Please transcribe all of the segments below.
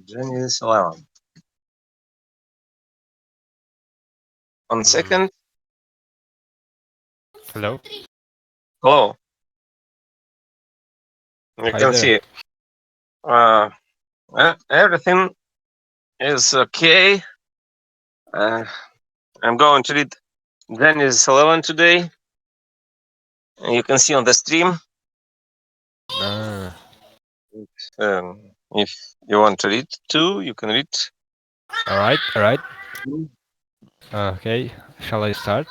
Genesis 11. 1 second. Hello. Hello. You Hi can there. see everything is okay. Uh, I'm going to read Genesis 11 today. You can see on the stream. Ah, If you want to read too, you can read. all right, all right. Okay, shall I start?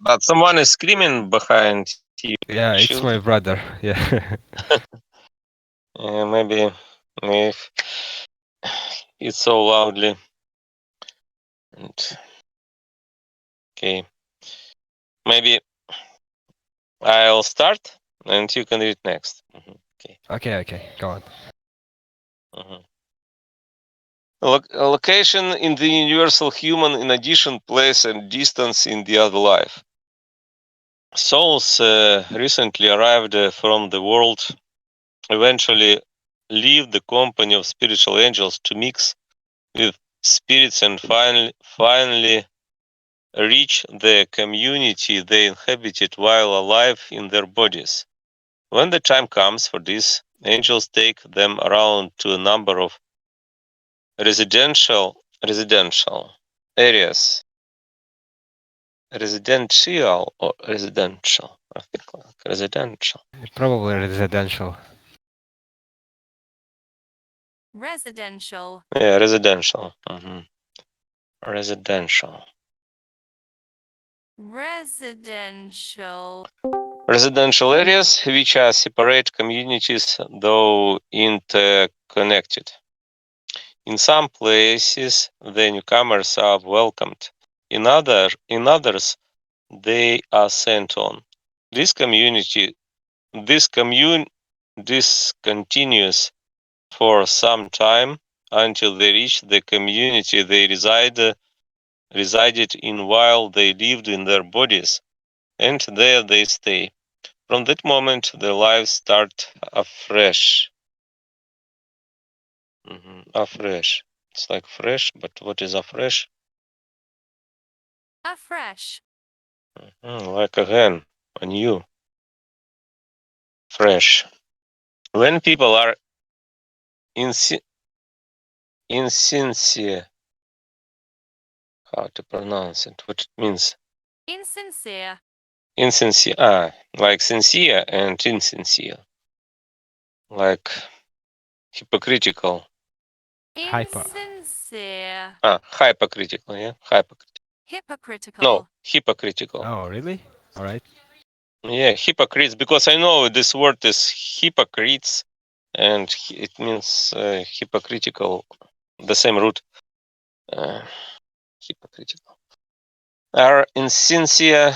But someone is screaming behind you. Yeah, Should it's my brother. Yeah. maybe if it's so loudly. And okay, maybe I'll start and you can read next. Okay. Okay, go on. Mhm. Location in the universal human, in addition, place and distance in the other life. Souls recently arrived from the world, eventually leave the company of spiritual angels to mix with spirits and finally reach the community they inhabited while alive in their bodies. When the time comes for this, angels take them around to a number of residential areas. Residential or residential? I think like residential. Probably residential. Residential. Yeah, residential. Residential. Residential. Residential areas which are separate communities though interconnected. In some places, the newcomers are welcomed. In others, they are sent on. This continues for some time until they reach the community they resided in while they lived in their bodies, and there they stay. From that moment, their lives start afresh. Afresh. It's like fresh, but what is afresh? Afresh. Like again, anew. Fresh. When people are insincere, how to pronounce it? What it means? Insincere. Insincere. Like sincere and insincere. Like hypocritical. Hyper. Insincere. Hypocritical, yeah? Hypocritical. No, hypocritical. Oh, really? All right. Yeah, hypocrites, because I know this word is hypocrites, and it means hypocritical, the same root. Hypocritical. Are insincere,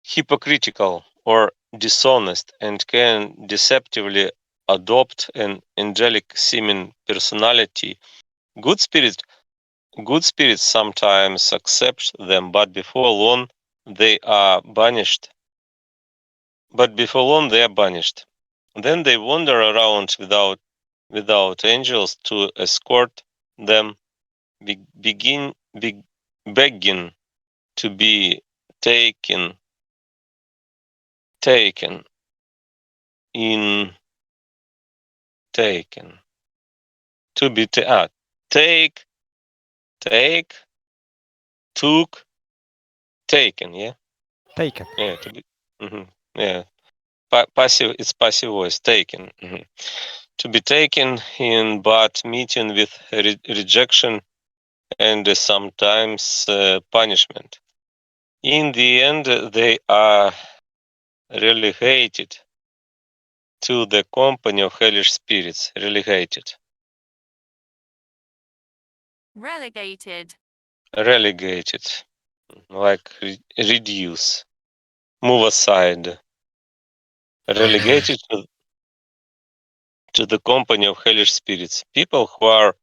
hypocritical, or dishonest, and can deceptively adopt an angelic seeming personality. Good spirits sometimes accept them, but before long they are banished. Then they wander around without angels to escort them, begging to be taken in taken to be take took taken, yeah, Taken. to be, yeah, passive, it's passive voice, taken, to be taken in, but meeting with rejection and sometimes punishment. In the end, they are relegated to the company of hellish spirits. Relegated. Like reduce, move aside. Relegated to the company of hellish spirits. People who are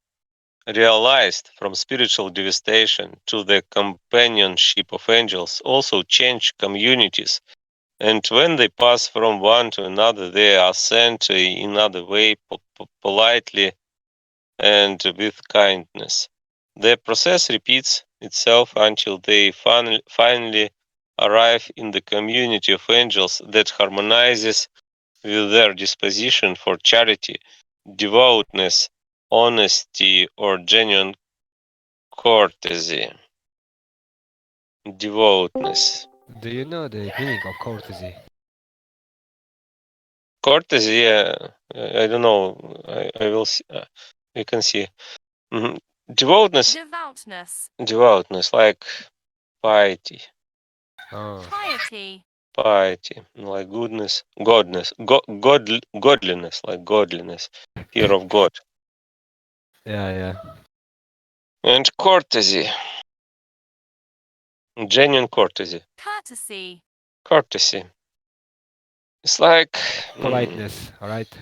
realized from spiritual devastation to the companionship of angels also change communities And when they pass from one to another, they are sent in another way, politely and with kindness. The process repeats itself until they finally arrive in the community of angels that harmonizes with their disposition for charity, devoutness, honesty, or genuine courtesy. Devoutness. Do you know the meaning of courtesy? Courtesy, I don't know. I will see. You can see. Mhm. Devoutness, Devoutness. like piety, Oh, Piety. like godliness, like godliness, fear of God, yeah. and courtesy, genuine courtesy, Courtesy. courtesy. It's like Politeness, alright?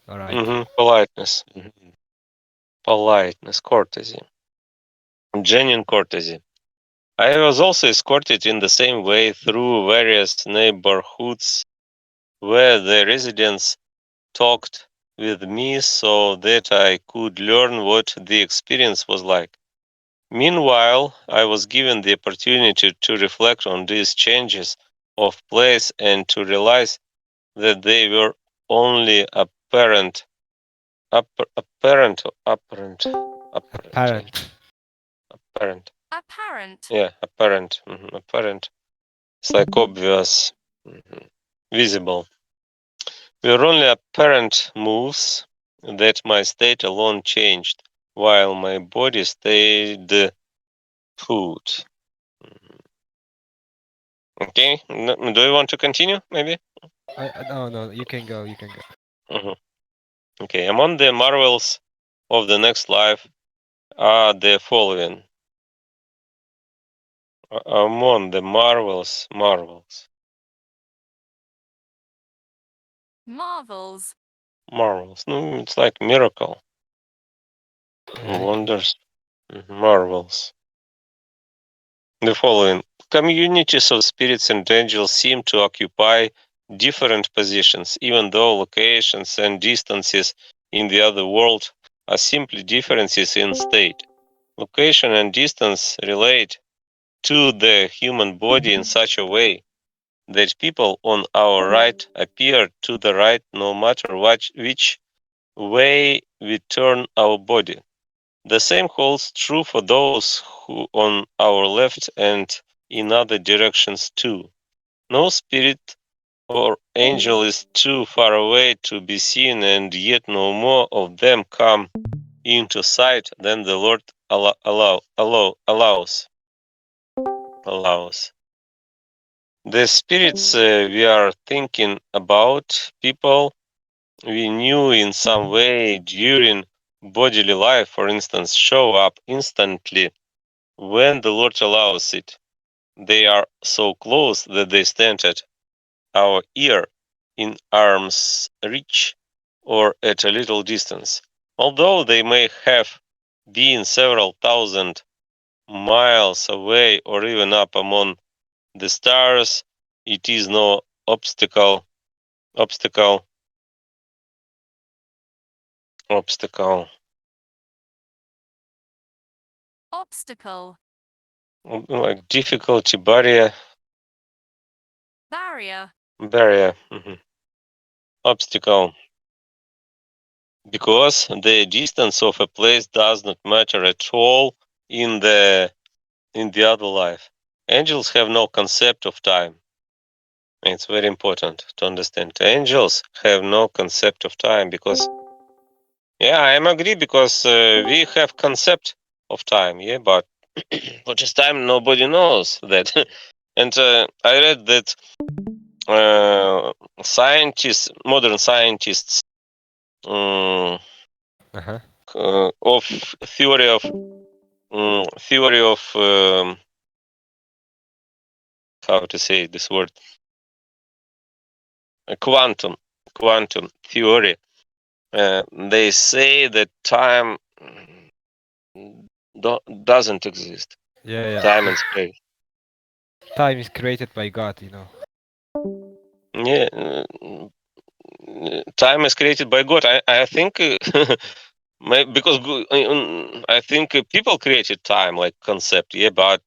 Alright. politeness, politeness, courtesy, genuine courtesy. I was also escorted in the same way through various neighborhoods where the residents talked with me so that I could learn what the experience was like. Meanwhile, I was given the opportunity to reflect on these changes of place and to realize that they were only apparent, apparent, apparent, Apparent. apparent. Apparent. Yeah, apparent, apparent. It's like obvious, visible. Were only apparent moves that my state alone changed, while my body stayed put. Okay, do you want to continue, maybe? No, you can go. Mhm. Okay, among the marvels of the next life are the following. Among the marvels. Marvels. No, it's like miracle, Really? wonders, marvels. The following. Communities of spirits and angels seem to occupy different positions, even though locations and distances in the other world are simply differences in state. Location and distance relate to the human body in such a way that people on our right appear to the right no matter which way we turn our body. The same holds true for those who on our left and in other directions too. No spirit or angel is too far away to be seen, and yet no more of them come into sight than the Lord allows. The spirits we are thinking about, people we knew in some way during bodily life, for instance, show up instantly when the Lord allows it. They are so close that they stand at our ear, in arm's reach, or at a little distance. Although they may have been several thousand miles away or even up among the stars, it is no obstacle, obstacle, obstacle, Obstacle. like difficulty, barrier, Barrier. obstacle, because the distance of a place does not matter at all in the other life. Angels have no concept of time. It's very important to understand. Angels have no concept of time because, yeah, I am agree because we have concept of time, yeah, but what is time? Nobody knows that. And I read that scientists, modern scientists, um, Uh-huh. of theory of how to say this word, quantum theory. They say that time doesn't exist. Yeah. Time and space. Time is created by God. Yeah, time is created by God. I think because I think people created time like concept. Yeah, but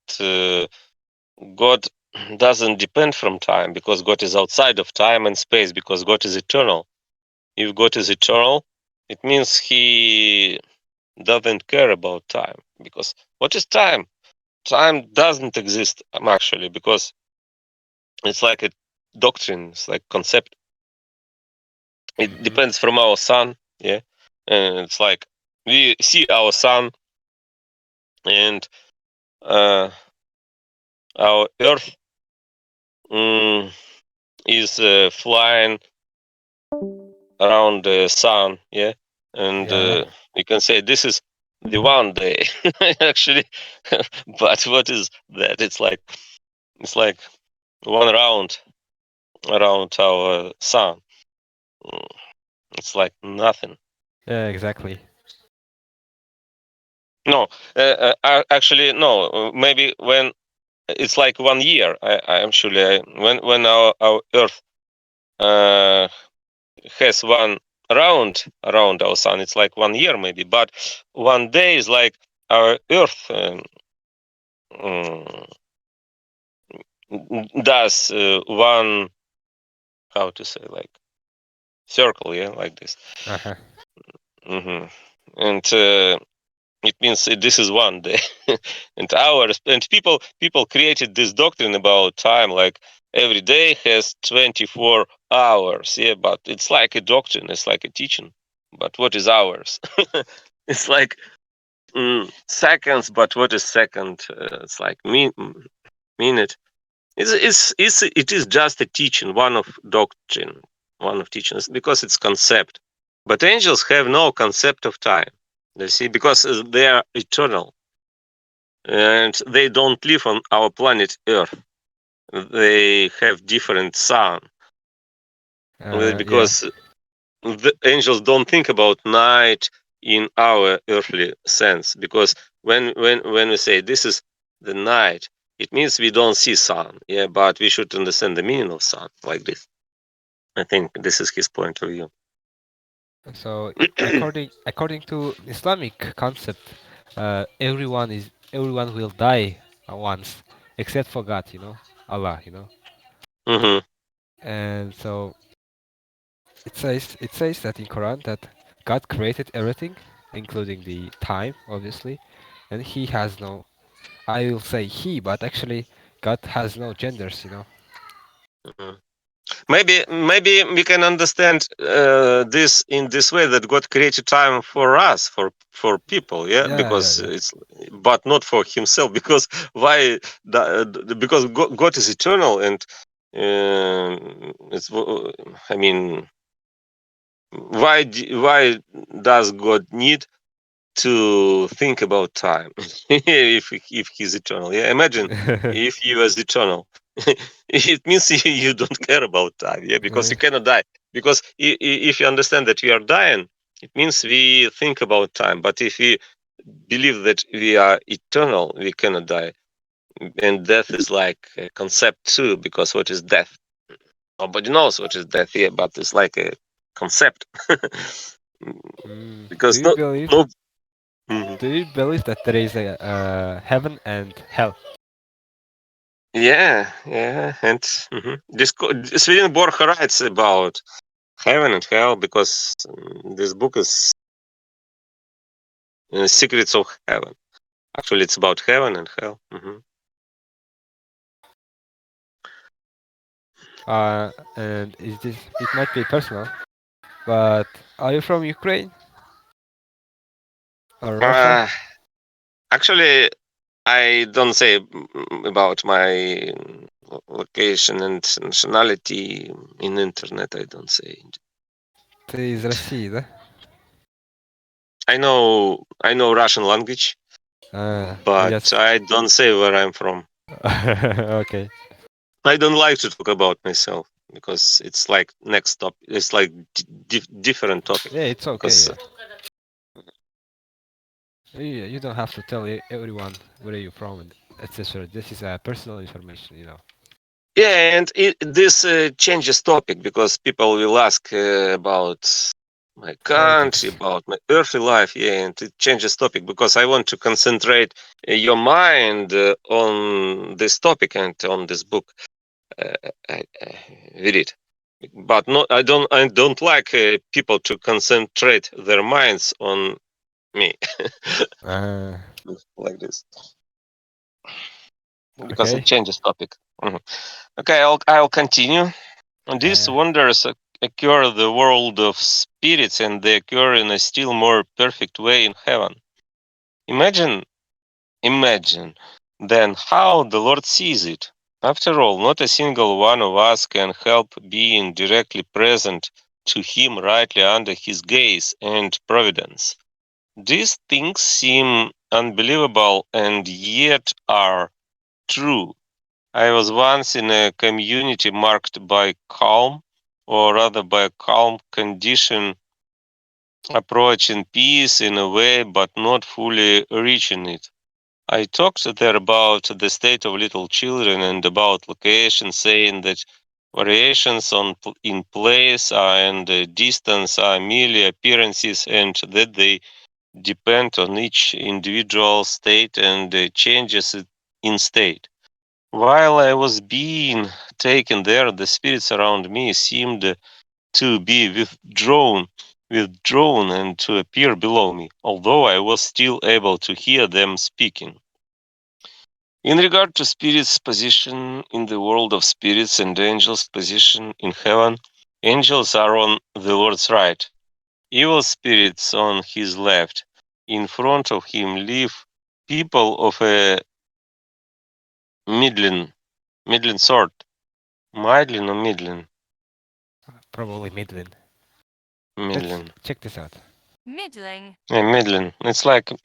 God doesn't depend from time because God is outside of time and space because God is eternal. If God is eternal, it means He doesn't care about time because what is time? Time doesn't exist actually because it's like a doctrine, it's like concept. It Hmm. depends from our sun, yeah. And it's like we see our sun and uh, our Earth mm, is flying around the sun, yeah. And Yeah. you can say this is the one day, actually. But what is that? It's like one round around our sun. Mm, It's like nothing. Yeah, exactly. No, actually, no. Maybe when it's like 1 year. I am sure when our Earth uh, has one round around our sun, it's like 1 year maybe. But 1 day is like our Earth um, does one, how to say, like circle, yeah, like this. Uh-huh. hmm And it means this is 1 day. And hours, and people created this doctrine about time like every day has 24 hours, yeah, but it's like a doctrine, it's like a teaching. But what is hours? It's like seconds, but what is second? It's like minute. It is just a teaching, one of doctrine, one of teachings, because it's concept. But angels have no concept of time. You see, because they are eternal and they don't live on our planet Earth. They have different sun Yeah. because the angels don't think about night in our earthly sense. Because when we say this is the night, it means we don't see sun. Yeah, but we should understand the meaning of sun like this. I think this is his point of view. So according to Islamic concept, everyone will die once, except for God, Allah, hmm And so it says that in Quran that God created everything, including the time, obviously, and He has no. I will say He, but actually God has no genders. hmm Maybe we can understand this in this way that God created time for us, for people, yeah, Yeah, yeah, because yeah. it's, but not for Himself. Because why? Because God is eternal, and it's. I mean, why does God need to think about time if he's eternal? Yeah, imagine if he was eternal. It means you don't care about time. Yeah, because Yeah. you cannot die. Because if you understand that we are dying, it means we think about time. But if we believe that we are eternal, we cannot die. And death is like a concept too. Because what is death? Nobody knows what is death here, but it's like a concept. Do Because you believe? no. Mhm. Do you believe that there is a heaven and hell? Yeah, and this Swedenborg writes about heaven and hell because this book is Secrets of Heaven. Actually, it's about heaven and hell. And is this? It might be personal, but are you from Ukraine or Russia? Uh, Actually, I don't say about my location and nationality in internet. I don't say. Ты из России, да? I know Russian language, Ну but я... I don't say where I'm from. Окей. I don't like to talk about myself because it's like next topic. It's like different topic Yeah, it's okay, because yeah. You don't have to tell everyone where you're from, and etc. This is personal information. Yeah, and this changes topic because people will ask about my country, Politics. about my earthly life. Yeah, and it changes topic because I want to concentrate your mind on this topic and on this book. We did, but no, I don't like people to concentrate their minds on me Uh, like this because it okay. changes topic. Mhm. Okay, I'll continue. Yeah, These yeah. wonders occur in the world of spirits, and they occur in a still more perfect way in heaven. Imagine, imagine, then how the Lord sees it. After all, not a single one of us can help being directly present to Him rightly under His gaze and providence. These things seem unbelievable and yet are true. I was once in a community marked by calm, or rather by a calm condition, approaching peace in a way but not fully reaching it. I talked there about the state of little children and about location, saying that variations in place and distance are merely appearances and that they depend on each individual state and changes in state. While I was being taken there, the spirits around me seemed to be withdrawn and to appear below me, although I was still able to hear them speaking. In regard to spirits' position in the world of spirits and angels' position in heaven, angels are on the Lord's right, evil spirits on his left. In front of him live people of a middling, middling sort. Middling or middling? Probably Midland. Let's Middling. check this out. Middling. Yeah, middling. It's like Yeah,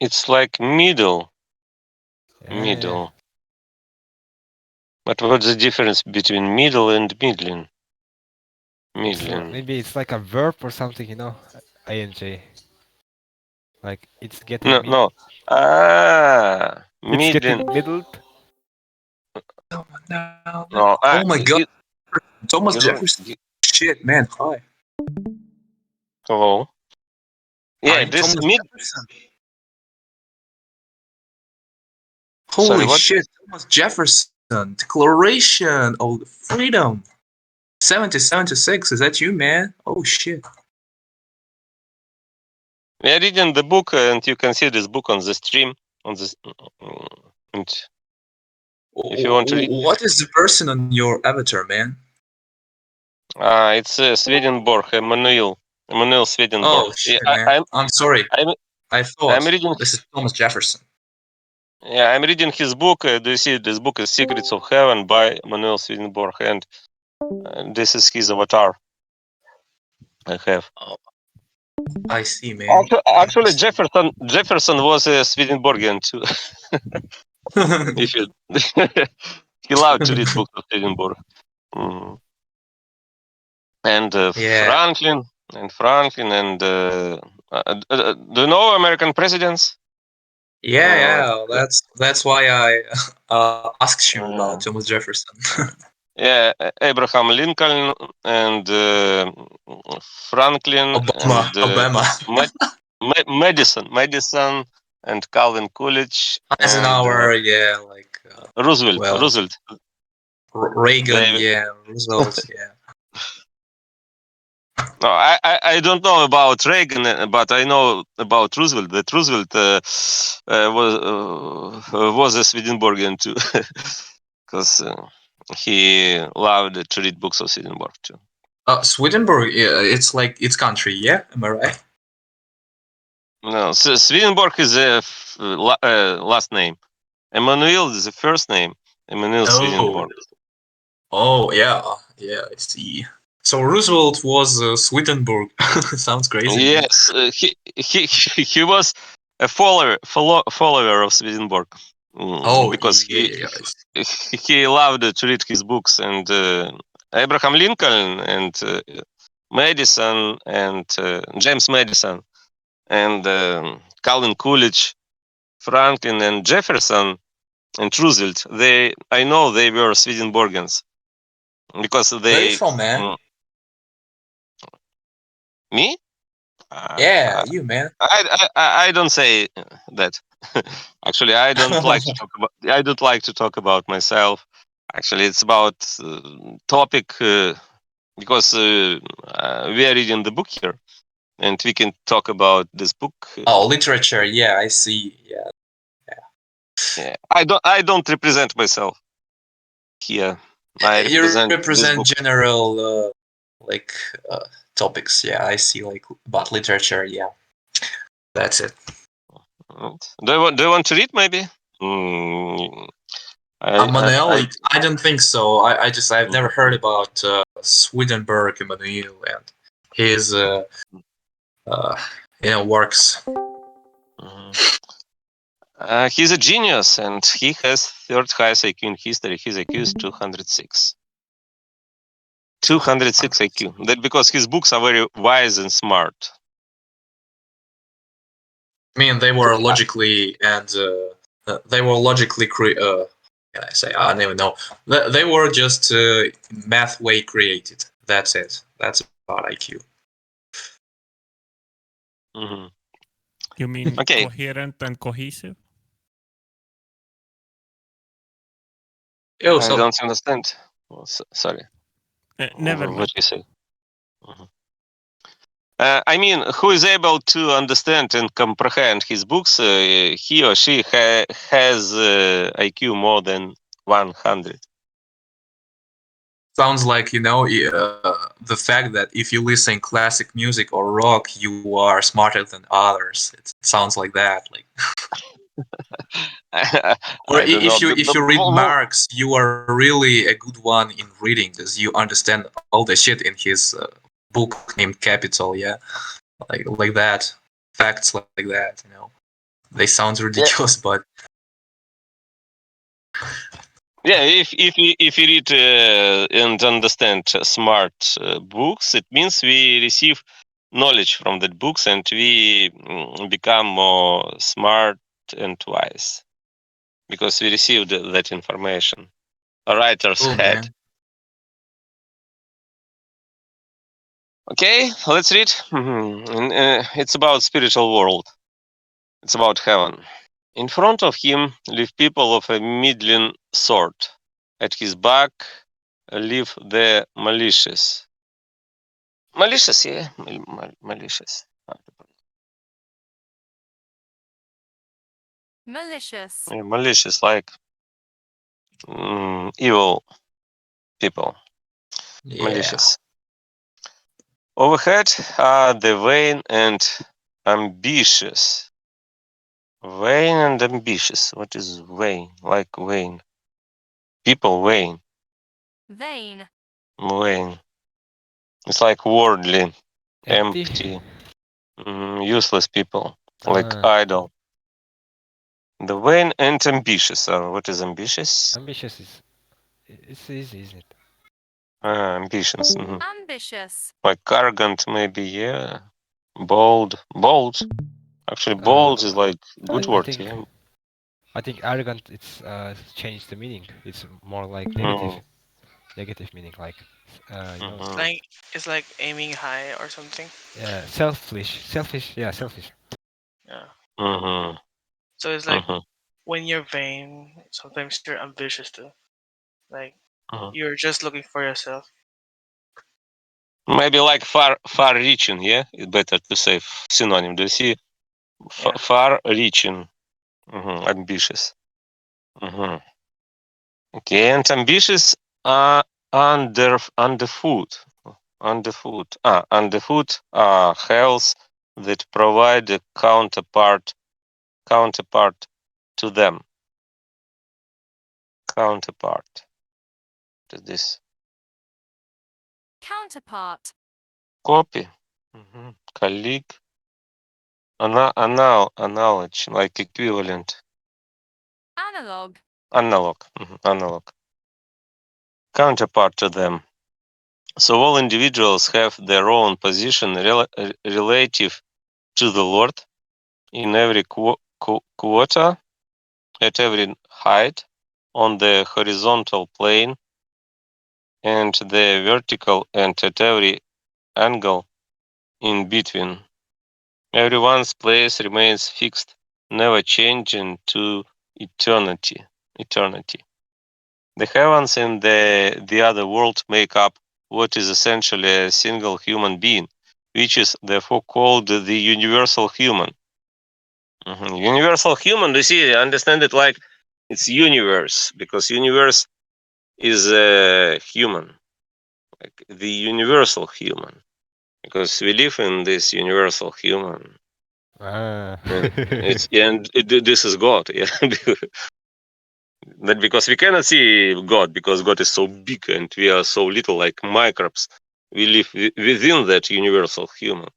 yeah. middle. But what's the difference between middle and middling? It's Middling. maybe it's like a verb or something, you know, ing. Like it's getting No, mid. no. It's getting Middling. middled. Now, No, oh my God, Thomas you don't. Jefferson. Shit, man. Hi, Hello. Yeah, I'm this Thomas mid. Jefferson. Sorry, Holy what? shit, Thomas Jefferson. Declaration of Freedom. 1776. Is that you, man? Oh shit. We are reading the book, and you can see this book on the stream. On this, and if you want to read, What is the person on your avatar, man? it's Swedenborg, Emmanuel Swedenborg. Oh Yeah, shit, man. I'm sorry. I'm, I I'm thought reading. this is Thomas Jefferson. Yeah, I'm reading his book. Do you see this book is Secrets of Heaven by Emmanuel Swedenborg, and this is his avatar. I have. Oh, I see, man. Actually, Jefferson was a Swedenborgian too. If you he loved to read books of Swedenborg. Mhm. And Yeah. Franklin do you know American presidents? Yeah, Like yeah. That's why I asked you about uh, Thomas Jefferson. yeah, Abraham Lincoln and Franklin Obama, and Obama, Madison and Calvin Coolidge and Eisenhower. Yeah, like well, Roosevelt. Reagan. They Yeah, Roosevelt. Yeah. no, I don't know about Reagan, but I know about Roosevelt. That Roosevelt was a Swedenborgian too, because he loved to read books of Swedenborg too. Swedenborg. Yeah, it's like its country. Yeah, am I right? No, Swedenborg is a last name. Emmanuel is the first name. Emmanuel Oh, Swedenborg. oh yeah, yeah. I see. So Roosevelt was Swedenborg. Sounds crazy, man. Yes, he was a follower of Swedenborg Oh because yeah, yeah. I see. he loved to read his books and Abraham Lincoln and Madison and James Madison and Calvin Coolidge, Franklin and Jefferson and Roosevelt. I know they were Swedenborgians. because Where you they from, man? Me? Yeah, you, man. I don't say that. Actually, I don't like to talk about. I don't like to talk about myself. Actually, it's about topic because we are reading the book here, and we can talk about this book. Oh, literature. Yeah, I see. Yeah. Yeah, I don't represent myself here. I You represent this represent book. general like topics. Yeah, I see. Like about literature. Yeah, that's it. Do you want to read maybe? Manuel, I I don't think so. I've never heard about Swedenborg Emmanuel and his uh, works. Mhm. He's a genius, and he has third highest IQ in history. His IQ is 206. 206 IQ. That because his books are very wise and smart. I mean, they were logically and can I say? I don't even know. They were just math way created. That's it. That's about IQ. Mhm. You mean Okay. coherent and cohesive? Oh, I so don't understand. Sorry. Never mind. What you say? Mhm. I mean, who is able to understand and comprehend his books, he or she has IQ more than 100. sounds like the fact that if you listen classic music or rock, you are smarter than others. It sounds like that. Like, or I don't know. if you read Marx, you are really a good one in reading because you understand all the shit in his book named Capital. Yeah, like that. Facts like that. They sound ridiculous, but Yeah, if you read and understand smart books, it means we receive knowledge from that books and we become more smart and wise because we received that information. A writer's oh head. man, Okay, let's read. It's about spiritual world. It's about heaven. In front of him live people of a middling sort. At his back live the malicious. Malicious, yeah, malicious. Malicious. Yeah, malicious, like evil people. yeah. Malicious. Overhead are the vain and ambitious. Vain and ambitious. What is vain? Like vain. People vain. Vain. Vain. It's like worldly, Empty. empty, useless people. Like idle. The vain and ambitious. What is ambitious? Ambitious is it's easy, isn't it? Ambitions. Ambitious. Like arrogant, maybe. Yeah. Bold. Bold. Actually, bold is like good word. Yeah. I think arrogant it's changed the meaning. It's more like Mm. negative meaning, like Mhm. It's like aiming high or something. selfish. Yeah, selfish. Yeah. Mhm. So it's like Mhm. when you're vain, sometimes you're ambitious too. Like Mhm. you're just looking for yourself. Maybe like far-reaching. Yeah, it's better to say synonym. Do you see? Yeah. Far-reaching. Ambitious. Okay, and ambitious are underfoot. Underfoot are hells that provide a counterpart to them. Counterpart. What is this? Counterpart. Copy. Colleague. Analogy, like equivalent. Analog. Analog. Counterpart to them. So all individuals have their own position relative to the Lord in every quarter, at every height, on the horizontal plane, and the vertical, and at every angle in between. Everyone's place remains fixed, never changing to eternity. The heavens and the other world make up what is essentially a single human being, which is therefore called the universal human. Universal human, you see, I understand it like it's universe, because universe is a human, like the universal human, because we live in this universal human. Ah. This is God, yeah. That because we cannot see God, because God is so big and we are so little, like microbes. We live within that universal human.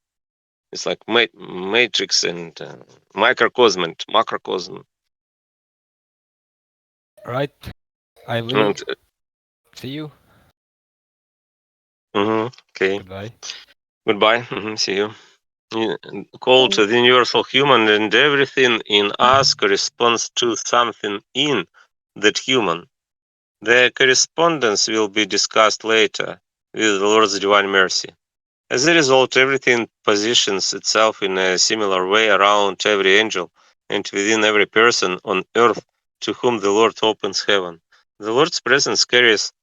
It's like matrix and microcosm and macrocosm. Right. I'm leaving. And, See you. okay, Goodbye. goodbye. See you. Called the universal human, and everything in us corresponds to something in that human. The correspondence will be discussed later with the Lord's divine mercy. As a result, everything positions itself in a similar way around every angel and within every person on earth to whom the Lord opens heaven. The Lord's presence carries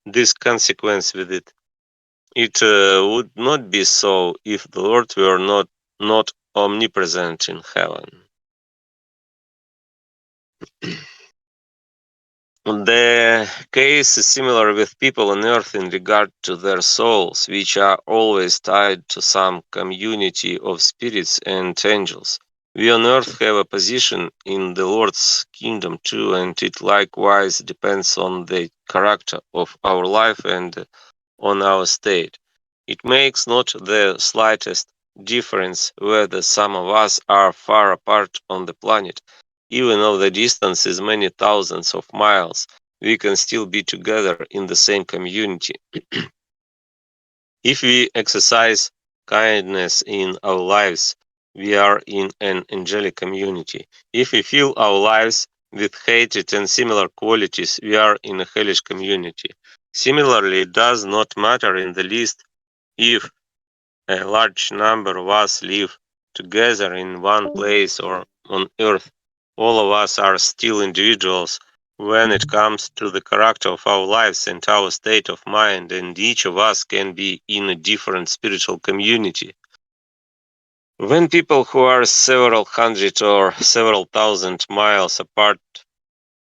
this consequence with it. It would not be so if the Lord were not omnipresent in heaven. The case is similar with people on earth in regard to their souls, which are always tied to some community of spirits and angels. We on earth have a position in the Lord's kingdom too, and it likewise depends on the character of our life and on our state. It makes not the slightest difference whether some of us are far apart on the planet. Even though the distance is many thousands of miles, we can still be together in the same community. If we exercise kindness in our lives, we are in an angelic community. If we fill our lives with hatred and similar qualities, we are in a hellish community. Similarly, it does not matter in the least if a large number of us live together in one place or on earth. All of us are still individuals when it comes to the character of our lives and our state of mind, and each of us can be in a different spiritual community. When people who are several hundred or several thousand miles apart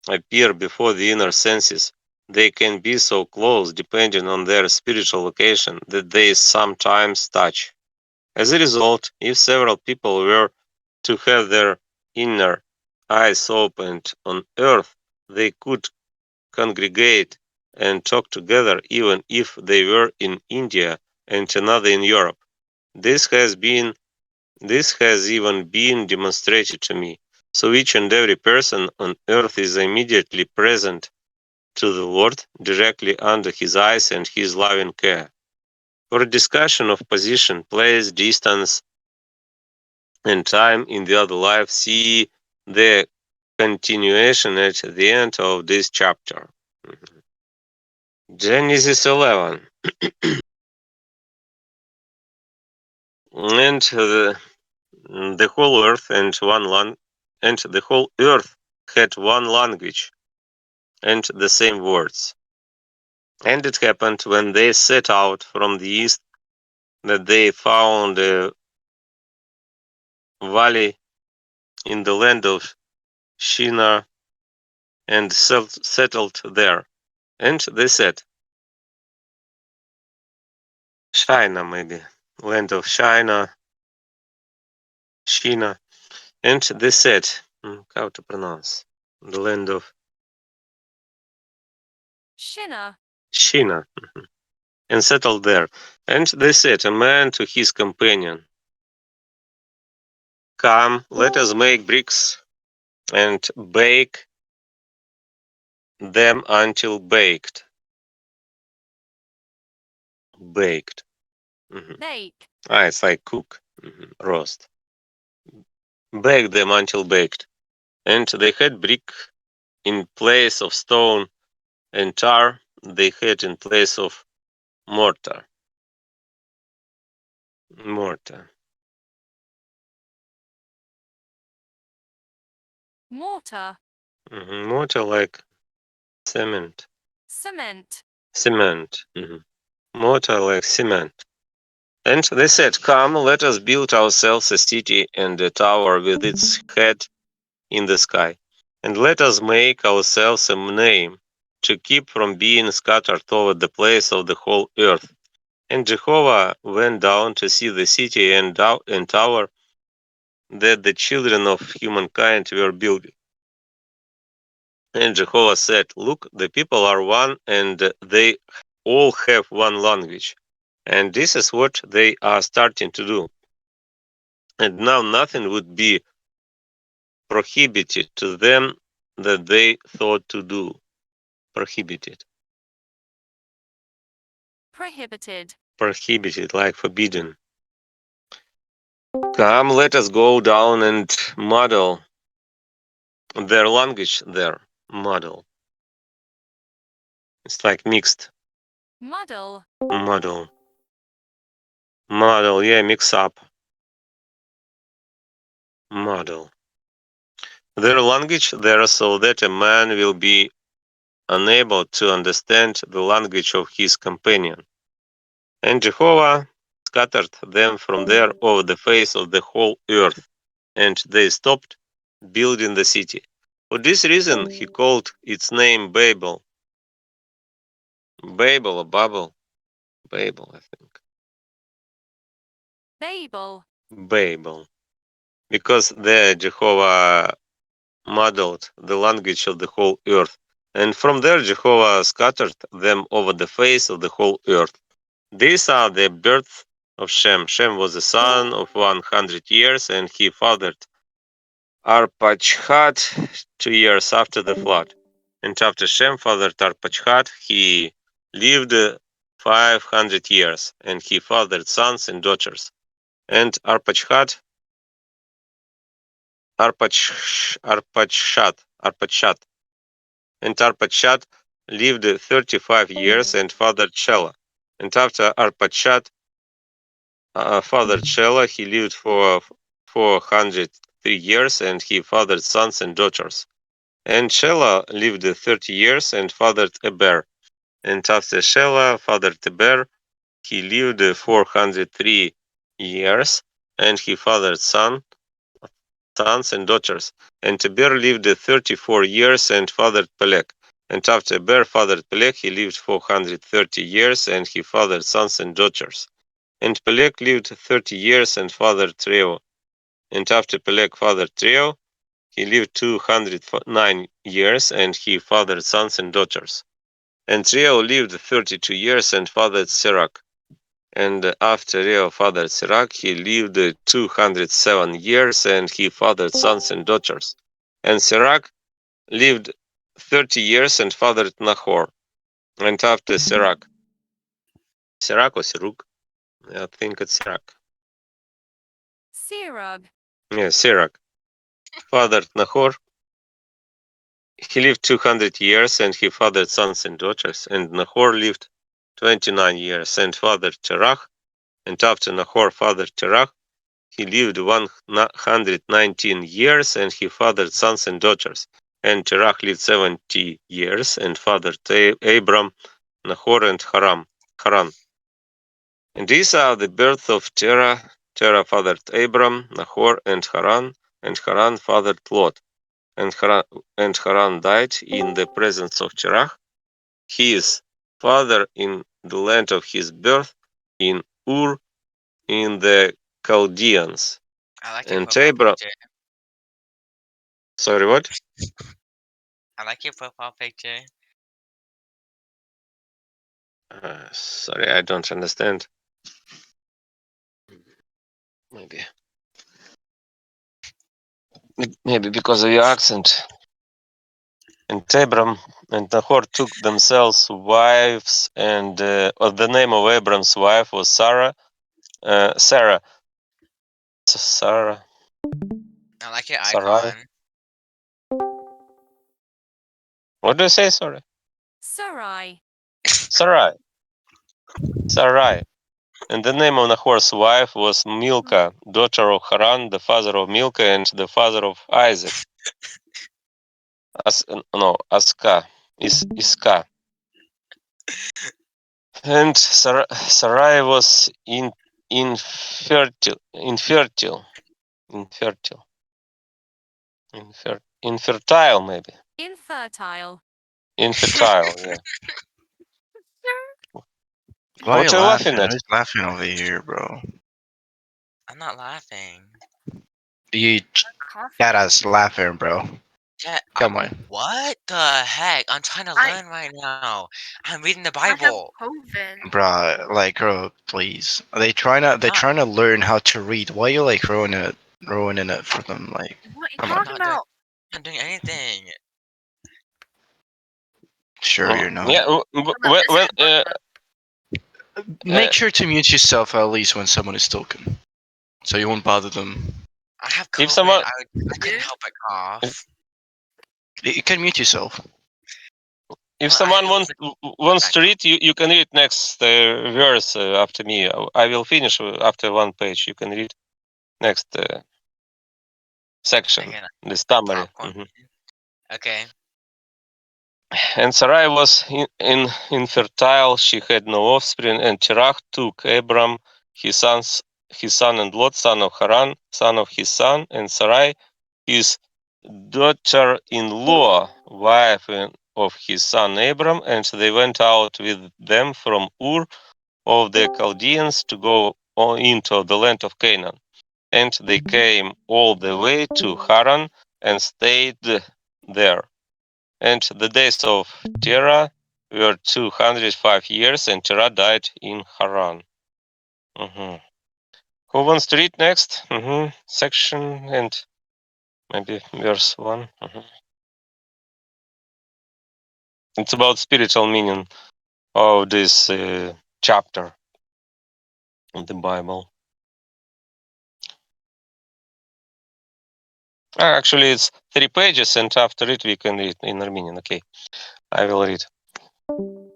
appear before the inner senses, they can be so close, depending on their spiritual location, that they sometimes touch. As a result, if several people were to have their inner eyes opened on earth, they could congregate and talk together even if they were in India and another in Europe. This has even been demonstrated to me. So each and every person on earth is immediately present to the Lord directly under his eyes and his loving care. For a discussion of position, place, distance, and time in the other life, see the continuation at the end of this chapter. Genesis 11. And the whole earth and the whole earth had one language and the same words. And it happened when they set out from the east that they found a valley in the land of Shinar and settled there. And they said, China, maybe, land of China, China. And they said, how to pronounce, the land of Shinna. China, and settled there. And they said, a man to his companion, come, let us make bricks and bake them until baked. Baked. Bake. It's like cook, roast. Bake them until baked. And they had brick in place of stone and tar. they had in place of mortar. Mortar. Mortar. Mortar like cement. Cement. Cement. Mortar like cement. And they said, "Come, let us build ourselves a city and a tower with its head in the sky. And let us make ourselves a name to keep from being scattered over the place of the whole earth." And Jehovah went down to see the city and tower that the children of humankind were building. And Jehovah said, "Look, the people are one, and they all have one language. And this is what they are starting to do. And now nothing would be prohibited to them that they thought to do." Prohibited. Prohibited. Prohibited, like forbidden. "Come, let us go down and model their language there." Model. It's like mixed. Muddle. Model. Model, yeah, mix up. Model. Their language there so that a man will be unable to understand the language of his companion. And Jehovah scattered them from there over the face of the whole earth, and they stopped building the city. For this reason, he called its name Babel. Babel or Babel? Babel, I think. Babel. Babel. Because there Jehovah modeled the language of the whole earth. And from there Jehovah scattered them over the face of the whole earth. These are the births of Shem. Shem was a son of 100 years, and he fathered Arpachshad 2 years after the flood. And after Shem fathered Arpachshad, he lived 500 years, and he fathered sons and daughters. And Arpachshad and Arpachshad lived 35 years and fathered Shelah. And after Arpachshad fathered Shelah, he lived for 403 years, and he fathered sons and daughters. And Shelah lived 30 years and fathered Eber. And after Shelah fathered Eber, he lived 403 years, and he fathered sons and daughters. And Eber lived 34 years and fathered Peleg. And after Eber fathered Peleg, he lived 430 years, and he fathered sons and daughters. And Peleg lived 30 years and fathered Reu. And after Peleg fathered Reu, he lived 209 years, and he fathered sons and daughters. And Reu lived 32 years and fathered Sirach. And after Reu fathered Sirach, he lived 207 years, and he fathered sons and daughters. And Sirach lived 30 years and fathered Nahor. And after Sirach or Siruk? I think it's Sirach. Sirug. Yeah, Sirach fathered Nahor. He lived 200 years, and he fathered sons and daughters. And Nahor lived 29 years and fathered Terach. And after Nahor fathered Terach, he lived 119 years, and he fathered sons and daughters. And Terach lived 70 years and fathered Abram, Nahor, and Haran. And these are the birth of Terah. Terah fathered Abram, Nahor, and Haran fathered Lot. And Haran died in the presence of Terah, his father, in the land of his birth, in Ur, in the Chaldeans. I like And your profile Abram, picture. sorry, what? I like your profile picture. Sorry, I don't understand. Maybe because of your accent. And Abram and Nahor took themselves wives, and the name of Abram's wife was Sarah. Sarah. I like your Sarai. icon. What do you say? Sorry. Sarai. Sarai. Sarai. And the name of Nahor's wife was Milcah, daughter of Haran, the father of Milcah, and the father of Isaac. Aska. Iska. And Sarai was infertile, maybe. Infertile. Infertile, yeah. Why What are are you you laughing laughing? at? Who's laughing over here, bro? I'm not laughing. You got us laughing, bro. Yeah, Come on. what the heck? I'm trying to learn right now. I'm reading the I have Bible. COVID. Bruh, like, girl, please. They're not- trying to learn how to read. Why you like ruining it for them? Like, What are you come on. talking about? I'm not doing anything. Sure, you're not. Yeah, when Make sure to mute yourself at least when someone is talking, so you won't bother them. I have If COVID. someone- I couldn't help but cough. You can mute yourself. if Well, someone wants back to read, you can read next verse after me. I will finish after one page. You can read next section, Again, the summary. popcorn. Okay. And Sarai was infertile; she had no offspring. And Terach took Abram, his son, and Lot, son of Haran, son of his son, and Sarai, his daughter-in-law, wife of his son Abram, and they went out with them from Ur of the Chaldeans to go into the land of Canaan. And they came all the way to Haran and stayed there. And the days of Terah were 205 years, and Terah died in Haran. Mhm. Who wants to read next? Section and maybe verse 1. It's about spiritual meaning of this chapter in the Bible. Actually, it's 3 pages, and after it we can read in Armenian. Okay, I will read.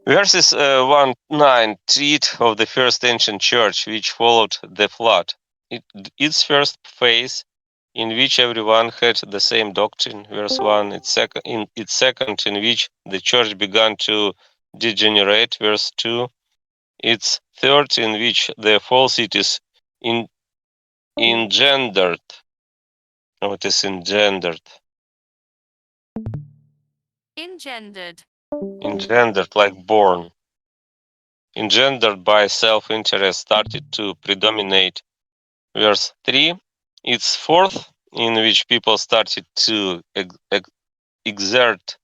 Verses 1-9 treat of the first ancient church which followed the flood. Its first phase, in which everyone had the same doctrine. Verse 1, its second, in which the church began to degenerate. Verse 2, its third, in which the falsities engendered. What is engendered? Engendered. Engendered, like born. Engendered by self-interest, started to predominate. Verse 3, its fourth, in which people started to exert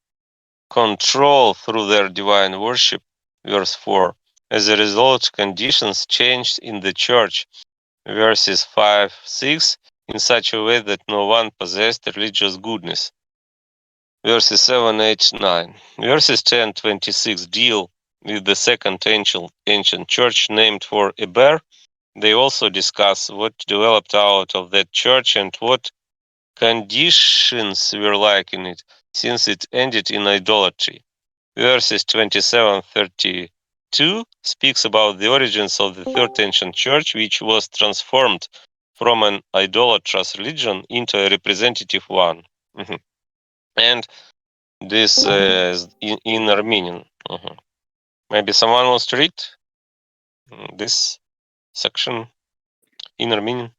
control through their divine worship. Verse 4, as a result, conditions changed in the church. Verses 5-6, in such a way that no one possessed religious goodness. Verses 7, 8, 9. Verses 10-26 deal with the second ancient church named for Eber. They also discuss what developed out of that church and what conditions were like in it, since it ended in idolatry. Verses 27-32 speaks about the origins of the third ancient church, which was transformed from an idolatrous religion into a representative one. And this is in Armenian. Maybe someone wants to read this section in Armenian.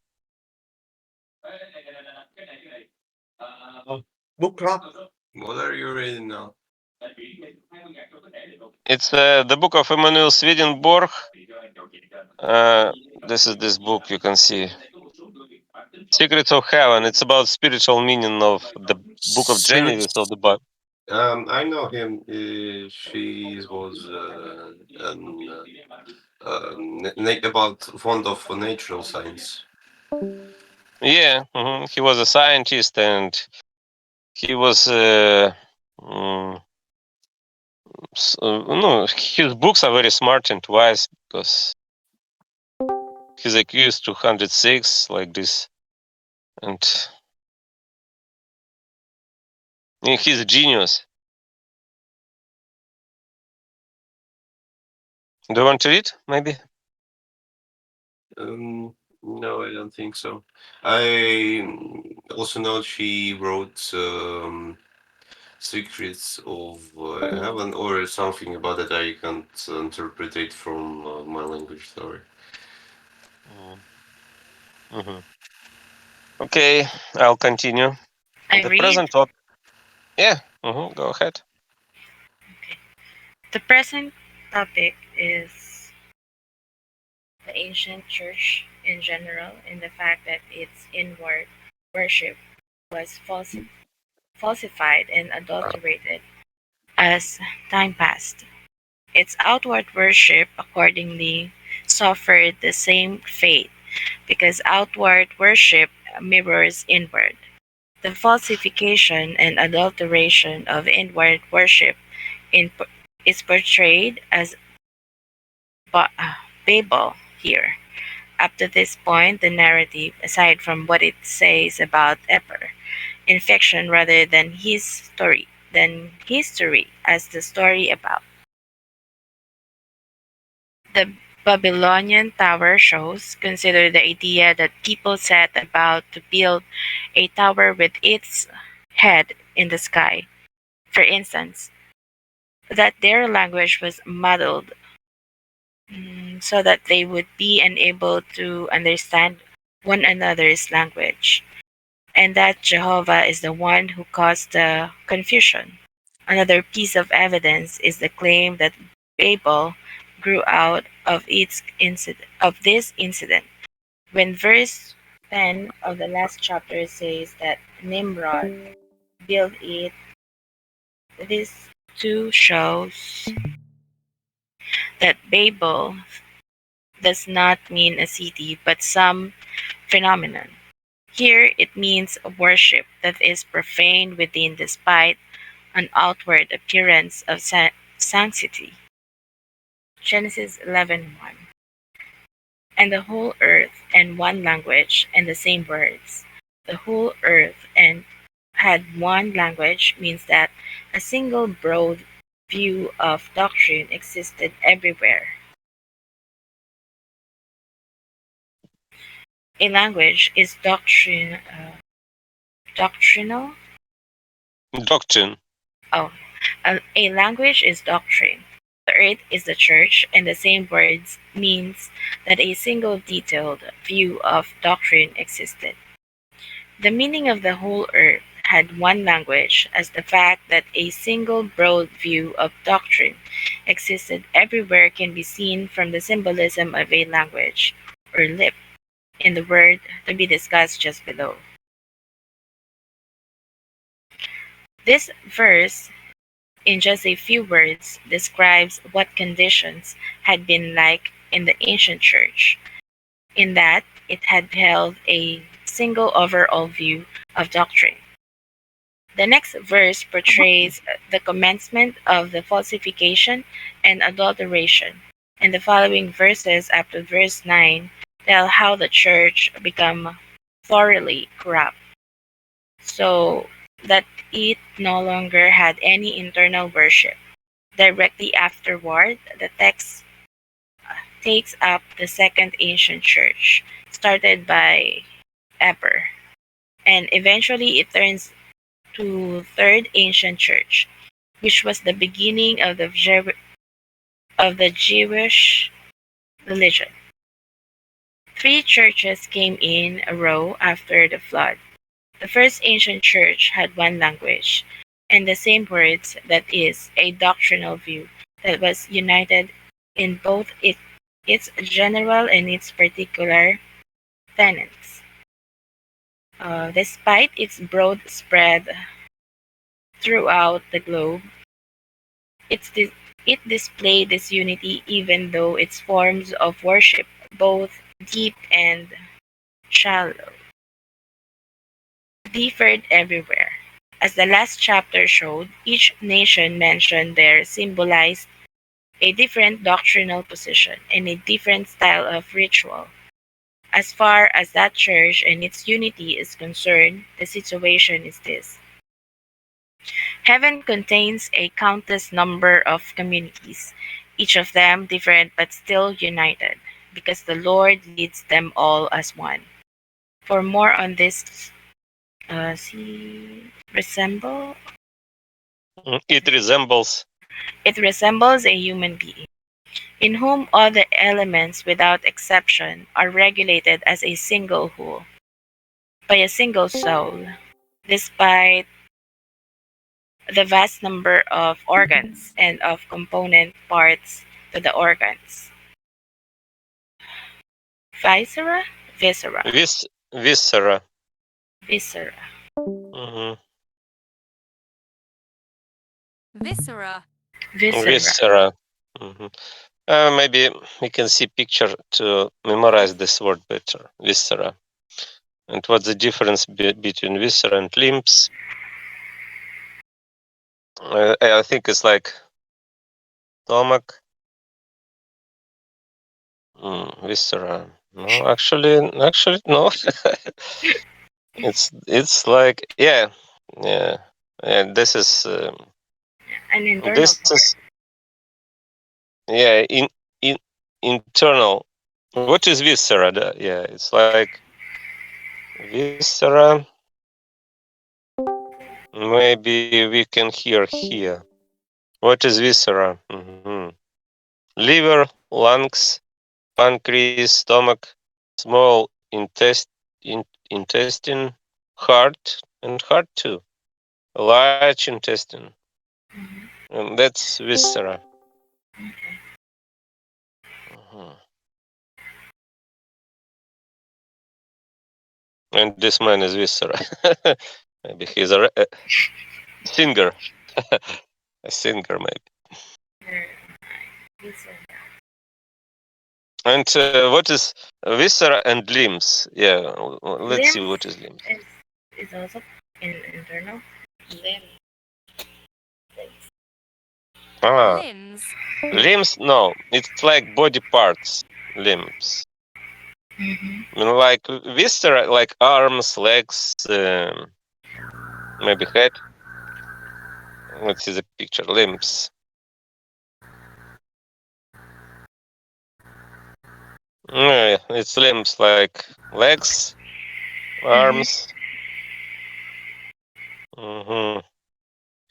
Book club. What are you reading now? It's the book of Emanuel Swedenborg. This is this book you can see. Secrets of Heaven. It's about spiritual meaning of the book of Genesis of the Bible. I know him. She was about fond of natural science. Yeah, he was a scientist, and he was no, his books are very smart and wise because his IQ is 206, like this, and he's a genius. Do you want to read? Maybe. No, I don't think so. I also know she wrote Secrets of Heaven or something about that. I can't interpret it from my language. Sorry. Mm-hmm. Okay, I'll continue. I The read. present topic. Yeah. Go ahead. Okay. The present topic is the ancient church in general and the fact that its inward worship was falsified and adulterated as time passed. Its outward worship accordingly suffered the same fate because outward worship mirrors inward. The falsification and adulteration of inward worship in, is portrayed as Babel here. Up to this point, the narrative, aside from what it says about Eper, in fiction rather than history as the story about the Babylonian tower shows, consider the idea that people set about to build a tower with its head in the sky. For instance, that their language was muddled so that they would be unable to understand one another's language, and that Jehovah is the one who caused the confusion. Another piece of evidence is the claim that Babel grew out of this incident. When verse 10 of the last chapter says that Nimrod built it, this too shows that Babel does not mean a city but some phenomenon. Here it means a worship that is profane within despite an outward appearance of sanctity. Genesis 11:1. And the whole earth and one language and the same words. The whole earth and had one language means that a single broad view of doctrine existed everywhere. A language is doctrinal. Doctrine. Oh, a language is doctrine. The earth is the church, and the same words means that a single detailed view of doctrine existed. The meaning of the whole earth had one language, as the fact that a single broad view of doctrine existed everywhere can be seen from the symbolism of a language, or lip, in the word to be discussed just below. This verse, in just a few words, describes what conditions had been like in the ancient church, in that it had held a single overall view of doctrine. The next verse portrays the commencement of the falsification and adulteration, and the following verses after verse 9 tell how the church became thoroughly corrupt, so that it no longer had any internal worship. Directly afterward, the text takes up the second ancient church, started by Eber, and eventually it turns to third ancient church, which was the beginning of the Jewish religion. Three churches came in a row after the flood. The first ancient church had one language and the same words, that is, a doctrinal view that was united in both its general and its particular tenets. Despite its broad spread throughout the globe, it's it displayed this unity even though its forms of worship, both deep and shallow, differed everywhere. As the last chapter showed, each nation mentioned there symbolized a different doctrinal position and a different style of ritual. As far as that church and its unity is concerned, the situation is this. Heaven contains a countless number of communities, each of them different but still united, because the Lord leads them all as one. For more on this, see, It resembles. it resembles a human being, in whom all the elements without exception are regulated as a single whole, by a single soul, despite the vast number of organs and of component parts to the organs. Viscera? Viscera. Viscera. Viscera. Mhm. Viscera. Viscera. Viscera. Mhm. Maybe we can see picture to memorize this word better. Viscera. And what's the difference between viscera and limbs? I think it's like stomach. Viscera. No, actually, no. it's like yeah. And this is An internal this part. is yeah in internal. What is viscera? Yeah, it's like viscera. Maybe we can hear here. What is viscera? Liver, lungs, pancreas, stomach, small intestine, heart, and heart too. Large intestine. Mhm. And that's viscera. Okay. Mhm. And this man is viscera. Maybe he's a singer. A singer, maybe. Viscera. And what is viscera and limbs? Yeah, let's see Limbs what is limbs. is also in internal. Limbs. Ah, Limbs. limbs? No, it's like body parts. Limbs. Mm-hmm. Like viscera, like arms, legs, maybe head. Let's see the picture. Limbs. Yeah, it's limbs like legs, Mm-hmm. arms. hmm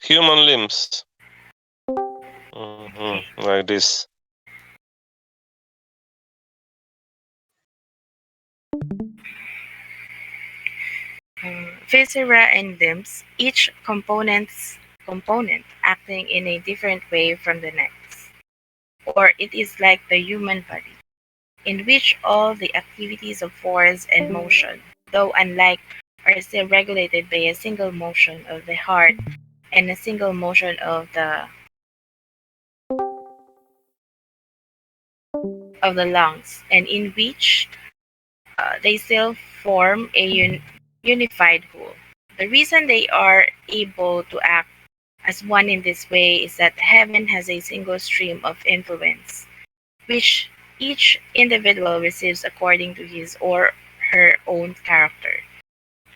Human limbs. Okay. Like this. Viscera and limbs, each component acting in a different way from the next. Or it is like the human body, in which all the activities of force and motion, though unlike, are still regulated by a single motion of the heart and a single motion of the lungs, and in which they still form a unified whole. The reason they are able to act as one in this way is that heaven has a single stream of influence, which each individual receives according to his or her own character.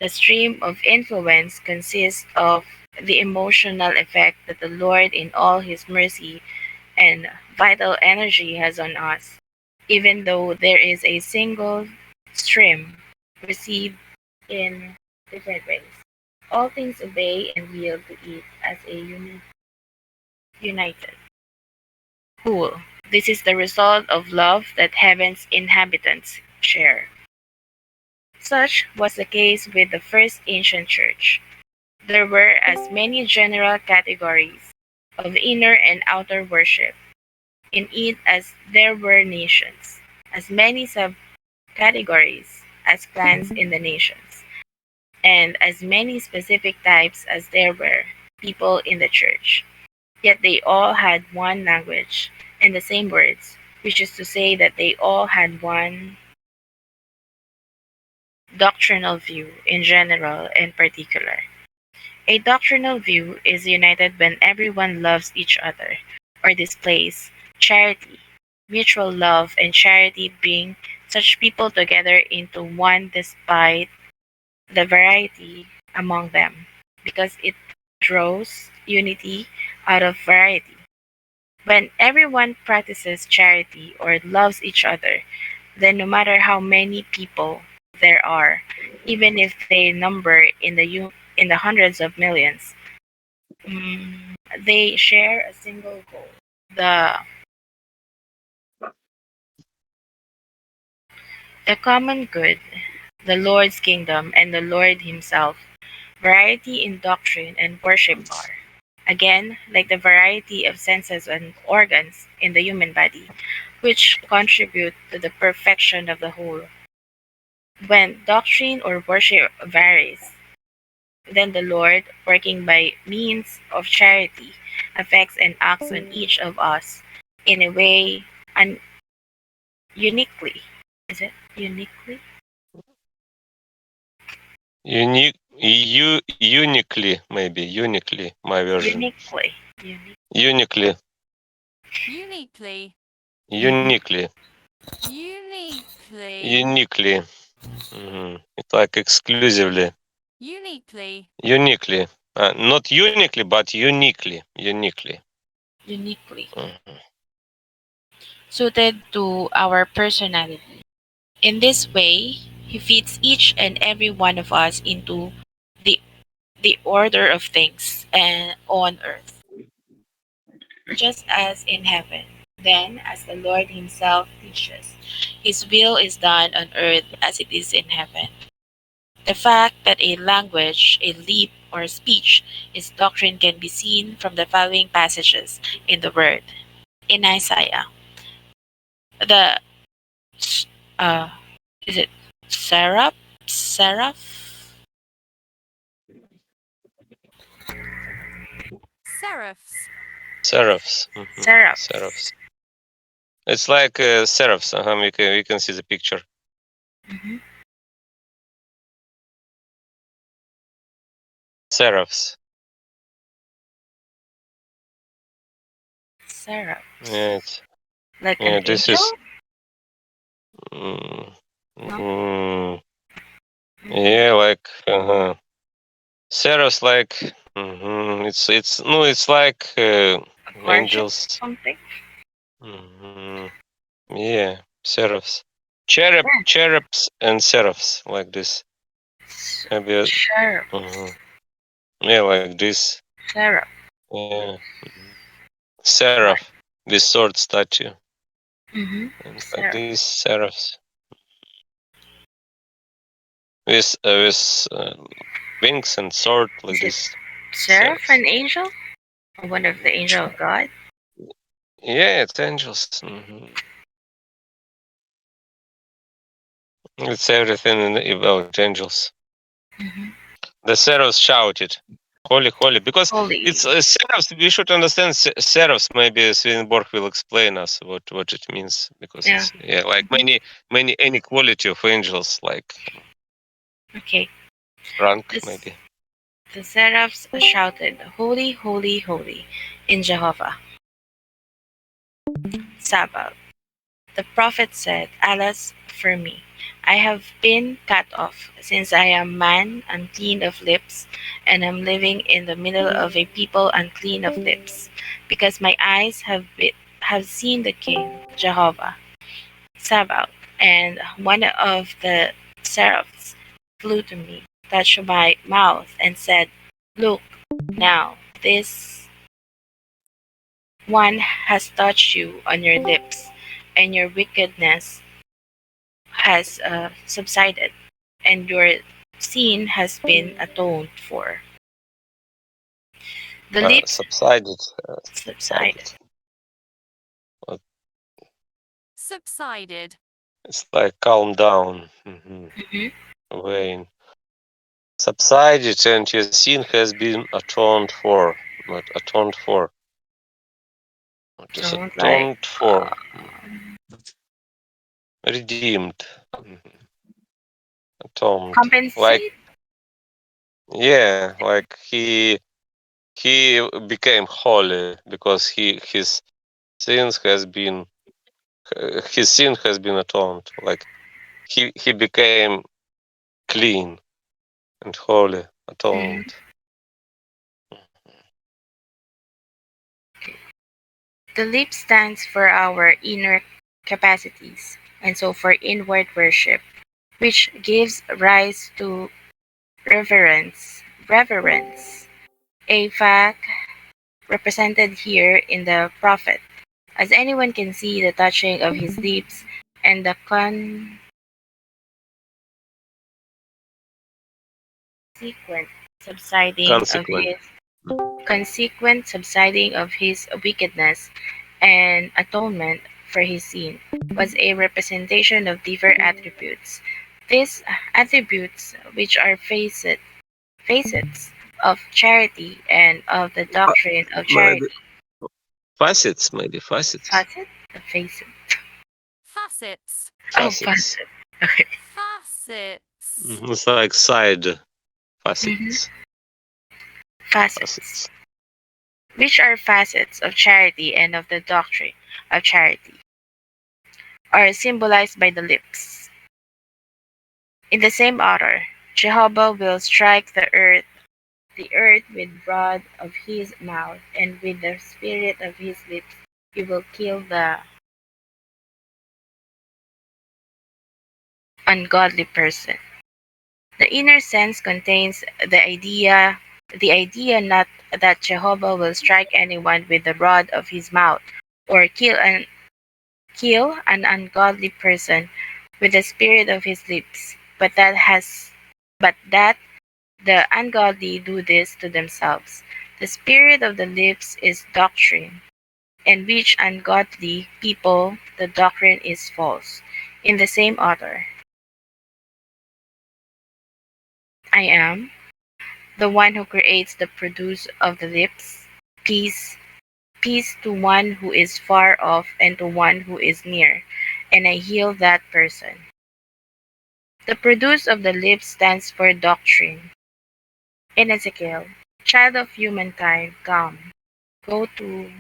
The stream of influence consists of the emotional effect that the Lord, in all his mercy and vital energy, has on us, even though there is a single stream received in different ways. All things obey and yield to it as a united whole. This is the result of love that heaven's inhabitants share. Such was the case with the first ancient church. There were as many general categories of inner and outer worship in it as there were nations, as many subcategories as clans in the nations, and as many specific types as there were people in the church. Yet they all had one language and the same words, which is to say that they all had one doctrinal view in general and particular. A doctrinal view is united when everyone loves each other or displays charity. Mutual love and charity bring such people together into one despite the variety among them, because it draws unity out of variety. When everyone practices charity or loves each other, then no matter how many people there are, even if they number in the hundreds of millions, they share a single goal. The the common good, the Lord's kingdom, and the Lord Himself. Variety in doctrine and worship are, again, like the variety of senses and organs in the human body, which contribute to the perfection of the whole. When doctrine or worship varies, then the Lord, working by means of charity, affects and acts on each of us in a way and uniquely. Is it uniquely? Uniquely, maybe uniquely, my version. Uniquely. Uniquely, Uniquely. uniquely, Uniquely. uniquely. It's like exclusively, Uniquely. uniquely. Not uniquely, but uniquely, uniquely. Uniquely. Mhm. Suited to our personality. In this way, He fits each and every one of us into the the order of things and on earth, just as in heaven. Then, as the Lord Himself teaches, His will is done on earth as it is in heaven. The fact that a language, a leap, or speech is doctrine can be seen from the following passages in the Word. In Isaiah, the uh, is it seraph? Seraph? Seraphs. Seraphs. Seraph. Seraphs. It's like seraphs. We can see the picture. Mm-hmm. Seraphs. Seraph. Yeah, it's, Like yeah, an this angel? is. Mm, No? mm, Mm, yeah, like seraphs, like it's no, it's like a guardian? angels. Something? hmm Yeah, seraphs, Yeah. cherubs, and seraphs, like this. Maybe. Seraph. Yeah, like this. Seraph. Yeah, Right. seraph, this sword statue, Mm-hmm. and like Seraph. these seraphs with wings and sword, like Is it this. seraph Seraphs. an angel? Or one of the angel of God? Yeah, it's angels. It's everything about angels. Mm-hmm. The seraphs shouted, "Holy, holy!" Because it's Holy. seraphs. We should understand seraphs. Maybe Swedenborg will explain us what it means, because Yeah. it's like many inequality of angels, like Okay. rank This, maybe. the seraphs shouted, Holy, holy, holy, in Jehovah. Sabbath. The prophet said, Alas for me, I have been cut off, since I am man unclean of lips, and am living in the middle of a people unclean of lips, because my eyes have seen the King, Jehovah. Sabbath. And one of the seraphs flew to me, touched my mouth, and said, Look, now this one has touched you on your lips, and your wickedness has subsided, and your sin has been atoned for. The lips Subsided. subsided. Uh, Subsided. It's like calm down. Mhm. Wayne. Subsided, and your sin has been atoned for. Not atoned for. What is Sounds like atoned for? Redeemed. Atoned. Like, compensate. yeah, like he became holy because his sin has been atoned. Like he became clean and holy, Mm. atoned. The lip stands for our inner capacities, and so for inward worship, which gives rise to reverence. Reverence, a fact represented here in the prophet, as anyone can see the touching of his lips and the consequent subsiding of Consequent. his wickedness and atonement for his sin was a representation of different attributes. These attributes, which are facets of charity and of the doctrine of Maybe charity, facets, maybe facets. facet, the facet. Facets. Oh, Facets. facet. Okay. Facets. It's like side hmm facets. Facets, Facets. which are facets of charity and of the doctrine of charity, are symbolized by the lips. In the same order, Jehovah will strike the earth with rod of his mouth, and with the spirit of his lips he will kill the ungodly person. The inner sense contains the idea not that Jehovah will strike anyone with the rod of his mouth, or kill an ungodly person with the spirit of his lips, but that the ungodly do this to themselves. The spirit of the lips is doctrine, and which ungodly people the doctrine is false. In the same author, I am the one who creates the produce of the lips, peace, peace to one who is far off and to one who is near, and I heal that person. The produce of the lips stands for doctrine. In Ezekiel, child of humankind, come, go to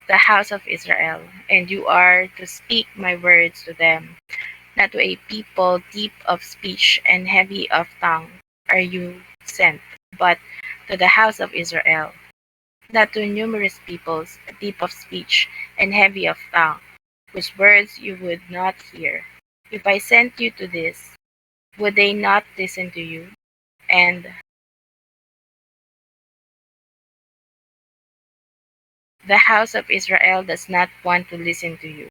the house of Israel, and you are to speak my words to them, not to a people deep of speech and heavy of tongue are you sent, but to the house of Israel, not to numerous peoples deep of speech and heavy of tongue, whose words you would not hear. If I sent you to this, would they not listen to you? And the house of Israel does not want to listen to you,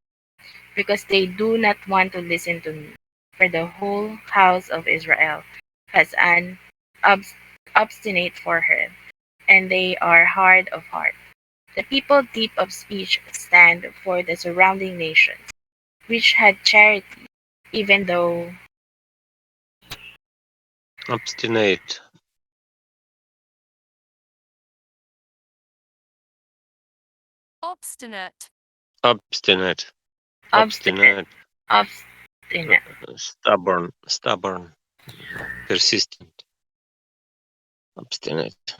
because they do not want to listen to me. For the whole house of Israel has an obs- obstinate forehead, and they are hard of heart. The people deep of speech stand for the surrounding nations, which had charity, even though Obstinate. Obstinate. Obstinate. obstinate, Obstinate. obstinate. Stubborn. Stubborn. Persistent. Obstinate.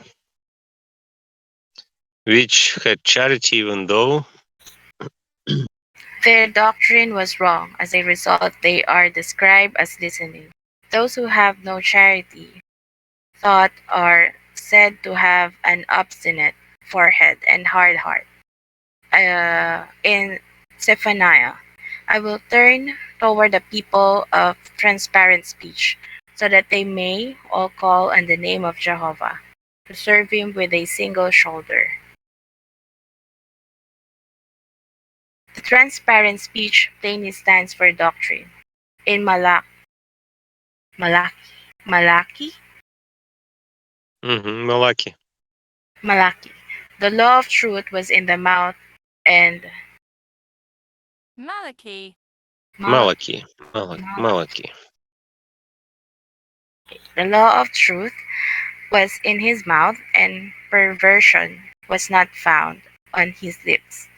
Which had charity even though. Their doctrine was wrong. As a result, they are described as listening. Those who have no charity thought are said to have an obstinate forehead and hard heart. In Zephaniah, I will turn toward the people of transparent speech, so that they may all call on the name of Jehovah, to serve him with a single shoulder. The transparent speech plainly stands for doctrine. In Malachi, Malachi, Malaki. Malachi, the law of truth was in the mouth, and Malachi. Malaki. Malachi, Malaki. the law of truth was in his mouth, and perversion was not found on his lips.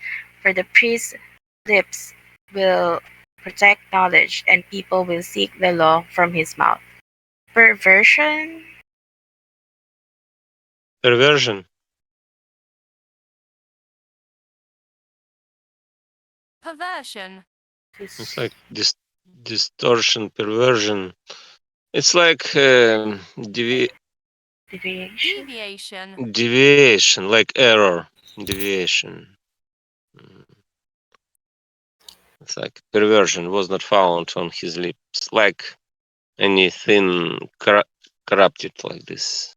For the priest's lips will protect knowledge, and people will seek the law from his mouth. Perversion? Perversion. Perversion. It's like distortion, perversion. It's like Deviation? Deviation. deviation, like error. Deviation. Mm. It's like perversion was not found on his lips, like anything corrupted like this.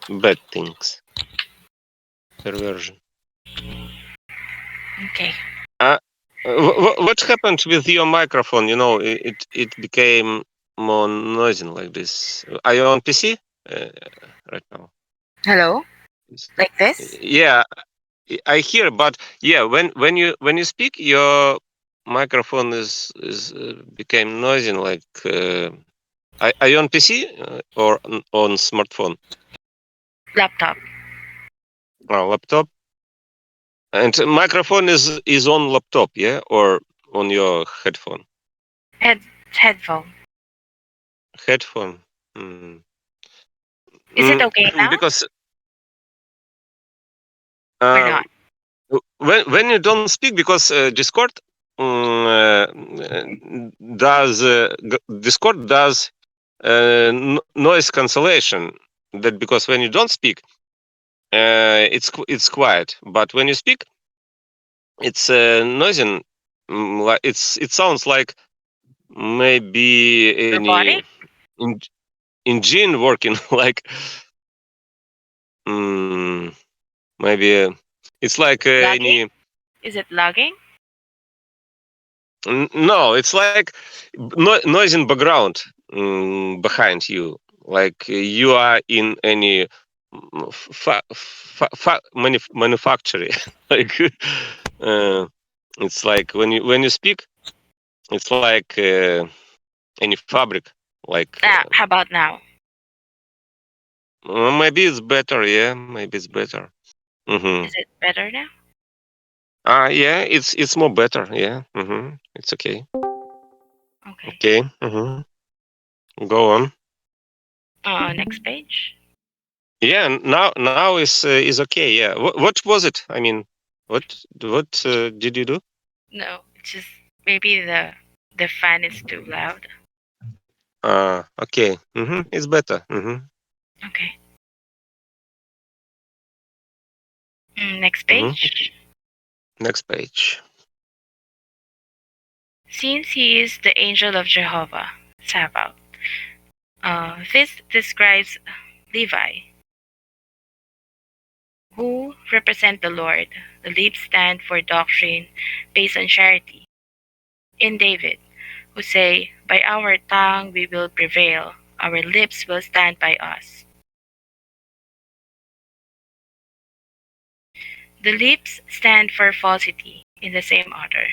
Bad things. Perversion. Okay. Uh, what happened with your microphone? You know, it became more noisy like this. Are you on PC right now? Hello? Like this? Yeah, I hear, but yeah, when you speak, your microphone is became noisy. Like, are you on PC or on smartphone? Laptop. Laptop. And microphone is on laptop, yeah, or on your headphone. Headphone. Headphone. Mm. Is it okay now Because or um, not? when you don't speak, because Discord does Discord does noise cancellation. That because when you don't speak, it's quiet, but when you speak, it's noisy. It sounds like maybe any Robotic? en- engine working, like maybe it's like Logging? any. Is it logging? No, it's like noise in background behind you, like you are in any manufacturing. Like it's like when you speak, it's like any fabric. Like How about now? maybe it's better. Yeah, maybe it's better. Is it better now? Yeah, it's more better. Yeah, it's okay. Okay. Okay. Go on. Next page. Yeah, now is okay. Yeah. What was it? I mean, what did you do? No, it's just maybe the fan is too loud. Okay. It's better. Okay. Next page. Next page. Since he is the angel of Jehovah, Sabaoth. This describes Levi, who represent the Lord. The lips stand for doctrine based on charity. In David, who say, by our tongue we will prevail, our lips will stand by us. The lips stand for falsity in the same order.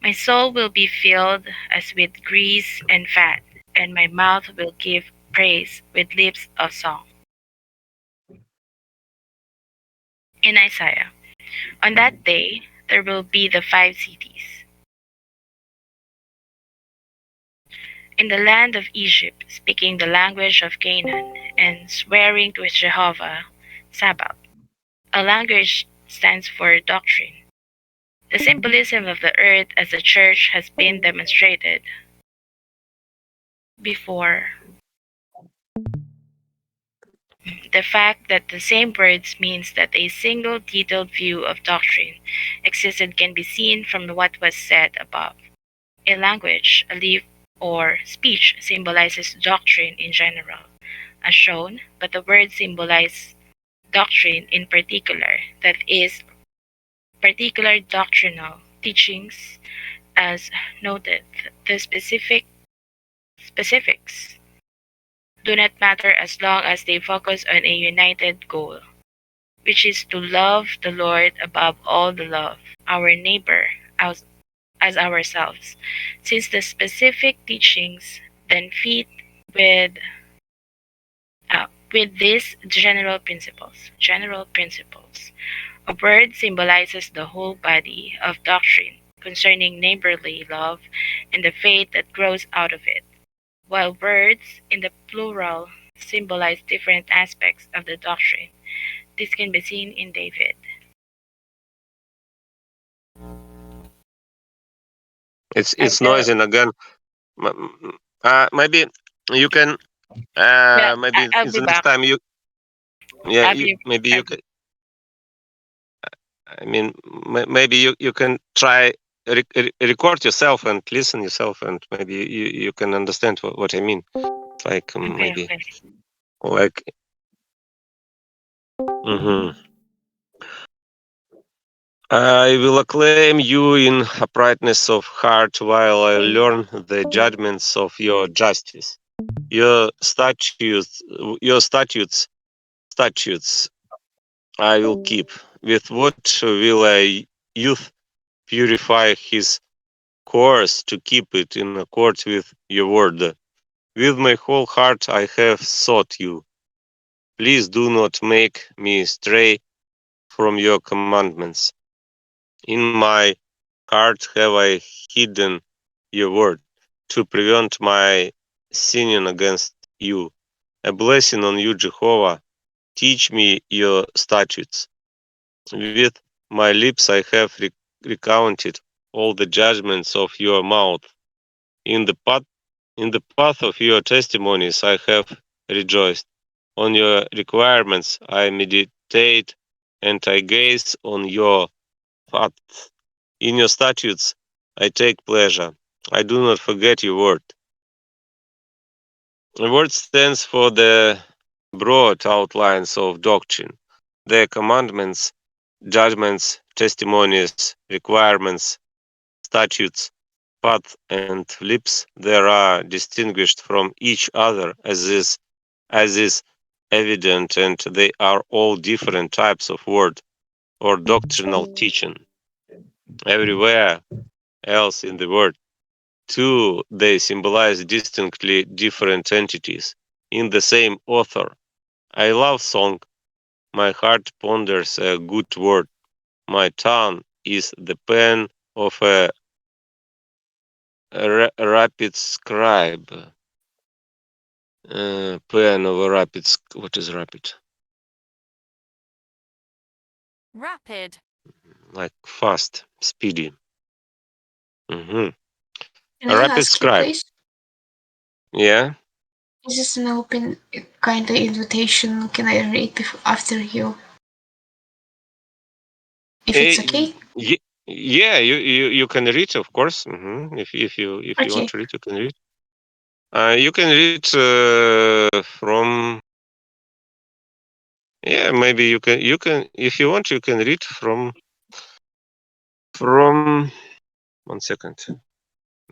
My soul will be filled as with grease and fat, and my mouth will give praise with lips of song. In Isaiah, on that day there will be the 5 cities. In the land of Egypt, speaking the language of Canaan, and swearing to Jehovah, Sabbath. A language stands for doctrine. The symbolism of the earth as the church has been demonstrated before. The fact that the same words means that a single detailed view of doctrine existed can be seen from what was said above. A language, a leaf, or speech symbolizes doctrine in general, as shown, but the words symbolize doctrine in particular, that is, particular doctrinal teachings, as noted. The specifics do not matter as long as they focus on a united goal, which is to love the Lord above all the love, our neighbor as ourselves, since the specific teachings then fit with with these general principles. General principles. A word symbolizes the whole body of doctrine concerning neighborly love and the faith that grows out of it, while words in the plural symbolize different aspects of the doctrine. This can be seen in David. It's noisy again. Maybe you can. Yeah, Maybe I'll in be the next back. time you. Yeah, I'll you be, maybe I'll you be can. I mean, maybe you can try record yourself and listen yourself, and maybe you can understand what I mean. Like maybe Okay. like. hmm I will acclaim you in uprightness of heart while I learn the judgments of your justice. Your statutes, your statutes I will keep. With what will a youth purify his course to keep it in accord with your word? With my whole heart I have sought you. Please do not make me stray from your commandments. In my heart have I hidden your word to prevent my sinning against you. A blessing on you, Jehovah. Teach me your statutes. With my lips I have recounted all the judgments of your mouth. In the path, in the path of your testimonies I have rejoiced. On your requirements I meditate, and I gaze on your paths. In your statutes I take pleasure. I do not forget your word. The word stands for the broad outlines of doctrine, the commandments, judgments, testimonies, requirements, statutes, path, and lips. There are distinguished from each other as is evident, and they are all different types of word or doctrinal teaching. Everywhere else in the world, too, they symbolize distinctly different entities in the same author. I love song. My heart ponders a good word. My tongue is the pen of a rapid scribe. Pen of a rapid. What is rapid? Rapid. Like fast, speedy. hmm Can A I rapid ask you, scribe. please? Yeah. Is this an open kind of invitation? Can I read after you? If it's okay? Yeah, you can read, of course. If you want Okay. to read, you can read. You can read from. Yeah, maybe you can if you want you can read from 1 second.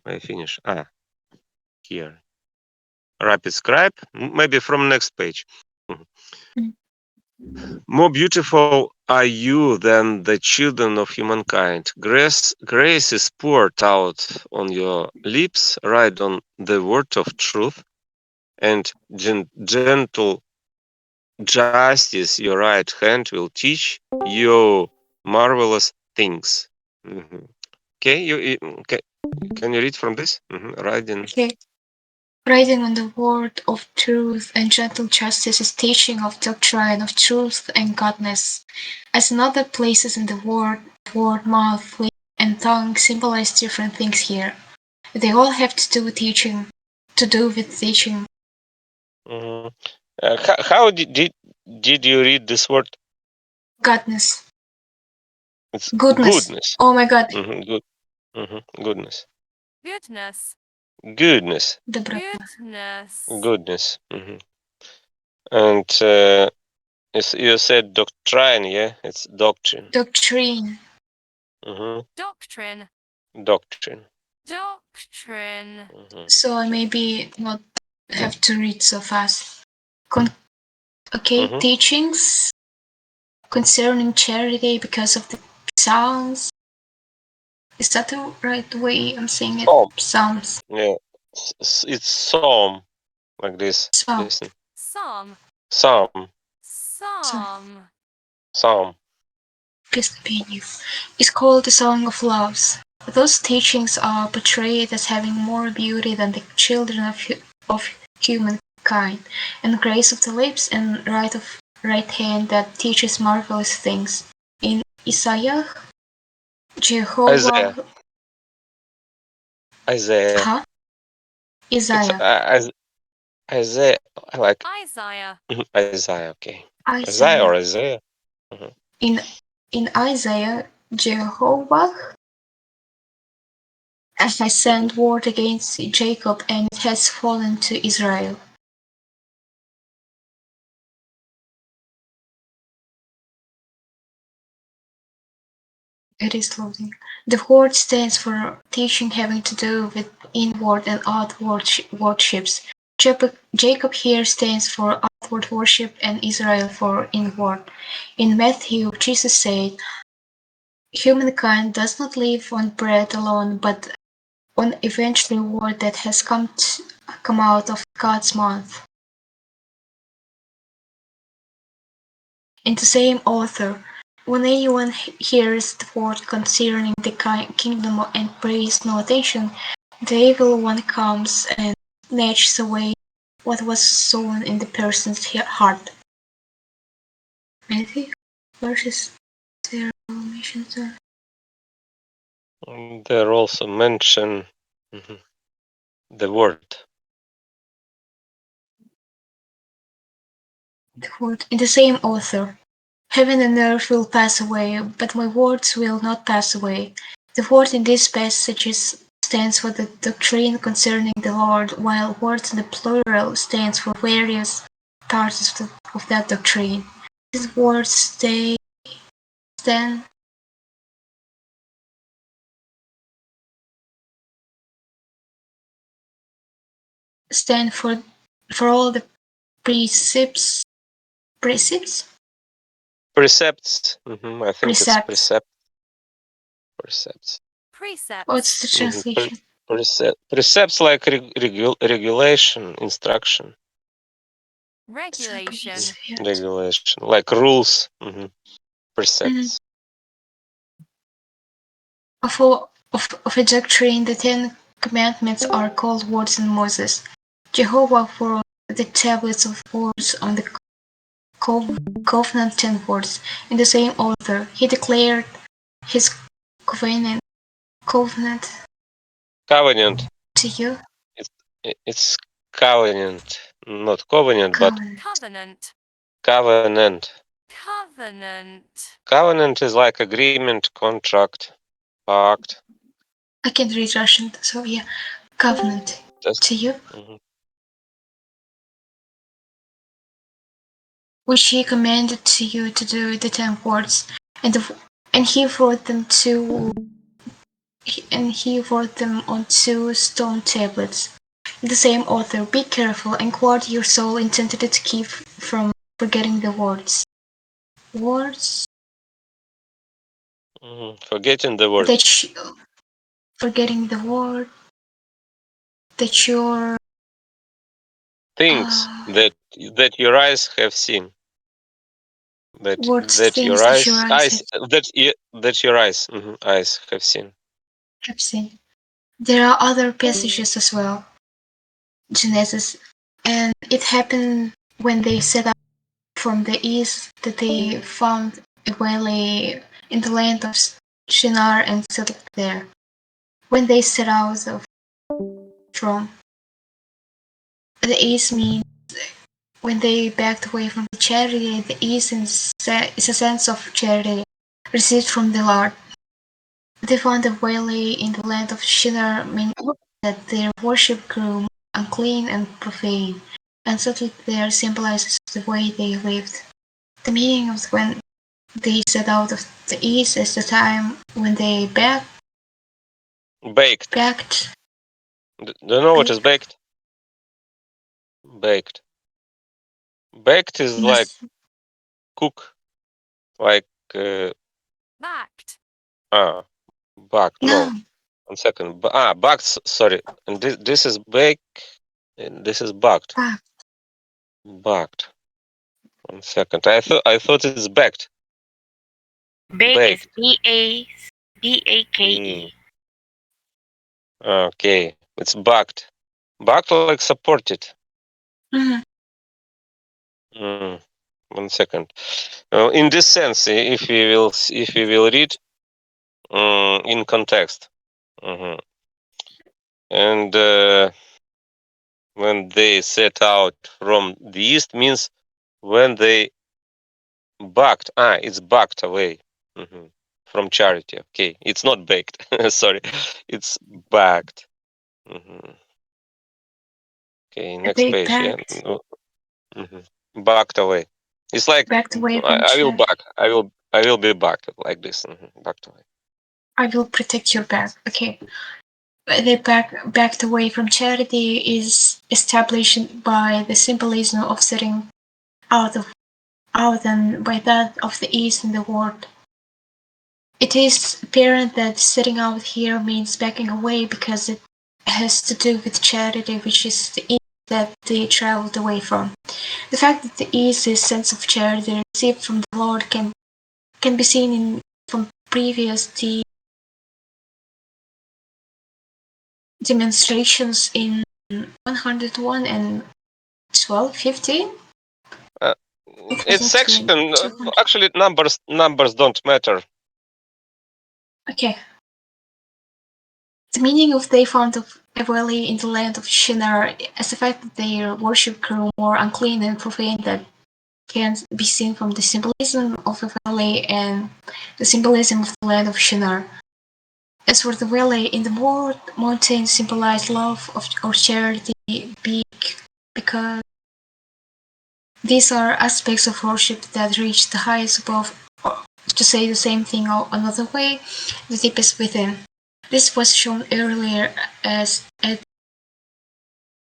I finish. Here. Rapid scribe. Maybe from next page. Mhm. Mm. More beautiful are you than the children of humankind. Grace is poured out on your lips, right on the word of truth, and gentle justice your right hand will teach you marvelous things. Mhm. Okay, can you read from this? Right in. Okay. Writing on the word of truth and gentle justice is teaching of doctrine of truth and godness. As in other places in the word, mouth, lip, and tongue symbolize different things here. They all have to do with teaching. To do with teaching. Mhm. How did you read this word? Godness. It's Goodness. goodness. Oh my god. Good. Goodness. Goodness. Goodness. Доброта. Goodness. Goodness. And you said doctrine, yeah? It's doctrine. Doctrine. Doctrine. Doctrine. Doctrine. So I maybe not have to read so fast. Okay, teachings concerning charity because of the sounds. Is that the right way I'm saying it? Sounds. Yeah. It's psalm like this. Psalm. Listen. Psalm. Psalm. Psalm. Psalm. Please continue. It's called the Song of Loves. Those teachings are portrayed as having more beauty than the children of humankind, and grace of the lips and right hand that teaches marvelous things. In Isaiah, Jehovah. Isaiah. Huh? It's Isaiah. Isaiah. I like Isaiah. Isaiah. Okay. Isaiah Isaiah. or Isaiah. In in Isaiah, Jehovah has sent word against Jacob, and it has fallen to Israel. It is loading. The word stands for teaching having to do with inward and outward worships. Jacob here stands for outward worship and Israel for inward. In Matthew, Jesus said, humankind does not live on bread alone, but on eventually word that has come out of God's mouth. In the same author, when anyone hears the word concerning the kingdom and pays no attention, the evil one comes and snatches away what was sown in the person's heart. Matthew verses there are mentions There also mention the word. the word in the same author. Heaven and earth will pass away, but my words will not pass away. The word in these passages stands for the doctrine concerning the Lord, while words in the plural stands for various parts of that doctrine. These words stand for all the precepts. Precepts? Precepts. I think it's Precepts. precepts. Precepts. What's the translation? Precepts like regulation, instruction. Regulation. Regulation, like rules. Precepts. Of a doctrine, the 10 Commandments are called words in Moses. Jehovah wrote the tablets of words on the covenant 10 words. In the same author, he declared his covenant Covenant. to you. It's covenant, not covenant, but Covenant. covenant. Covenant. Covenant is like agreement, contract, pact. I can't read Russian, so yeah. Covenant to you, which he commanded to you to do the 10 words, and he wrote them on 2 stone tablets. The same author, be careful and guard your soul intended to keep from forgetting the words. Words Forgetting the word. forgetting the word that your Things that your eyes have seen. That your eyes have seen. There are other passages as well. Genesis, and it happened when they set out from the east that they found a valley in the land of Shinar and settled there. When they set out from the east means when they backed away from the charity, the east is a sense of charity received from the Lord. They found a valley in the land of Shinar, meaning that their worship grew unclean and profane, and settled there symbolizes the way they lived. The meaning of when they set out of the east is the time when they baked. Do you know what is baked? Baked. Baked is like cook, like Backed. Backed. No. 1 second. Backed. Sorry. And this is bake. And this is backed. Backed. 1 second. I thought it's backed. Bake is B-A-K-E. Okay. It's backed. Backed like supported. 1 second. In this sense, if we will read in context, and when they set out from the east means when they backed. It's backed away. From charity. Okay, it's not baked. Sorry, it's backed. Okay, next They page. Yeah, backed, backed away. It's like backed away from I will charity. back. I will be backed like this. Backed away. I will protect your back. Okay. The backed away from charity is established by the symbolism of setting out and by that of the east in the world. It is apparent that setting out here means backing away because it has to do with charity, which is the east that they traveled away from. The fact that the east is sense of charity received from the Lord can be seen from previous demonstrations in 101 and 1215. It's actually numbers don't matter. Okay. The meaning of they found of a valley in the land of Shinar as the fact that their worship grew more unclean and profane that can be seen from the symbolism of a valley and the symbolism of the land of Shinar. As for the valley in the world, mountains symbolize love or charity because these are aspects of worship that reach the highest above, or to say the same thing another way, the deepest within. This was shown earlier as at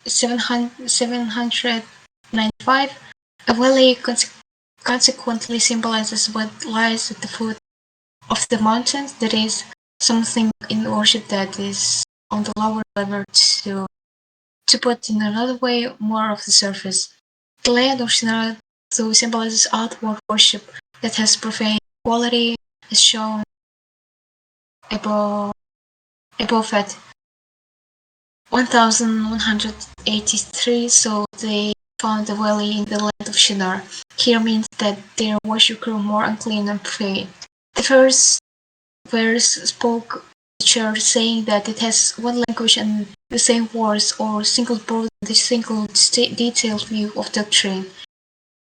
795. A valley consequently symbolizes what lies at the foot of the mountains, that is, something in worship that is on the lower level to put in another way, more of the surface. The land of Shinar, though, symbolizes outward worship that has profane quality, as shown above at 1183, so they found a valley in the land of Shinar. Here means that their worship grew more unclean and profane. The first verse spoke the church, saying that it has one language and the same words, or single broad and single detailed view of doctrine.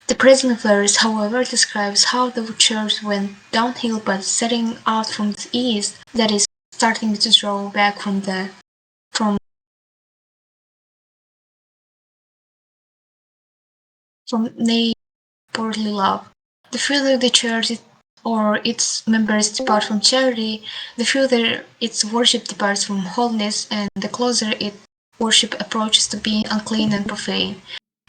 The present verse, however, describes how the church went downhill by setting out from the east, that is, starting to draw back from neighborly love. The further the church or its members depart from charity, the further its worship departs from holiness, and the closer its worship approaches to being unclean and profane.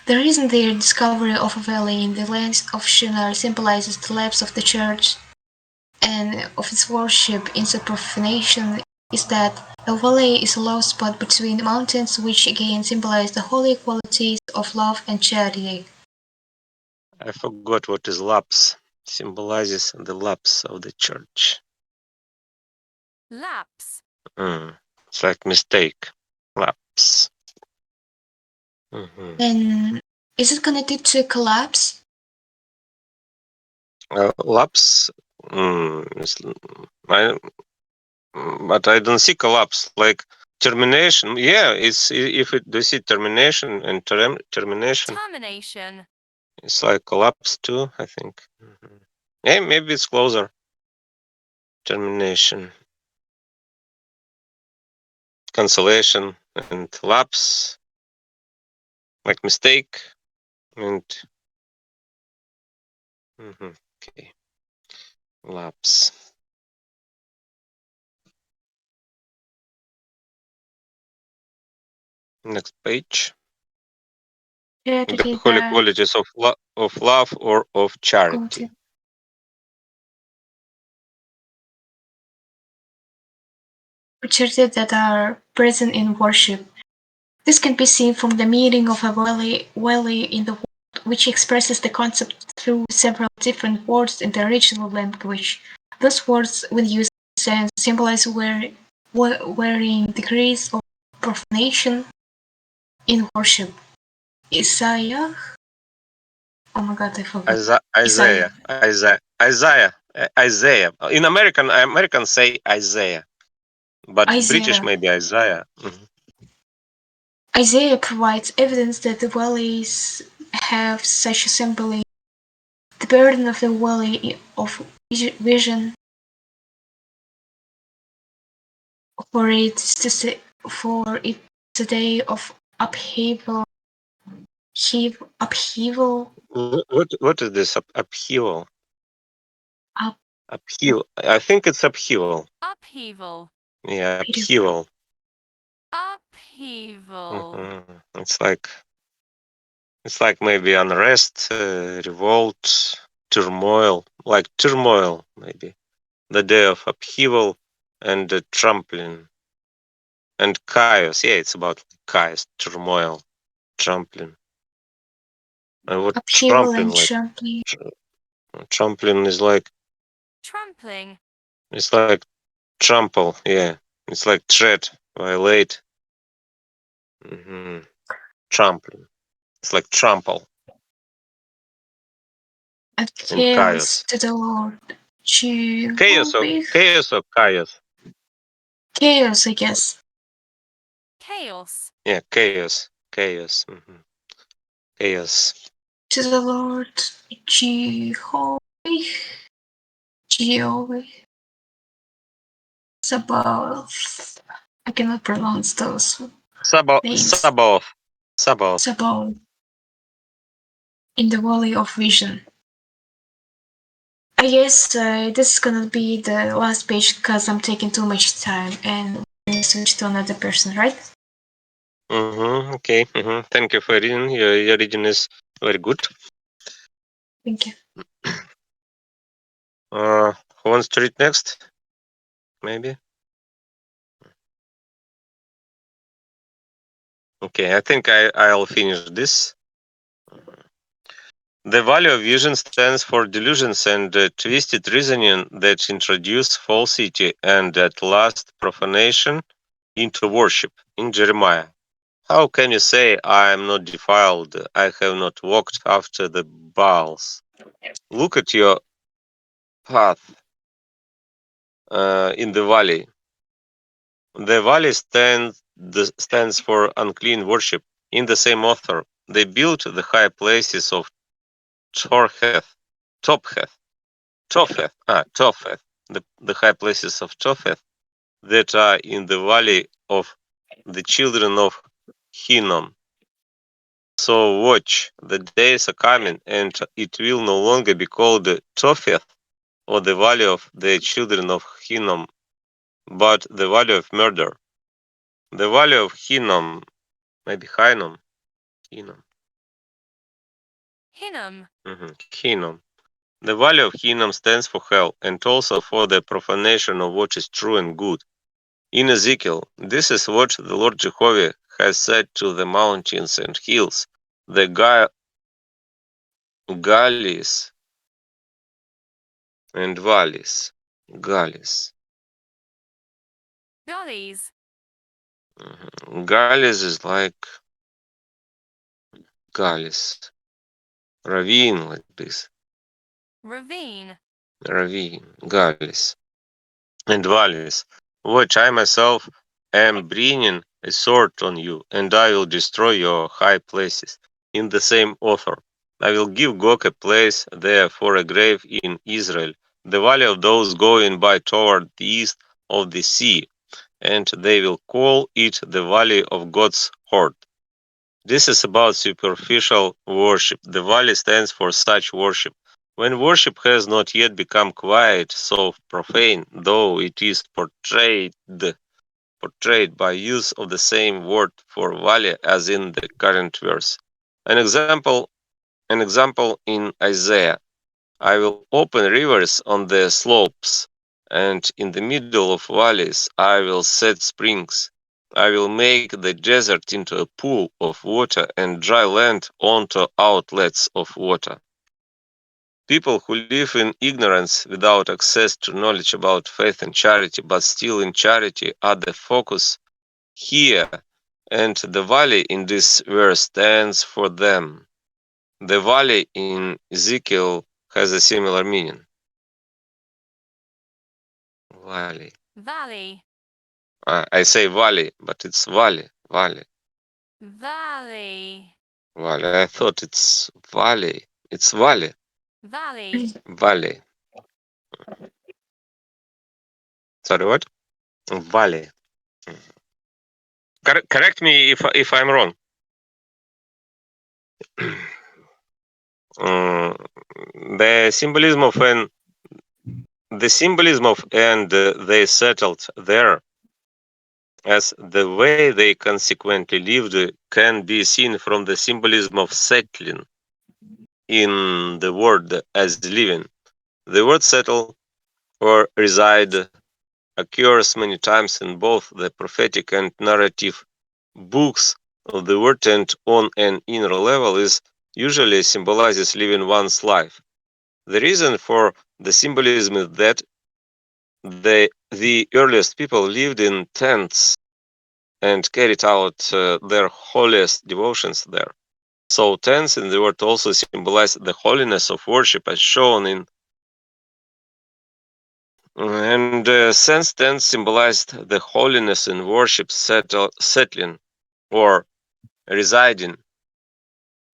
The reason their discovery of a valley in the lands of Shinar symbolizes the lapse of the church and of its worship into profanation is that a valley is a low spot between the mountains, which again symbolize the holy qualities of love and charity. I forgot what is lapse. Symbolizes the lapse of the church. Lapse. It's like mistake. Lapse. And is it connected to collapse? Lapse. But I don't see collapse. Like termination. Yeah, it's if it do you see termination and termination. Termination. It's like collapse too, I think. Yeah, maybe it's closer. Termination. Cancellation and lapse. Like mistake. And okay. Lapse. Next page. The holy qualities of love or of charity. Charity that are present in worship. This can be seen from the meaning of a valley in the world, which expresses the concept through several different words in the original language. Those words, when used in sense, symbolize varying degrees of profanation in worship. Isaiah. Oh my God, I forgot. Isaiah. In Americans say Isaiah, but British maybe Isaiah. Isaiah provides evidence that the valleys have such a symbolism. The burden of the valley of vision for it's to say, for it's a day of upheaval. Upheaval. What is this upheaval? Up. Upheaval. I think it's upheaval. Upheaval. Yeah, upheaval. Upheaval. It's like maybe unrest, revolt, turmoil, like turmoil maybe. The day of upheaval and trampling and chaos. Yeah, it's about chaos, turmoil, trampling. And what Upheaval trampling and like? trampling. Trampling is like Trampling. it's like trample. Yeah, it's like tread, violate. Trampling. It's like trample And and chaos chaos. to the Lord. Chaos or chaos. Chaos, I guess. Chaos. Yeah, chaos. Chaos. To the Lord. Jehovah. Jehovah. Sabaoth. I cannot pronounce those names. Sabaoth. Sabaoth. In the Valley of Vision. I guess this is gonna be the last page because I'm taking too much time and we're gonna switch to another person, right? Okay. Thank you for reading. Your reading is very good. Thank you. Who wants to read next? Maybe. Okay, I think I'll finish this. The value of vision stands for delusions and twisted reasoning that introduce falsity and at last profanation into worship. In Jeremiah, how can you say I am not defiled? I have not walked after the Baals. Look at your path in the valley. The valley stands for unclean worship. In the same author, they built the high places of Topheth, the high places of Topheth that are in the valley of the children of Hinnom. So watch, the days are coming, and it will no longer be called Topheth, or the valley of the children of Hinnom, but the valley of murder. The valley of Hinnom, maybe Hinnom. Hinnom. The valley of Hinnom stands for hell, and also for the profanation of what is true and good. In Ezekiel, this is what the Lord Jehovah has said to the mountains and hills, the gullies and valleys. Gullies. Gullies. Gullies is like gullies. Ravine like this. Ravine. Ravine. Gullies. And valleys. Watch, I myself am bringing a sword on you, and I will destroy your high places. In the same author, I will give Gog a place there for a grave in Israel, the valley of those going by toward the east of the sea, and they will call it the valley of God's horde. This is about superficial worship. The valley stands for such worship. When worship has not yet become quite so profane, though it is portrayed by use of the same word for valley as in the current verse. An example in Isaiah. I will open rivers on the slopes, and in the middle of valleys I will set springs. I will make the desert into a pool of water and dry land onto outlets of water. People who live in ignorance without access to knowledge about faith and charity, but still in charity, are the focus here, and the valley in this verse stands for them. The valley in Ezekiel has a similar meaning. Valley. Valley. I say valley, but it's valley. Valley. Valley. I thought it's valley. It's valley. Valley. Valley. Sorry, what? Valley. Correct me if I'm wrong. The symbolism of and they settled there as the way they consequently lived can be seen from the symbolism of settling in the word as living. The word settle or reside occurs many times in both the prophetic and narrative books of the word, and on an inner level is usually symbolizes living one's life. The reason for the symbolism is that the earliest people lived in tents and carried out their holiest devotions there. So tents in the word also symbolize the holiness of worship as shown in and since tents symbolized the holiness in worship settling or residing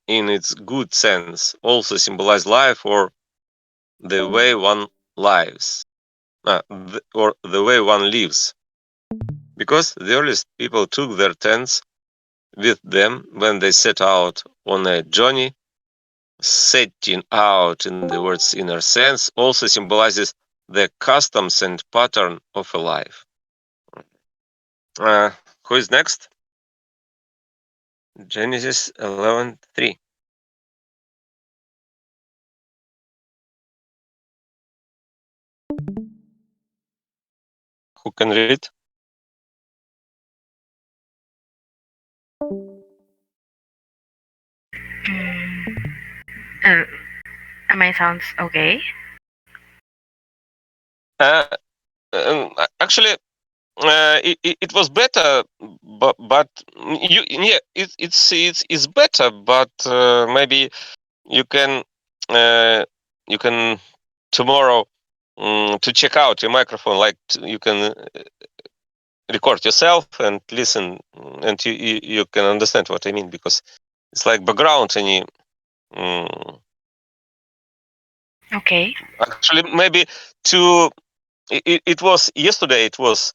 in its good sense also symbolize life or the way one lives or the way one lives, because the earliest people took their tents with them when they set out on a journey. Setting out in the word's inner sense also symbolizes the customs and pattern of a life. Who is next? Genesis 11:3. Who can read? Am I sounds okay? Actually, it was better, but it's better, but maybe you can you can tomorrow to check out your microphone, like you can record yourself and listen, and you can understand what I mean, because it's like background any. Okay. Actually, maybe to it was yesterday. It was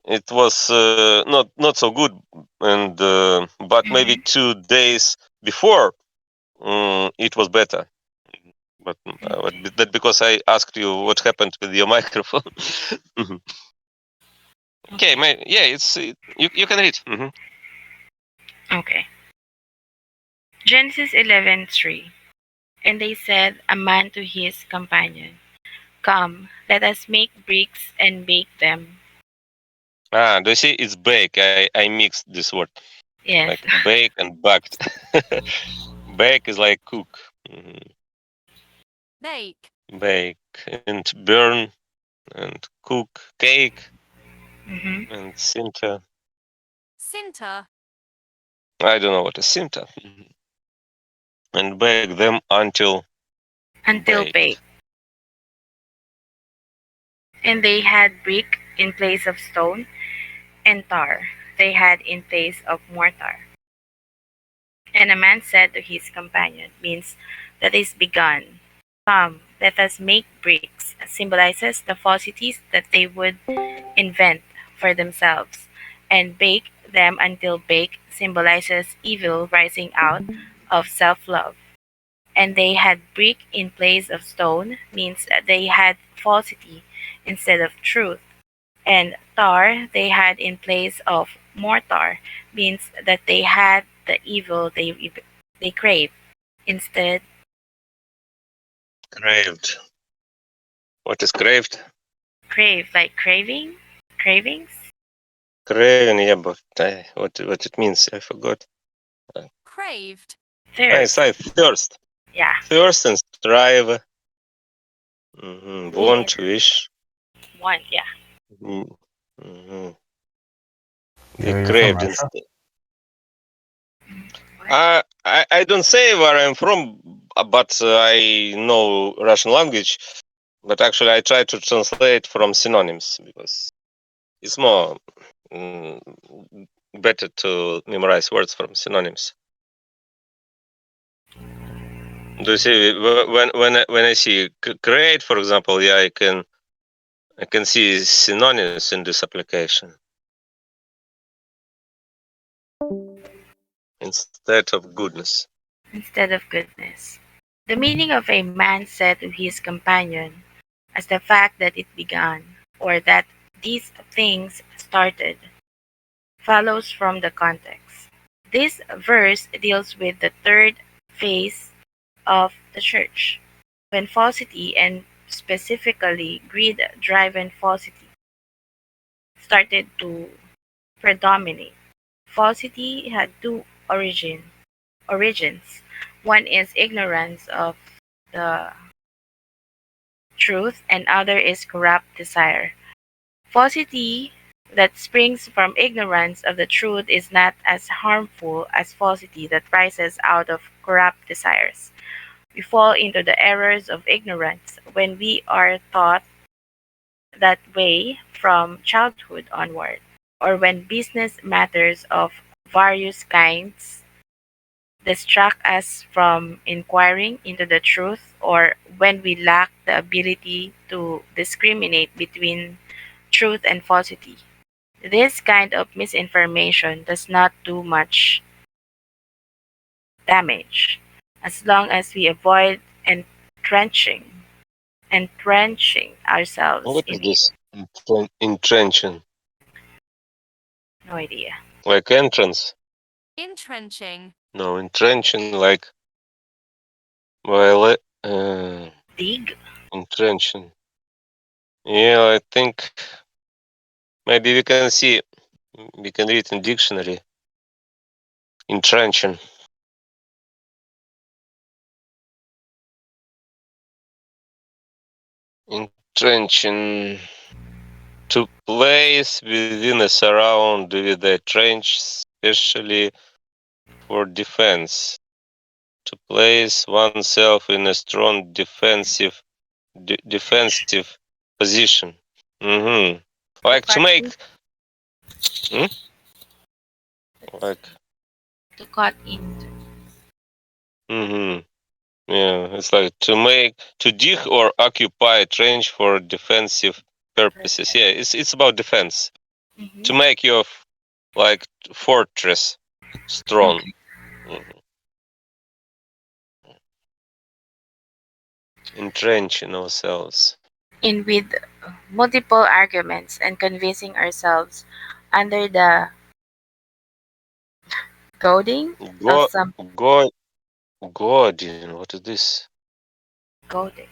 not so good, and but maybe 2 days before it was better. But that because I asked you what happened with your microphone. Okay, yeah, you can read. Okay. Genesis 11:3. And they said, a man to his companion, come, let us make bricks and bake them. Do you see? It's bake. I mixed this word. Yes. Like bake and baked. Bake is like cook. Bake. Bake and burn and cook cake and sinter. Sinter. I don't know what is sinter. And bake them until baked. And they had brick in place of stone, and tar they had in place of mortar. And a man said to his companion, means that is begun. Come, let us make bricks, symbolizes the falsities that they would invent for themselves, and bake them until bake symbolizes evil rising out of self-love. And they had brick in place of stone means that they had falsity instead of truth. And tar they had in place of mortar means that they had the evil they craved instead. Craved. What is craved? Crave like cravings. Craving, yeah, but what it means, I forgot. Craved. It's like thirst. Yeah. Thirst and strive. Want, wish. Want, yeah. They You're from craved Russia? instead. I don't say where I'm from, but I know Russian language. But actually, I try to translate from synonyms because it's more better to memorize words from synonyms. Do you see when I see create, for example, yeah, I can see synonyms in this application. instead of goodness. instead of goodness. The meaning of a man said to his companion as the fact that it began, or that these things started, follows from the context. This verse deals with the third phase of the church, when falsity, and specifically greed driven falsity, started to predominate. Falsity had two origins. One is ignorance of the truth, and other is corrupt desire. Falsity that springs from ignorance of the truth is not as harmful as falsity that rises out of corrupt desires. We fall into the errors of ignorance when we are taught that way from childhood onward, or when business matters of various kinds distract us from inquiring into the truth, or when we lack the ability to discriminate between truth and falsity. This kind of misinformation does not do much damage as long as we avoid entrenching ourselves What is in it. this entrenching? No idea. Like entrance? Entrenching. No, entrenching like well, Dig? entrenching. Yeah, I think maybe we can see, we can read in dictionary. Entrenching. Entrenching. To place within a surround with a trench, especially for defense. To place oneself in a strong defensive position. Mm-hmm. To Like to cut make. in, Hmm? Like. to cut into. Mm-hmm. Yeah, it's like to dig or occupy a trench for defensive purposes. Yeah, it's about defense. To Mhm. make your like fortress strong. Okay. Mhm. Entrenching ourselves. In with multiple arguments and convincing ourselves under the goading of Go some go Godin. What is this? goading.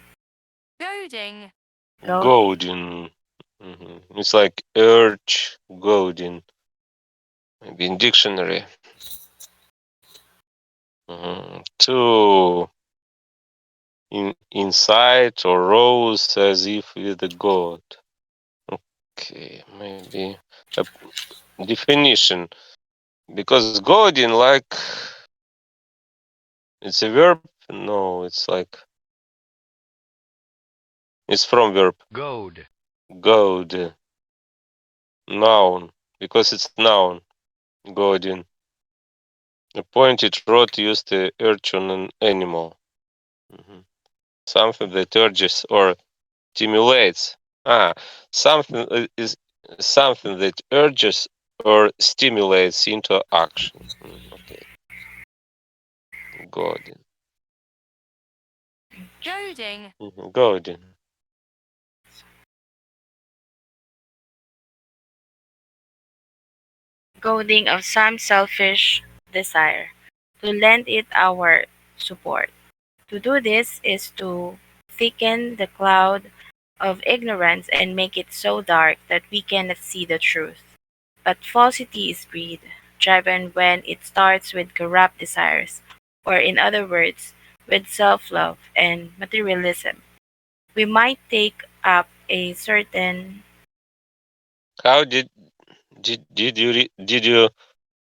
Goading. Goading. Godin. It's like urge, Godin. Maybe in dictionary. To incite or rouse as if with a god. Okay, maybe a definition. Because Godin, like, it's a verb. No, it's like it's from verb. Goad. Goad. Noun. Because it's noun. Godin. A pointed rod used to urge on an animal. Something that urges or stimulates. Something is something that urges or stimulates into action. Okay. Godin. Goading. Godin. Goading of some selfish desire to lend it our support. To do this is to thicken the cloud of ignorance and make it so dark that we cannot see the truth. But falsity is greed, driven when it starts with corrupt desires, or in other words, with self love and materialism. We might take up a certain How did you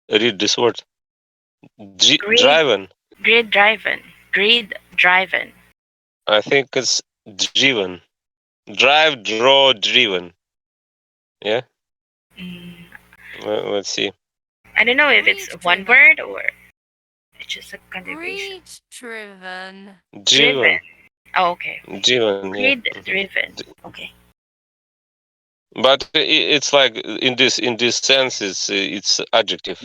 read this word? greed Driven. greed driven. I think it's driven. Drive, draw, driven. Yeah. Mm, Let's see. I don't know if it's Greed one driven. word or it's just a conjugation. Greed driven. Driven. Driven. Oh, okay. Driven. Yeah. Greed driven. Okay. But it's like in this sense, it's adjective.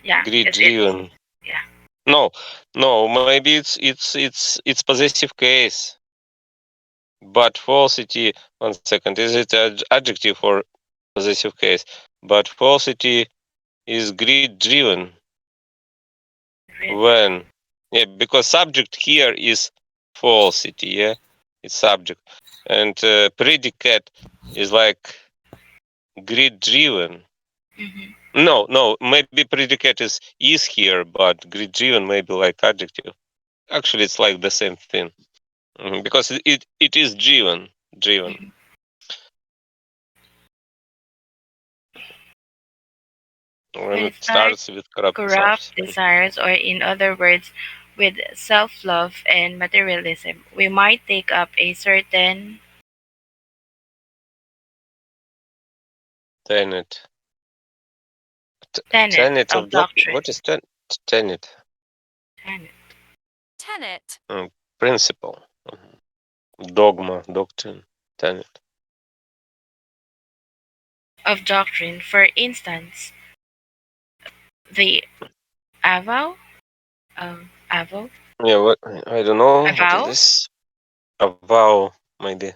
Yeah, Greed it's driven. Yeah. No, no. Maybe it's possessive case, but falsity. 1 second. Is it adjective or possessive case? But falsity is greed driven. When? Yeah, because subject here is falsity. Yeah, it's subject, and predicate is like greed driven. Hmm. No. Maybe predicate is here, but greed driven maybe like adjective. Actually, it's like the same thing. Because it is driven. Hmm. When When it it starts starts with corrupt corrupt desires. desires, or in other words, with self love and materialism, we might take up a certain Tenet. tenet Tenet of of doctrine. doctrine. What is tenet? Tenet Tenet. Principle. Dogma, doctrine, tenet. of doctrine. For instance, the avow, avow, Yeah, what I don't know what is avow, this. Avow, maybe.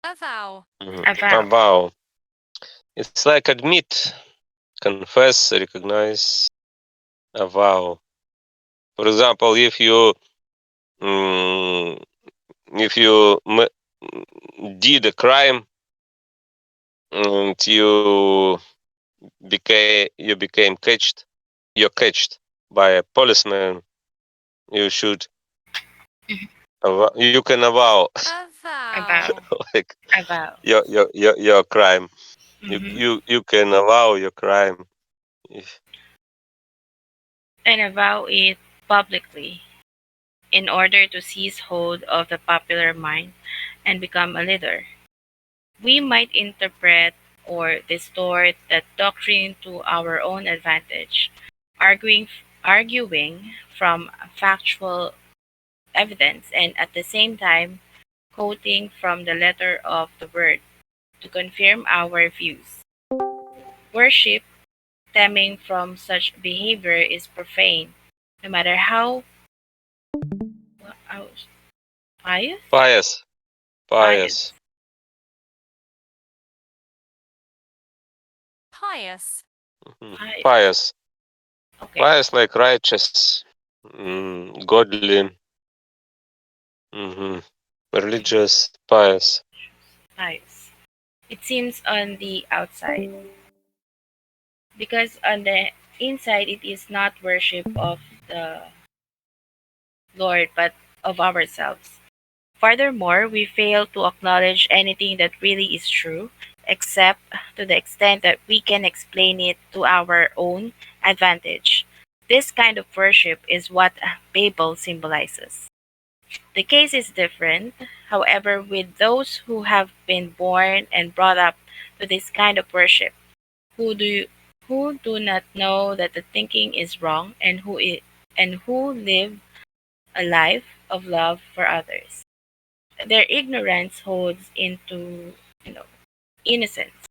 Avow. avow. Avow. It's like admit, confess, recognize. Avow. For example, mm, if you did a crime and you became catched, you're catched by a policeman, you should Mhm. you can avow Avow, Avow. like avow. your crime. You Hmm. you you can avow your crime. If- And avow it publicly in order to seize hold of the popular mind and become a leader. We might interpret or distort that doctrine to our own advantage, arguing arguing from factual evidence and at the same time quoting from the letter of the word to confirm our views. Worship stemming from such behavior is profane, no matter how pious, Pious, pious, pious, Pious. pious. pious, Okay, pious like righteous, godly, religious, pious. pious. It seems on the outside, because on the inside it is not worship of the Lord, but of ourselves. Furthermore, we fail to acknowledge anything that really is true, except to the extent that we can explain it to our own advantage. This kind of worship is what Babel symbolizes. The case is different, however, with those who have been born and brought up to this kind of worship, who do who do not know that the thinking is wrong and who live a life of love for others. Their ignorance holds into, you know, innocence,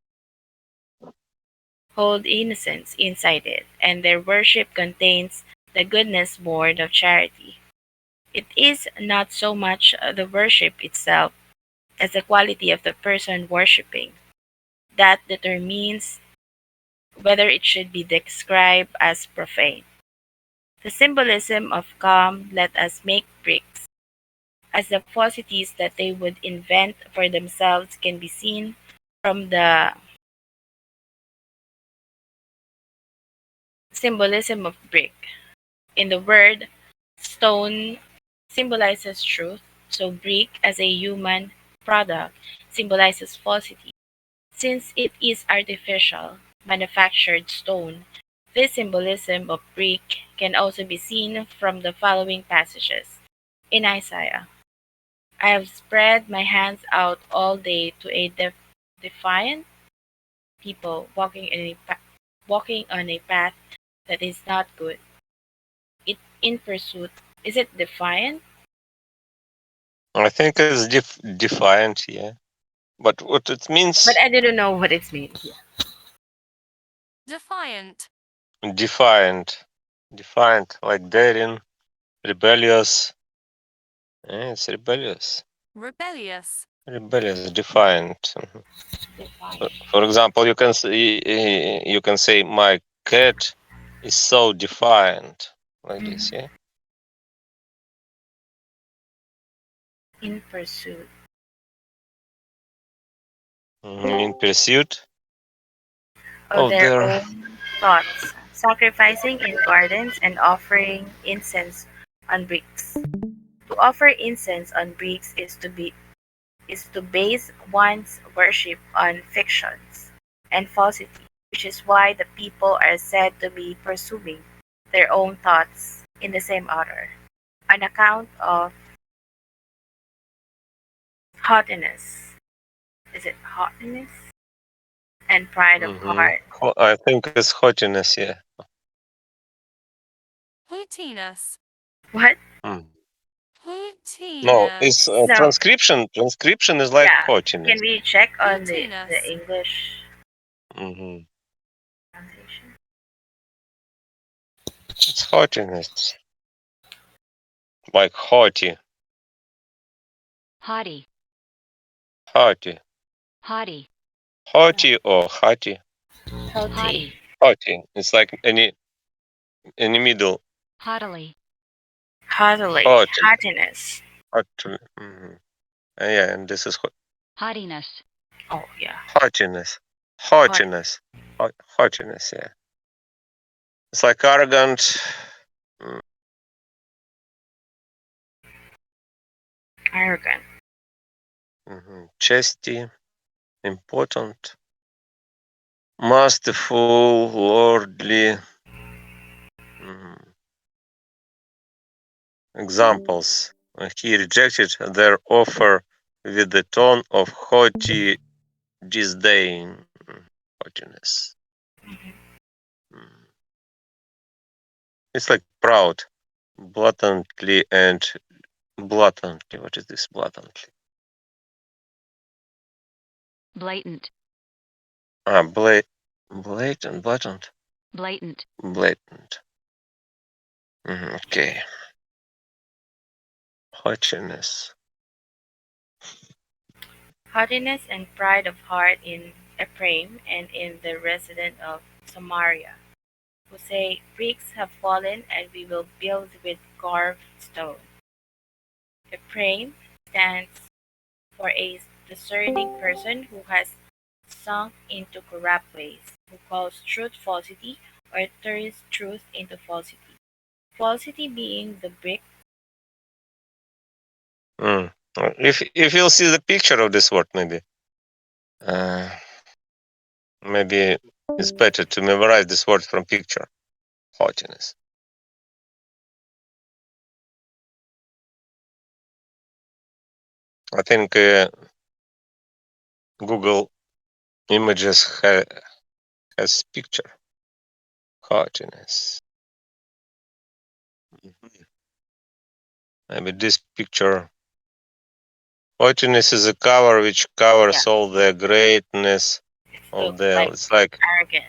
hold innocence inside it, and their worship contains the goodness born of charity. It is not so much the worship itself as the quality of the person worshiping that determines whether it should be described as profane. The symbolism of come, let us make bricks, as the falsities that they would invent for themselves can be seen from the symbolism of brick. In the word, stone symbolizes truth, so brick as a human product symbolizes falsity. Since it is artificial, manufactured stone, this symbolism of brick can also be seen from the following passages. In Isaiah, I have spread my hands out all day to a defiant people walking on a path that is not good. It in pursuit. Is it defiant? I think it's defiant, yeah. But what it But means, I didn't know what it means. Defiant. defiant. Defiant, like daring, rebellious. It's rebellious. Rebellious. Rebellious, defiant. Defiant. For example, you can say my cat is so defiant, like this, yeah. In pursuit. In pursuit Of of their their. own thoughts, sacrificing in gardens and offering incense on bricks. To offer incense on bricks is to base one's worship on fictions and falsity, which is why the people are said to be pursuing their own thoughts in the same order, on account of haughtiness. Is it haughtiness? And pride of heart. I think it's haughtiness, yeah. Hootiness. What? Mm. No, it's Hootiness. No. transcription. Transcription is like Yeah. haughtiness. Can we check on the Hootiness. English hmm pronunciation? It's haughtiness, like haughty, Haughty. haughty, Haughty. haughty or haughty, Haughty. haughty. It's like any middle. Haughtily. Haughtily. Haughty, Haughtiness. haughty. Yeah, and this is Haughtiness. Oh, yeah. haughtiness, haughtiness, haughtiness. Yeah, it's like arrogant. mm, Arrogant. Chesty, important, masterful, lordly. Mhm. Examples. He rejected their offer with the tone of haughty disdain. Haughtiness. Mm. It's like proud, blatantly and blatantly. What is this blatantly? Blatant. Blatant, blatant, Blatant. blatant. Okay. Haughtiness. Haughtiness and pride of heart in Ephraim and in the resident of Samaria, who say, bricks have fallen and we will build with carved stone. Ephraim stands for a discerning person who has sunk into corrupt ways, who calls truth falsity or turns truth into falsity. Falsity being the brick. If you'll see the picture of this word, maybe it's better to memorize this word from picture. Haughtiness. I think Google Images has picture. Haughtiness. Maybe this picture. Haughtiness is a cover which covers all the greatness of the. It's like arrogant.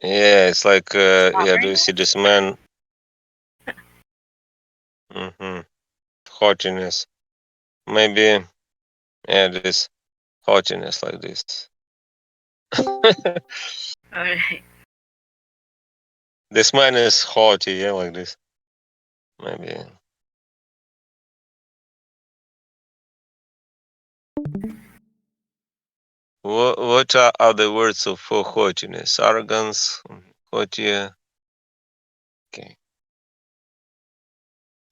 yeah, it's like yeah. Do you Stubbornness? see this man? Haughtiness. Maybe yeah, this haughtiness like this. Alright. This man is haughty, yeah, like this. Maybe. What are other words for haughtiness? Arrogance, haughty. Okay,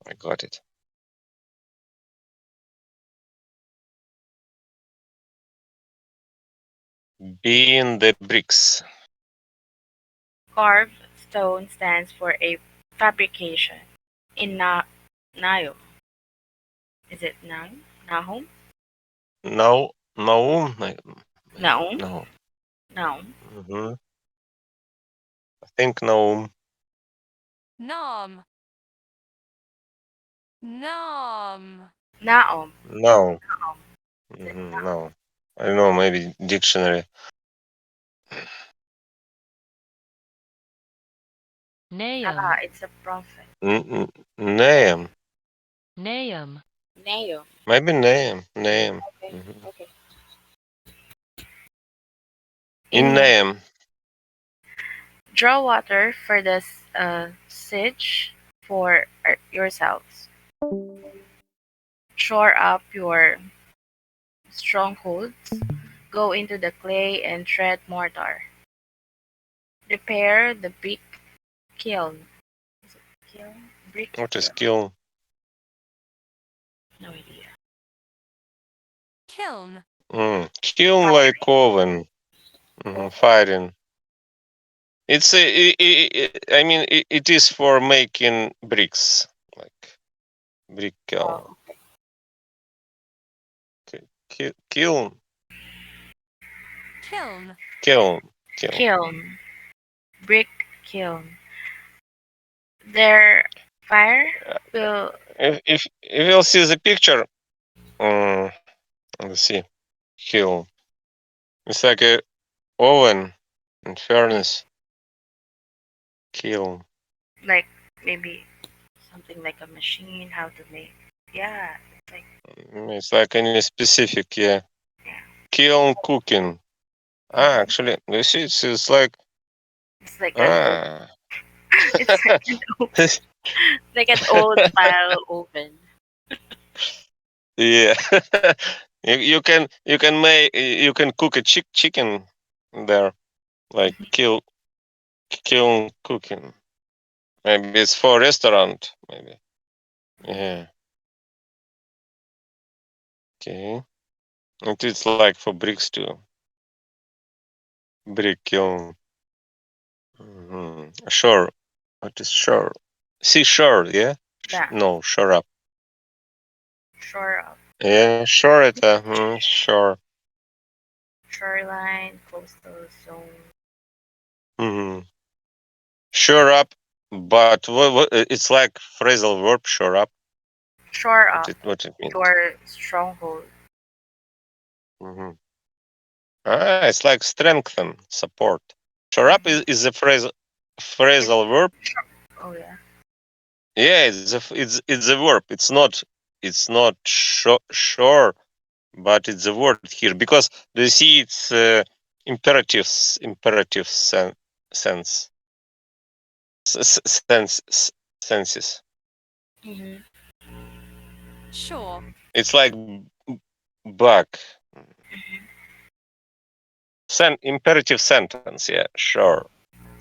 I got it. Being the bricks. Carved stone stands for a fabrication. In Nahum. Is it Nahum? Nahum? No, no, Nahum? no. Nahum. I think no. Nom. Nom. Nahum. No. Nahum. No. I don't know. Maybe dictionary. Nahum. It's a prophet. Nahum. Nahum. Neo. Maybe Nahum. Nahum. Okay. Mhm. Okay. In In Nahum. draw water for the siege for yourselves. Shore up your strongholds. Go into the clay and tread mortar. Repair the brick kiln. Is it kiln? Brick What is kiln. kiln? No idea. Kiln. Kiln like oven. Firing. It's I mean, it is for making bricks, like brick kiln. Oh, Kiln. Kiln. Kiln. kiln. Brick kiln. Their fire will. If you'll see the picture, let's see, kiln. It's like a oven and furnace. Kiln. Like maybe something like a machine, how to make. Yeah, It's like any specific, yeah. yeah. Kiln cooking. Actually, you see, it's like It's like an old. ah. It's like an old, like an old style oven. Yeah. You can cook a chicken there, like kiln cooking. Maybe it's for restaurant. Maybe. Yeah. Okay. It is like for bricks too. Brick kiln. Sure. What is sure? See sure, yeah? Yeah, No, sure up. shore up. Yeah, sure it. Sure. Shoreline, coastal zone. Mm-hmm. Sure up, but what it's like phrasal verb. Sure up. Shore up What it means? your stronghold. Mm-hmm. It's like strengthen, support. Shore up is a phrasal verb. Oh yeah. Yeah, it's a verb. It's not sure, but it's a word here because do you see it's imperative sense senses. Mm-hmm. Sure. It's like back. Imperative sentence. Yeah, sure.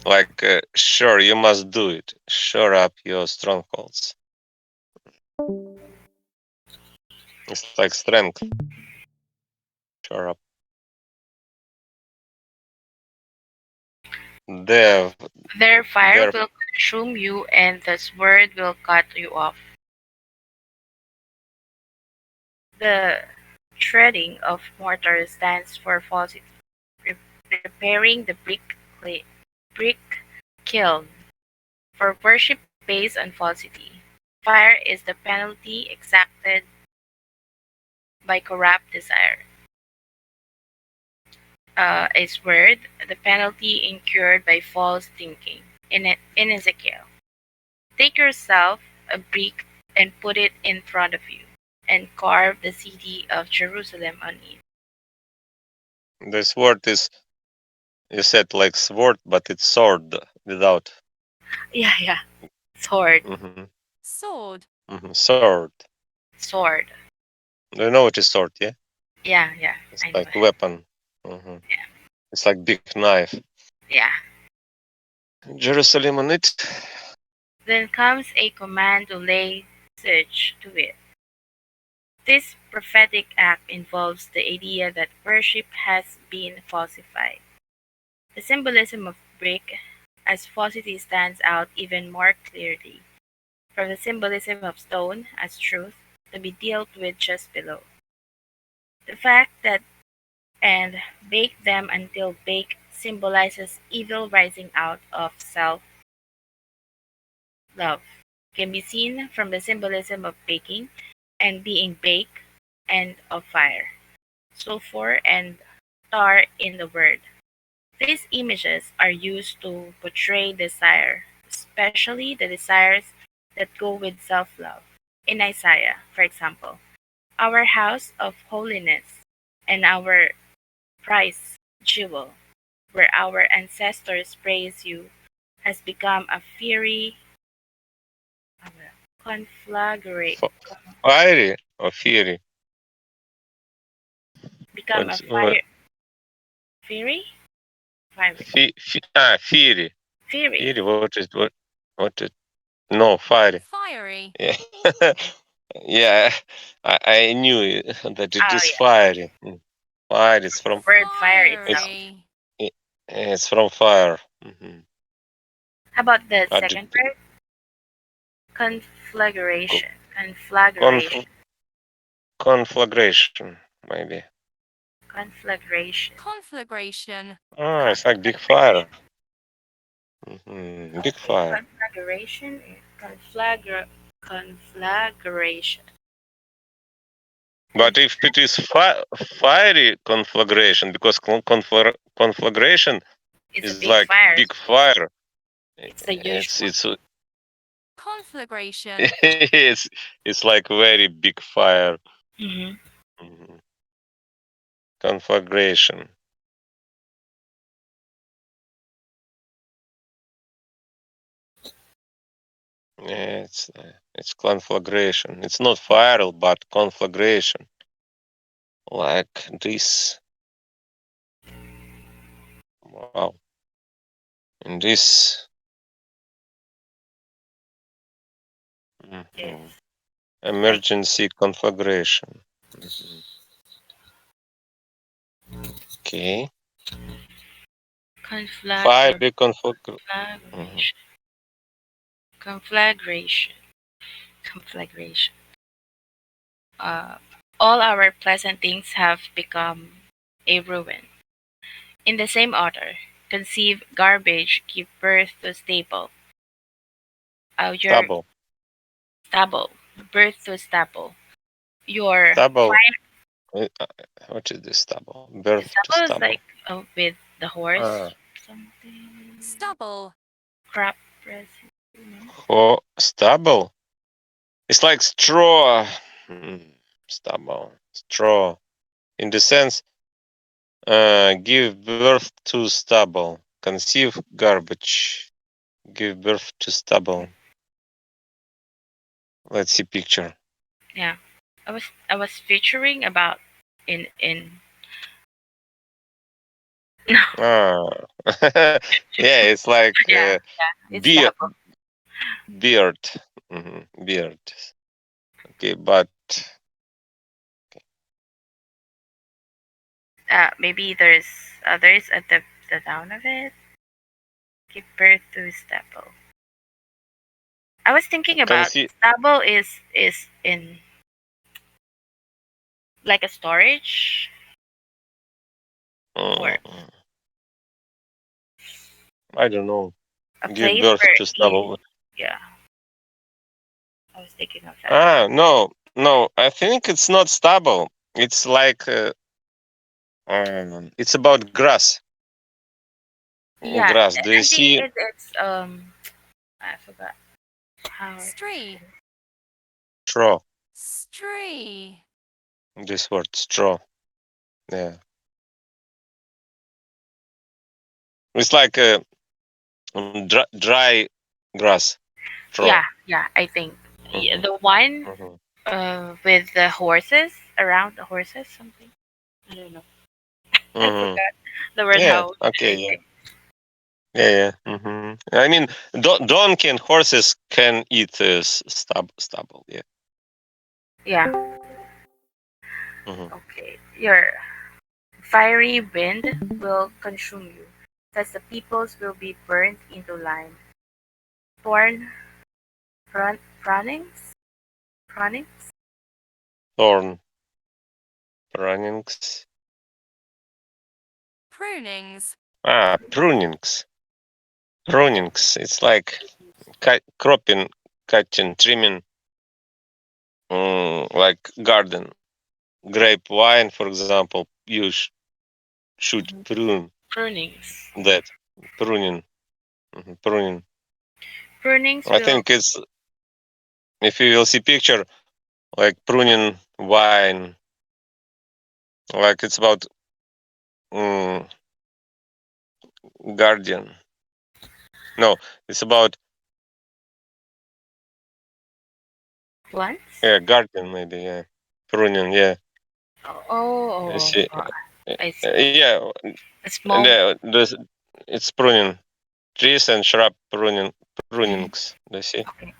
Like sure, you must do it. Shore up your strongholds. It's like strength. Shore up. Their Their fire their will consume you, and the sword will cut you off. The treading of mortar stands for falsity, repairing the brick kiln for worship based on falsity. Fire is the penalty exacted by corrupt desire. A sword, the penalty incurred by false thinking. In Ezekiel, take yourself a brick and put it in front of you, and carve the city of Jerusalem on it. this word is you said like sword, but it's sword without. Yeah, yeah. Sword. Sword. Sword. Sword. Do you know what is sword? Yeah, Yeah, yeah. it's I know like it. weapon. Yeah. It's like big knife. Yeah. Jerusalem on it. Then comes a command to lay siege to it. This prophetic act involves the idea that worship has been falsified. The symbolism of brick as falsity stands out even more clearly from the symbolism of stone as truth to be dealt with just below. The fact that and bake them until baked symbolizes evil rising out of self love can be seen from the symbolism of baking and being baked and of fire, sulfur and tar in the word. These images are used to portray desire, especially the desires that go with self love. In Isaiah, for example, our house of holiness and our prize jewel, where our ancestors praise you, has become a fiery conflagrate Fiery or fiery? become a What? fiery fiery Fiery. fiery Fiery. What is what? What is? No, fiery. Fiery. Yeah. Yeah. I knew that it is yeah, fiery. Fire is from. word fire itself. Fiery. It's from fire. How about the second Adjective. word? Conflagration. Conf- conflagration, maybe. Conflagration. Conflagration. It's like big fire. Big fire. Conflagration. Conflagration. But if it is fiery conflagration, because conflagration It's a is big like fire. big fire. It's the usual. It's Conflagration. it's like very big fire. Mm-hmm. Conflagration. Yeah, it's conflagration. It's not fire, but conflagration. Like this. Wow. In this. Yes. Emergency conflagration. Okay. Fiery Conflagration. Conflagration. Conflagration. Uh, all our pleasant things have become a ruin. In the same order, conceive garbage, give birth to stable. Your Stubble. stubble, birth to stubble. Your Stubble. fire. What is this stubble? The Birth to stubble is stubble. like with the horse, something. Stubble. Crop residue. Oh, stubble. It's like straw. Stubble. Straw. In the sense, give birth to stubble. Conceive garbage. Give birth to stubble. Let's see picture. Yeah, I was featuring about in. Ah. Yeah, it's like Yeah, it's beard. stubble. Beard. Beard. Okay, but Maybe there's others at the down of it. Give birth to stubble. I was thinking about conceive. stubble is in like a storage or I don't know. a Give place birth where to stubble. yeah. I was thinking of that. No. I think it's not stubble. It's like it's about grass. Yeah, Grass. Do you I think see? it's I forgot how. Stree. Straw. Stree. This word straw. Yeah. It's like dry grass. Straw. Yeah, I think Mhm, the one mhm. with the horses around the horses something. I don't know. I forgot the word Yeah. how should Okay. I Yeah. say. Yeah. I mean, donkey and horses can eat stubble. Yeah. Yeah. Mhm. Okay. Your fiery wind will consume you. Thus the peoples will be burnt into lime. Thorn pronings? Pronings? Thorn. Prunings. Prunings. Prunings. Prunings. It's like cropping, cutting, trimming, like garden. Grape wine, for example, you should prune Prunings. that. Pruning. Pruning. Prunings I will. think it's, if you will see picture, like pruning wine, like it's about mm, guardian. No, it's about Plants? guardian maybe. Yeah, pruning. Yeah, you Oh, see. I see. Yeah, A small. it's pruning trees and shrub prunings. You see, Okay.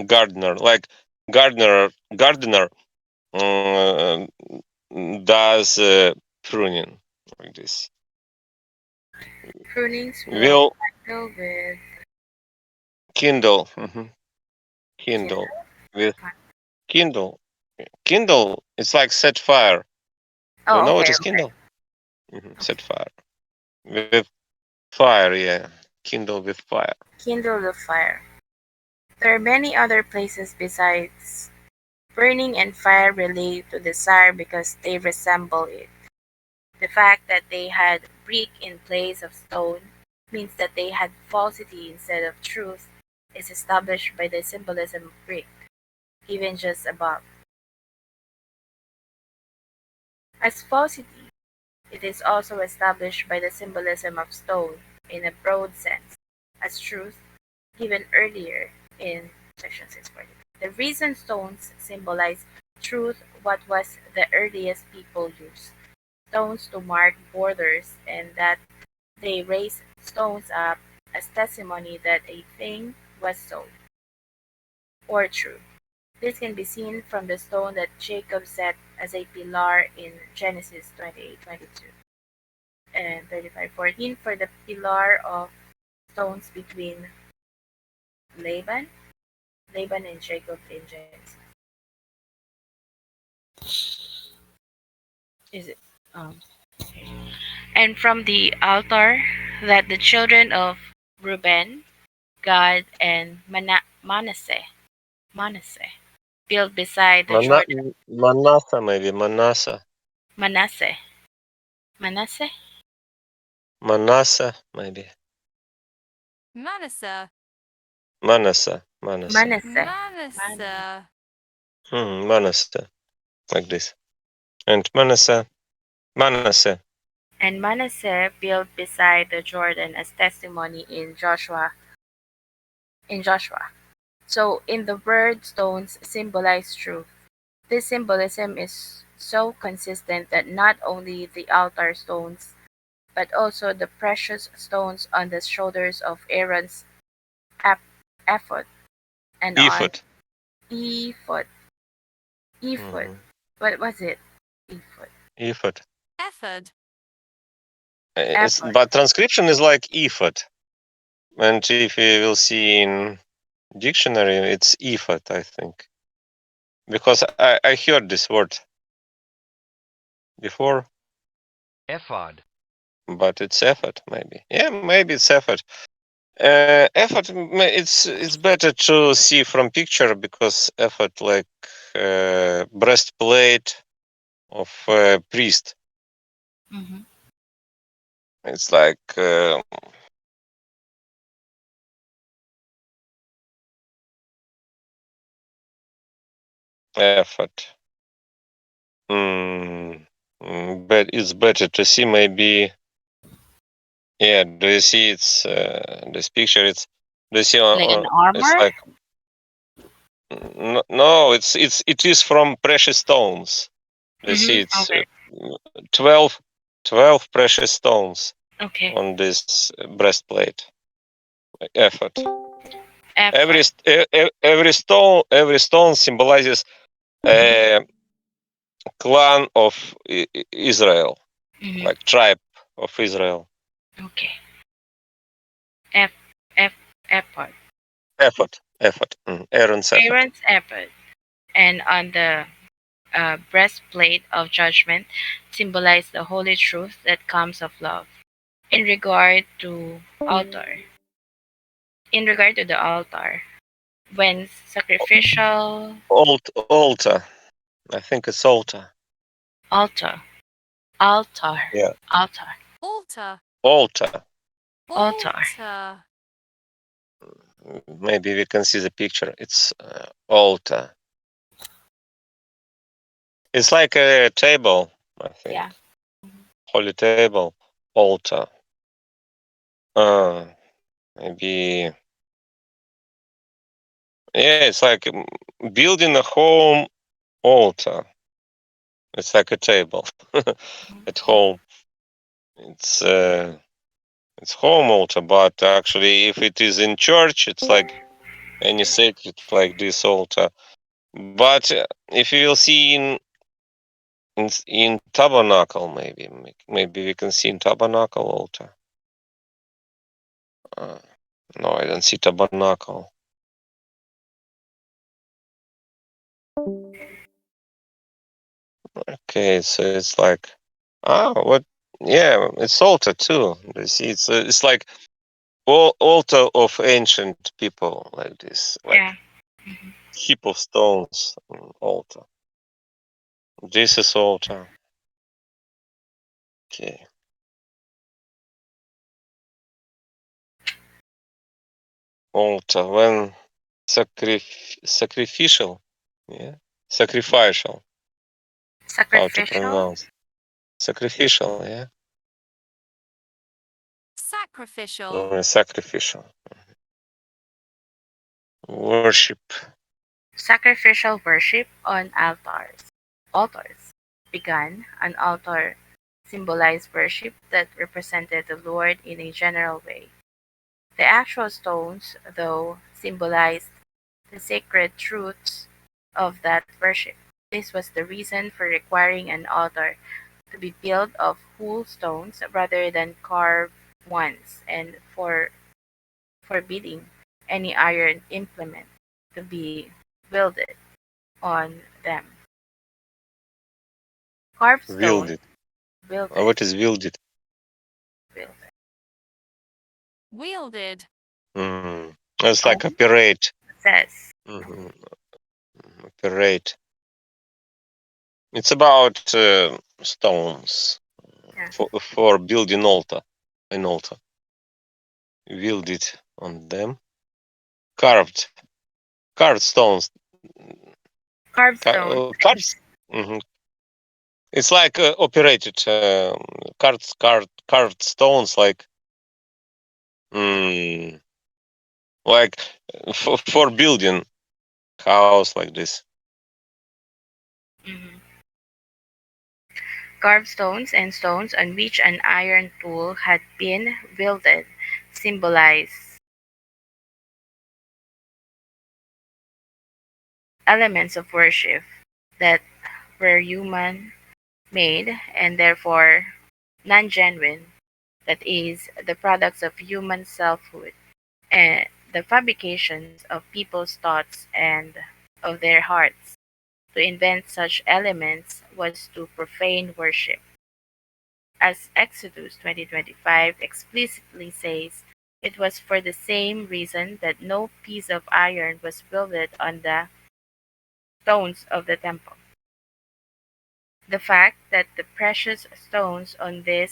gardener, like gardener uh, does pruning like this. Prunings will Will handle with kindle, Kindle. kindle with kindle. Kindle, it's like set fire. Do you Oh, know what okay, is okay. kindle? Set fire with fire. Yeah, kindle with fire. Kindle the fire. There are many other places besides burning and fire relate to desire because they resemble it. The fact that they had brick in place of stone means that they had falsity instead of truth is established by the symbolism of brick, given just above. As falsity, it is also established by the symbolism of stone in a broad sense, as truth, given earlier in section 640. The reason stones symbolize truth, what was the earliest people used stones to mark borders, and that they raised stones up as testimony that a thing was so, or true. This can be seen from the stone that Jacob set as a pillar in Genesis 28:22 and 35:14 for the pillar of stones between Laban, Laban and Jacob in Genesis. Is it? Um, and from the altar that the children of Reuben, Gad, and Manasseh built beside the Jordan. Manasa maybe Manasa. Manasseh, Manasseh, Manasa maybe. Manasa. Manasa. Manasa. Manasseh, Manasa. Manasa. Like this. And Manasa. Manasa. and Manasseh built beside the Jordan as testimony in Joshua. In Joshua. So in the word, stones symbolize truth. This symbolism is so consistent that not only the altar stones, but also the precious stones on the shoulders of Aaron's ephod and on Ephod. ephod. Ephod. Mhm. What was it? Ephod. Ephod. Effort. Ephod. But transcription is like ephod. And if you will see in dictionary, it's ephod, I think. Because I heard this word before, Ephod. but it's effort maybe. Yeah, maybe it's effort. Effort, it's better to see from picture because effort like breastplate of priest. Mm-hmm. It's like effort. But it's better to see maybe. Yeah, do you see it's this picture? It's do you see Like an it's armor? like no, it is from precious stones. You see, Mm-hmm. it's Okay. 12, 12 precious stones Okay. on this breastplate. Effort. Ephod. Every stone symbolizes a clan of Israel, Mm-hmm. like tribe of Israel. Okay. F F ephod. Effort. Aaron's effort. Aaron's ephod. And on the breastplate of judgment symbolize the holy truth that comes of love. In regard to altar, in regard to the altar, when sacrificial Altar. I think it's altar. altar, altar, Yeah. altar, Altar. Altar. Altar. Maybe we can see the picture. It's altar. It's like a table, I think. Yeah. Holy table, altar. Maybe. Yeah, it's like building a home altar. It's like a table at home. It's home altar, but actually, if it is in church, it's like any sacred like this altar. But if you will see in tabernacle, maybe we can see in tabernacle altar. No, I don't see tabernacle. Okay, so it's like, what? Yeah, it's altar too. You see, it's like altar of ancient people, like this, like Yeah. heap of stones, altar. This is altar. Okay. Altar when sacrificial, yeah, sacrificial. How to Sacrificial. pronounce? Sacrificial, yeah. Sacrificial. Sacrificial. Worship. Sacrificial worship on altars. Altars began. An altar symbolized worship that represented the Lord in a general way. The actual stones, though, symbolized the sacred truths of that worship. This was the reason for requiring an altar to be built of whole stones rather than carved ones, and for forbidding any iron implement to be wielded on them. Carved stone, Wielded. wielded, What is wielded? wielded. Wielded. It's like Stone operate. says Operate. It's about stones yeah. for building altar. An altar. Wielded on them. Carved stones. Carved stone. Carved. It's like operated carved stones, like like for building house like this. Mhm. Carved stones and stones on which an iron tool had been wielded symbolize elements of worship that were human made and therefore non genuine, that is, the products of human selfhood and the fabrications of people's thoughts and of their hearts. To invent such elements was to profane worship. As Exodus 20:25 explicitly says, it was for the same reason that no piece of iron was welded on the stones of the temple. The fact that the precious stones on the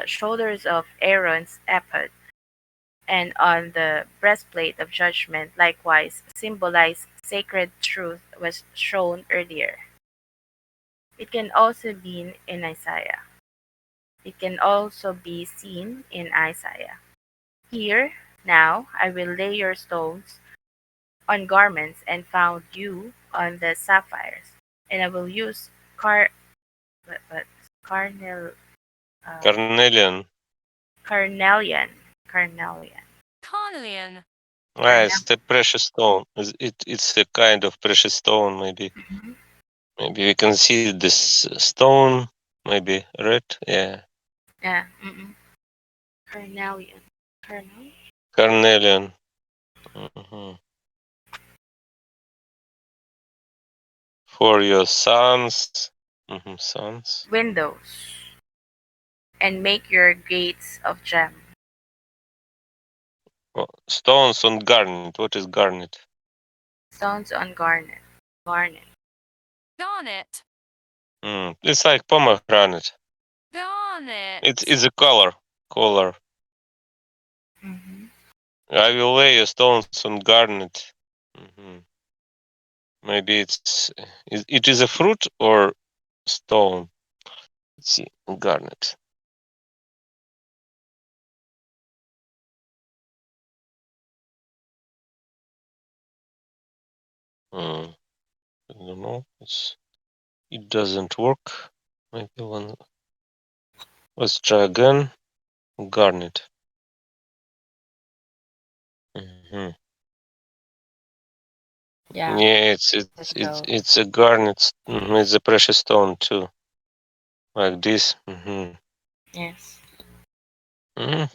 shoulders of Aaron's ephod and on the breastplate of judgment likewise symbolize sacred truth was shown earlier. It can also be in Isaiah. It can also be seen in Isaiah. Here, now, I will lay your stones on garments and found you on the sapphires, and I will use carnel, Carnelian. carnelian, Carnelian. It's the precious stone. It's a kind of precious stone, maybe. Mhm. Maybe we can see this stone, maybe red. Yeah. Yeah. Mm-mm. Carnelian. Carnel? Carnelian. Mhm. For your sons. Sons. Windows. And make your gates of gem. Stones on garnet. What is garnet? Stones on garnet. Garnet. Garnet. It's like pomegranate. Garnet. It's a color. color. Mm-hmm. I will lay your stones on garnet. Maybe it is a fruit or stone. Let's see, garnet. I don't know. It doesn't work. Maybe one. Let's try again. Garnet. Mhm. Yeah. Yeah, Let's go. it's a garnet. It's a precious stone too, like this. Yes. Mm.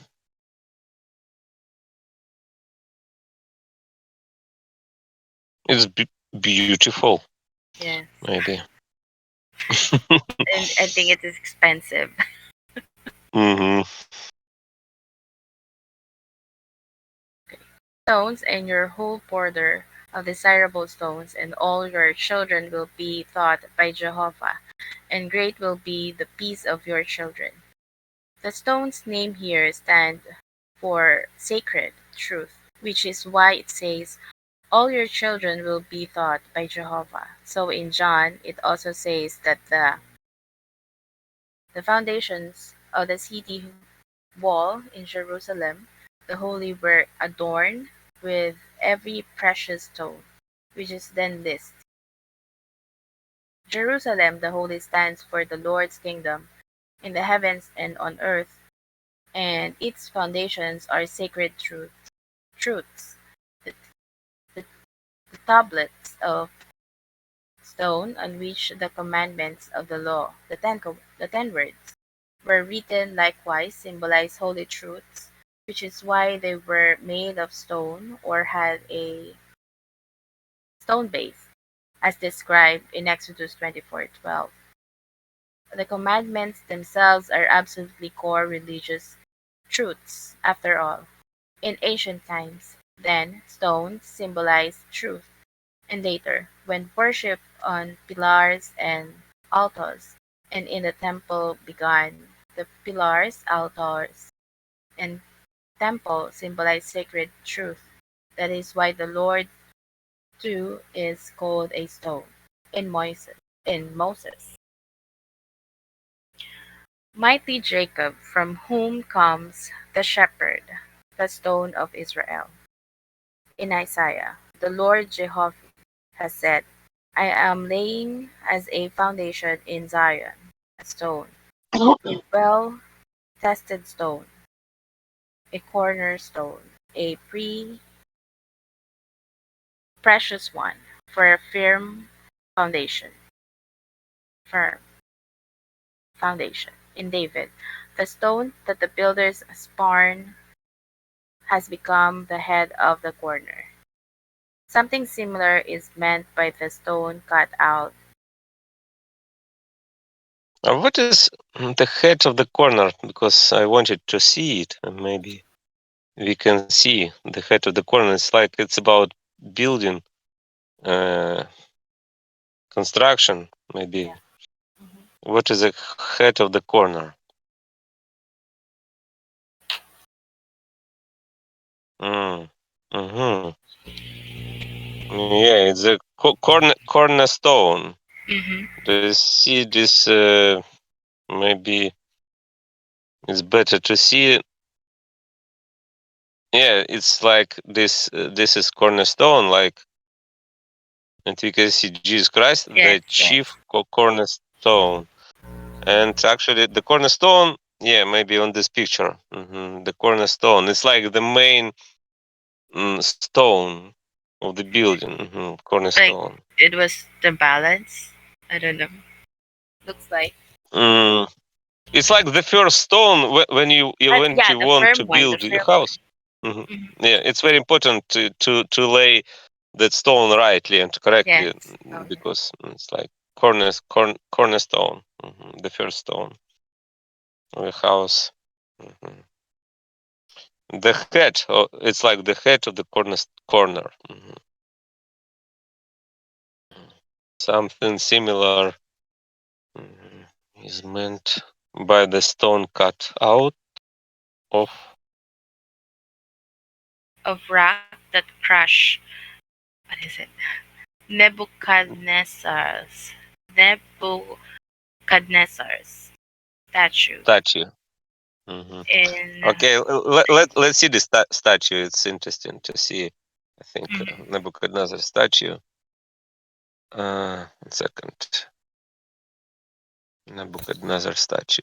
It's beautiful, Yes. maybe. And I think it is expensive. hmm Stones and your whole border of desirable stones, and all your children will be taught by Jehovah, and great will be the peace of your children. The stones named here stand for sacred truth, which is why it says, all your children will be taught by Jehovah. So in John, it also says that the foundations of the city wall in Jerusalem, the holy, were adorned with every precious stone, which is then list. Jerusalem, the holy, stands for the Lord's kingdom in the heavens and on earth, and its foundations are sacred truths. The, the, the tablets of stone on which the commandments of the law, the ten words, were written likewise symbolize holy truths, which is why they were made of stone or had a stone base, as described in Exodus 24:12. The commandments themselves are absolutely core religious truths, after all. In ancient times, then, stones symbolized truth, and later, when worship on pillars and altars and in the temple began, the pillars, altars, and temple symbolize sacred truth. That is why the Lord too is called a stone in Moses. Mighty Jacob, from whom comes the shepherd, the stone of Israel. In Isaiah, the Lord Jehovah has said, I am laying as a foundation in Zion, a stone, a well tested stone, a cornerstone, a precious one, for a foundation, firm foundation. In David, the stone that the builders spurn has become the head of the corner. Something similar is meant by the stone cut out. What is the head of the corner? Because I wanted to see it, and maybe we can see the head of the corner. It's like it's about building, construction. Maybe. Yeah. What is the head of the corner? Mm. Mm-hmm. Yeah, it's a cornerstone. Mm-hmm. Do you see this? Maybe it's better to see. Yeah, it's like this. This is cornerstone, like, and we can see Jesus Christ, Yes, the yes. chief cornerstone. And actually, the cornerstone, yeah, maybe on this picture, the cornerstone. It's like the main stone of the building. Like Cornerstone. it was the balance. I don't know. Looks like. Mm, it's like the first stone when you when Yeah, you the want firm to one, the build your firm one. house. Yeah, it's very important to lay that stone rightly and correctly, Yes. Okay. because it's like cornerstone, the first stone of the house. Mhm. The head, it's like the head of the corner. Something similar is meant by the stone cut out. Of rock that crush. What is it? Nebuchadnezzar's statue statue. Hmm. in. Okay, let's see the statue. It's interesting to see. I think Nebuchadnezzar statue. 1 second. Nebuchadnezzar statue.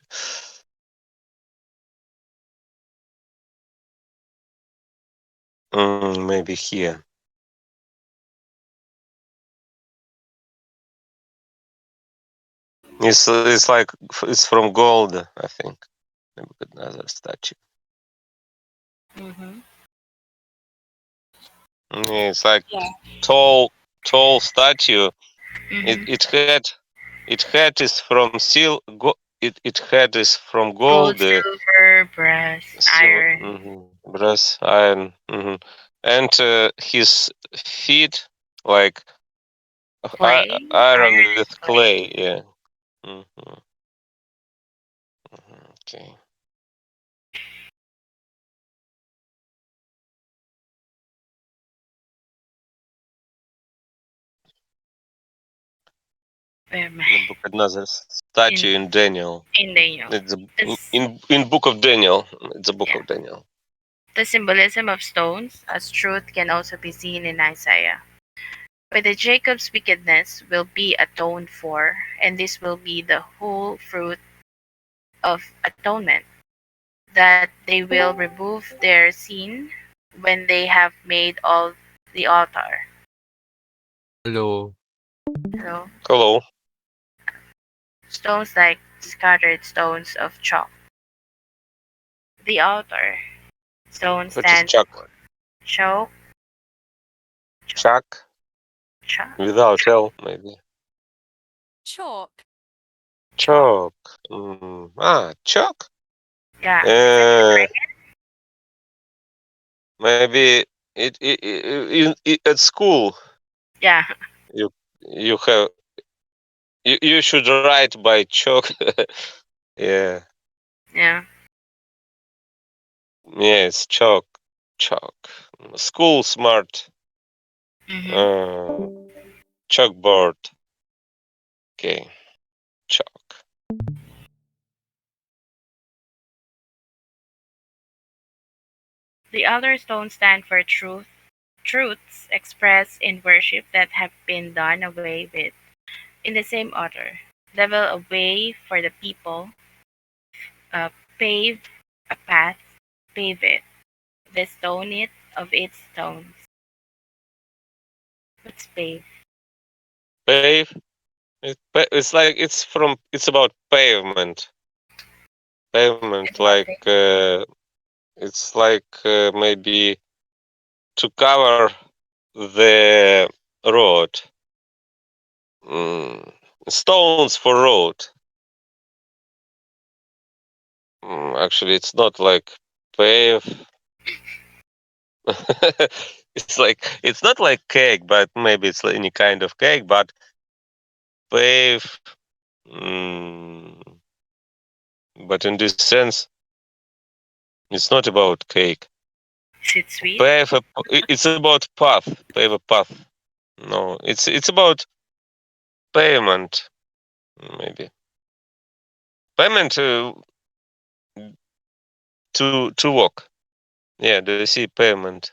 Maybe here. It's like it's from gold, I think. Nebuchadnezzar statue. Mm-hmm. It's like Yeah. tall statue. Mm-hmm. It head is from it head is from Gold, gold. silver, brass, iron. Brass, iron, and his feet like Clay, iron iron, with clay. clay. Yeah. Okay. Where am I? Nebuchadnezzar statue in Daniel. In Daniel. It's This, in Book of Daniel. It's a Book Yeah. of Daniel. the symbolism of stones as truth can also be seen in Isaiah. Whether Jacob's wickedness will be atoned for, and this will be the whole fruit of atonement, that they will remove their sin when they have made all the altar. Hello. So, Hello. stones like scattered stones of chalk. The altar. Stone What is stands Chuck? for chalk. Chuck Chalk. without L, maybe. Chalk. Chalk. Chalk. Yeah. Maybe at school Yeah. you have you should write by chalk. Yeah. Yeah. Yeah, it's chalk. School smart. Mm-hmm. Chalkboard. Okay. Chalk. The other stones stand for truths expressed in worship that have been done away with. In the same order, level a way for the people, pave a path, pave it, the stone it of its stones. What's pave? Pave. It's like it's about pavement. Pavement It's not like it's like maybe to cover the road. Stones for road. Actually, it's not like pave. It's not like cake, but maybe it's any kind of cake. But pave. But in this sense, it's not about cake. Is it sweet? It's about path. Pave a path. No, it's about pavement. Maybe pavement to walk. Yeah, do you see pavement?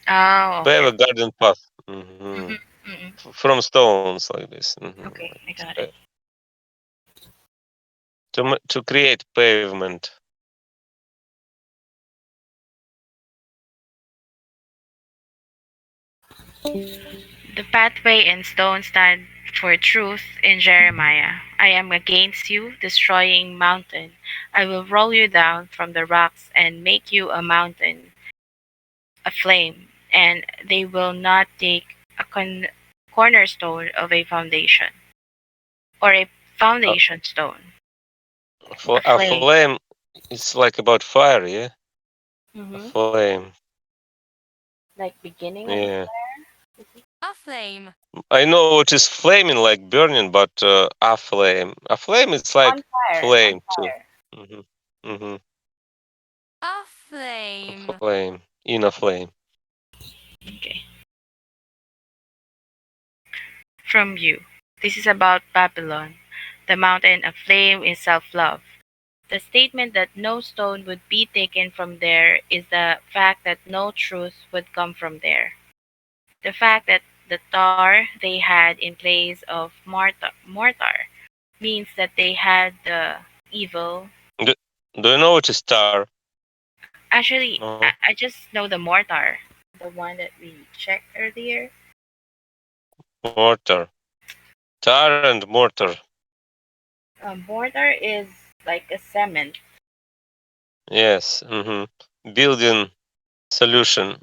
Oh, Pave a okay. garden path. Mm-hmm. From stones like this. Okay, I got it. To create pavement. The pathway and stone stand for truth in Jeremiah. I am against you, destroying mountain. I will roll you down from the rocks and make you a mountain, a flame, and they will not take a cornerstone of a foundation, or a foundation stone. A flame. It's like about fire, yeah. A Mm-hmm. flame. Like beginning of a Yeah. flare. A flame. I know what is flaming, like burning, but a flame. A flame, it's like On fire. On flame too. fire. Hmm. A flame. Flame. In a flame. Okay. From you. This is about Babylon. The mountain of flame is self love. The statement that no stone would be taken from there is the fact that no truth would come from there. The fact that the tar they had in place of mortar means that they had the evil. Do, do you know what is tar? Actually, No. I just know the mortar, the one that we checked earlier. Mortar. Tar and mortar. Mortar is like a cement. Yes. Building solution.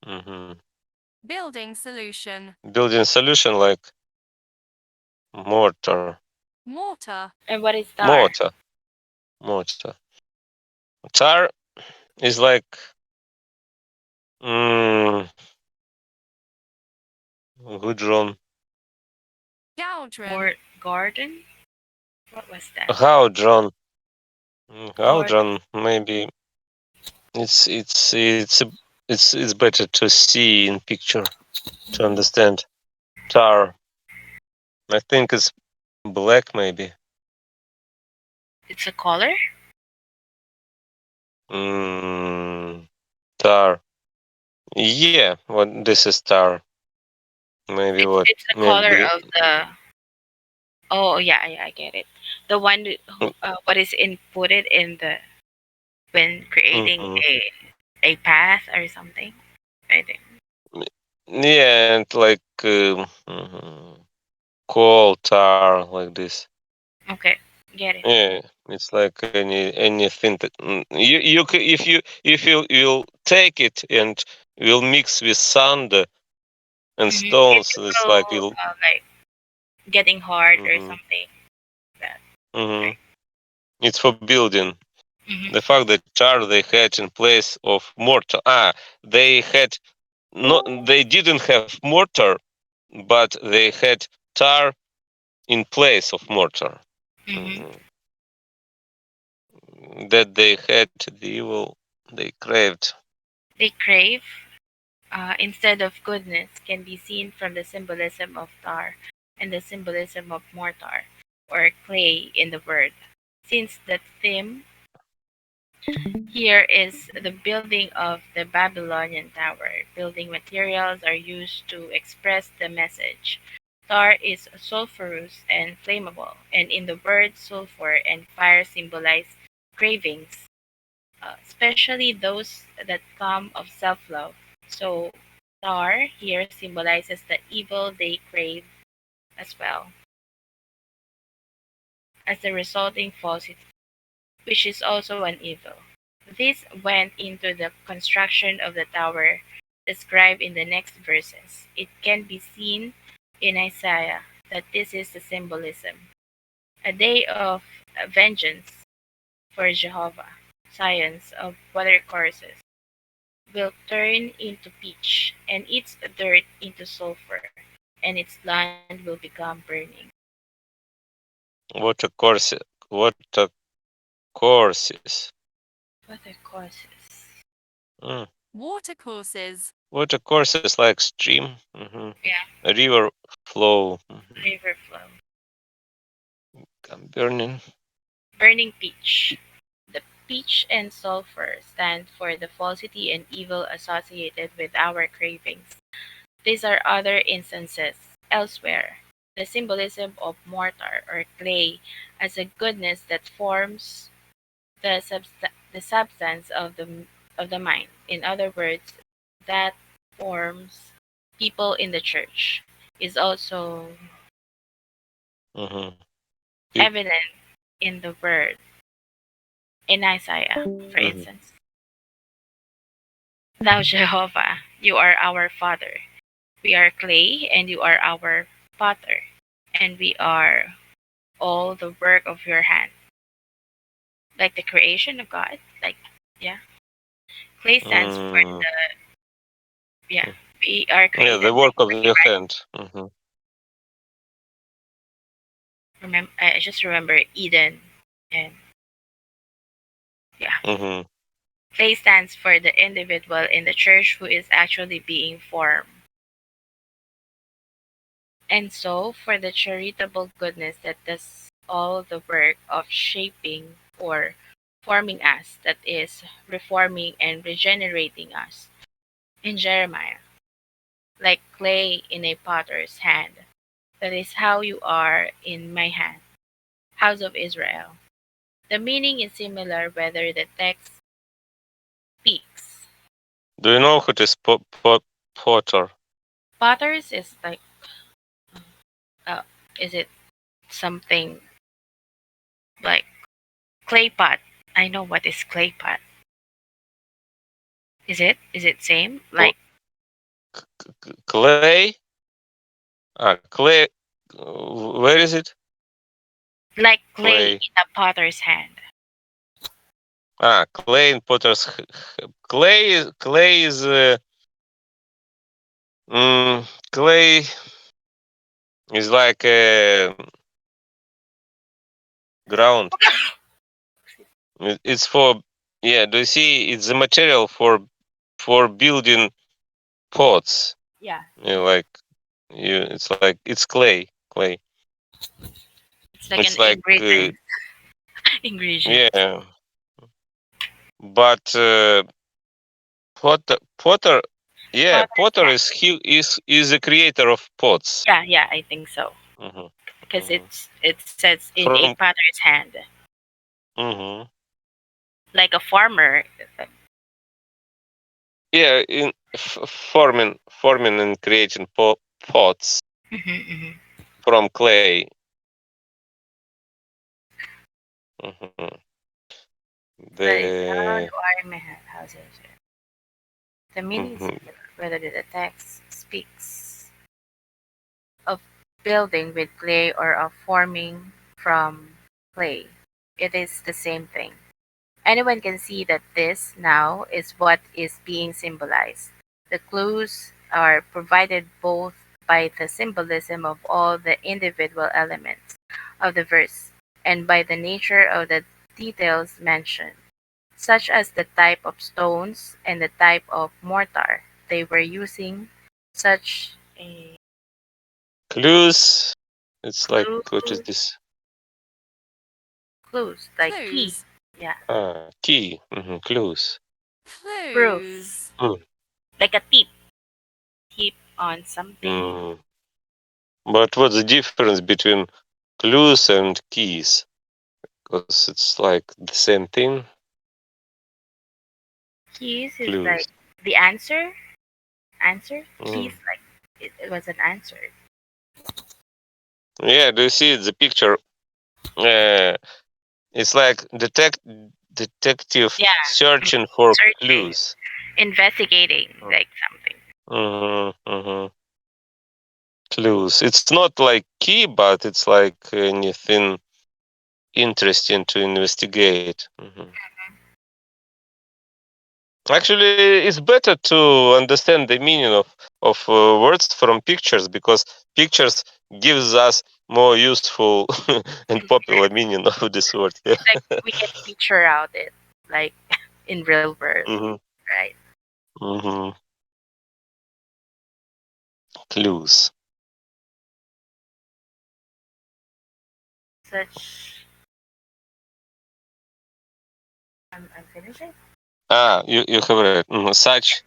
hmm Building solution. Building solution like mortar. Mortar. And what is tar? Mortar. Mortar. Tar is like mm, good drawn. Galdron. Garden? What was that? How drawn? How Garden. drawn? Maybe it's better to see in picture to understand. Tar. I think it's black maybe. It's a color? Tar. Yeah, what this is tar. Maybe what? It's the color Maybe. of the. Oh yeah, yeah, I get it. The one what is inputted in the when creating Mm-hmm. a path or something. I think. Yeah, and like coal tar like this. Okay, get it. Yeah, it's like anything that if you'll take it and will mix with sand and It stones, it's will like you'll. like getting hard or hmm something like that, hmm right? It's for building. Mm-hmm. The fact that tar they had in place of mortar. They had no, they didn't have mortar, but they had tar in place of mortar. Mm-hmm. Mhm. That they had the evil they craved. They crave instead of goodness can be seen from the symbolism of tar and the symbolism of mortar or clay in the word. Since the theme here is the building of the Babylonian tower, building materials are used to express the message. Tar is sulfurous and flammable, and in the word sulfur and fire symbolize cravings, especially those that come of self love. So, tar here symbolizes the evil they crave as well as the resulting falsity, which is also an evil. This went into the construction of the tower described in the next verses. It can be seen in Isaiah that this is the symbolism. A day of vengeance for Jehovah, scions of watercourses will turn into pitch, and its dirt into sulfur, and its land will become burning. What a course! What a courses! Watercourses. Mm. Watercourses. What a courses like stream, Yeah, a river flow, river flow. burning. Burning pitch. The pitch and sulfur stand for the falsity and evil associated with our cravings. These are other instances elsewhere. The symbolism of mortar or clay as a goodness that forms the substance of the mind. In other words, that forms people in the church is also Mm-hmm. evident in the word in Isaiah, for Mm-hmm. instance. Thou Jehovah, you are our Father. We are clay, and you are our potter, and we are all the work of your hand. Like the creation of God. Like, yeah. Clay stands for Mm. yeah, we are Yeah, created the work by of clay, your right? hand. I just remember Eden and Yeah. Mm-hmm. Clay stands for the individual in the church who is actually being formed. And so, for the charitable goodness that does all the work of shaping or forming us, that is, reforming and regenerating us. In Jeremiah, like clay in a potter's hand, that is how you are in my hand, house of Israel. The meaning is similar whether the text speaks. Do you know what is potter? Potters is like, uh, is it something like clay pot? I know what is clay pot. Is it? Is it same? Like Clay? Clay. Where is it? like clay Clay. in a potter's hand. Clay in potter's. Clay is clay is like ground. It's for, yeah. Do you see? It's the material for building pots. Yeah, Like it's like it's clay. Clay. it's like an It's like ingredient. yeah. But Potter, yeah, Potter's Potter hand. is the creator of pots. Yeah, yeah, I think so. Hmm. Because Hmm. it says in a From potter's hand, hmm like a farmer. yeah, in forming and creating pots Mm-hmm. from clay. Hmm. That is how The you are in my hand, house of Israel. The meaning is mhm. similar whether the text speaks of building with clay or of forming from clay. It is the same thing. Anyone can see that this now is what is being symbolized. The clues are provided both by the symbolism of all the individual elements of the verse and by the nature of the details mentioned, such as the type of stones and the type of mortar they were using, such a Clues. It's like what is clues, this? clues like key, Clues. yeah, Key. Clues. proof, Clues. Mm. like a tip on something. Mm. But what's the difference between clues and keys? Because it's like the same thing. Keys is Clues. like the answer. Keys Mm. like it was an answer. Yeah, do you see the picture? Uh, it's like detective Yeah, searching for searching, clues. investigating, like something. Mm-hmm. Clues. It's not like key, but it's like anything interesting to investigate. Actually, it's better to understand the meaning of words from pictures because pictures gives us more useful and popular meaning of this word. Yeah. It's like we can picture out it like in real world, Hmm. right? Hmm. Clues. Such I'm finishing. You have read such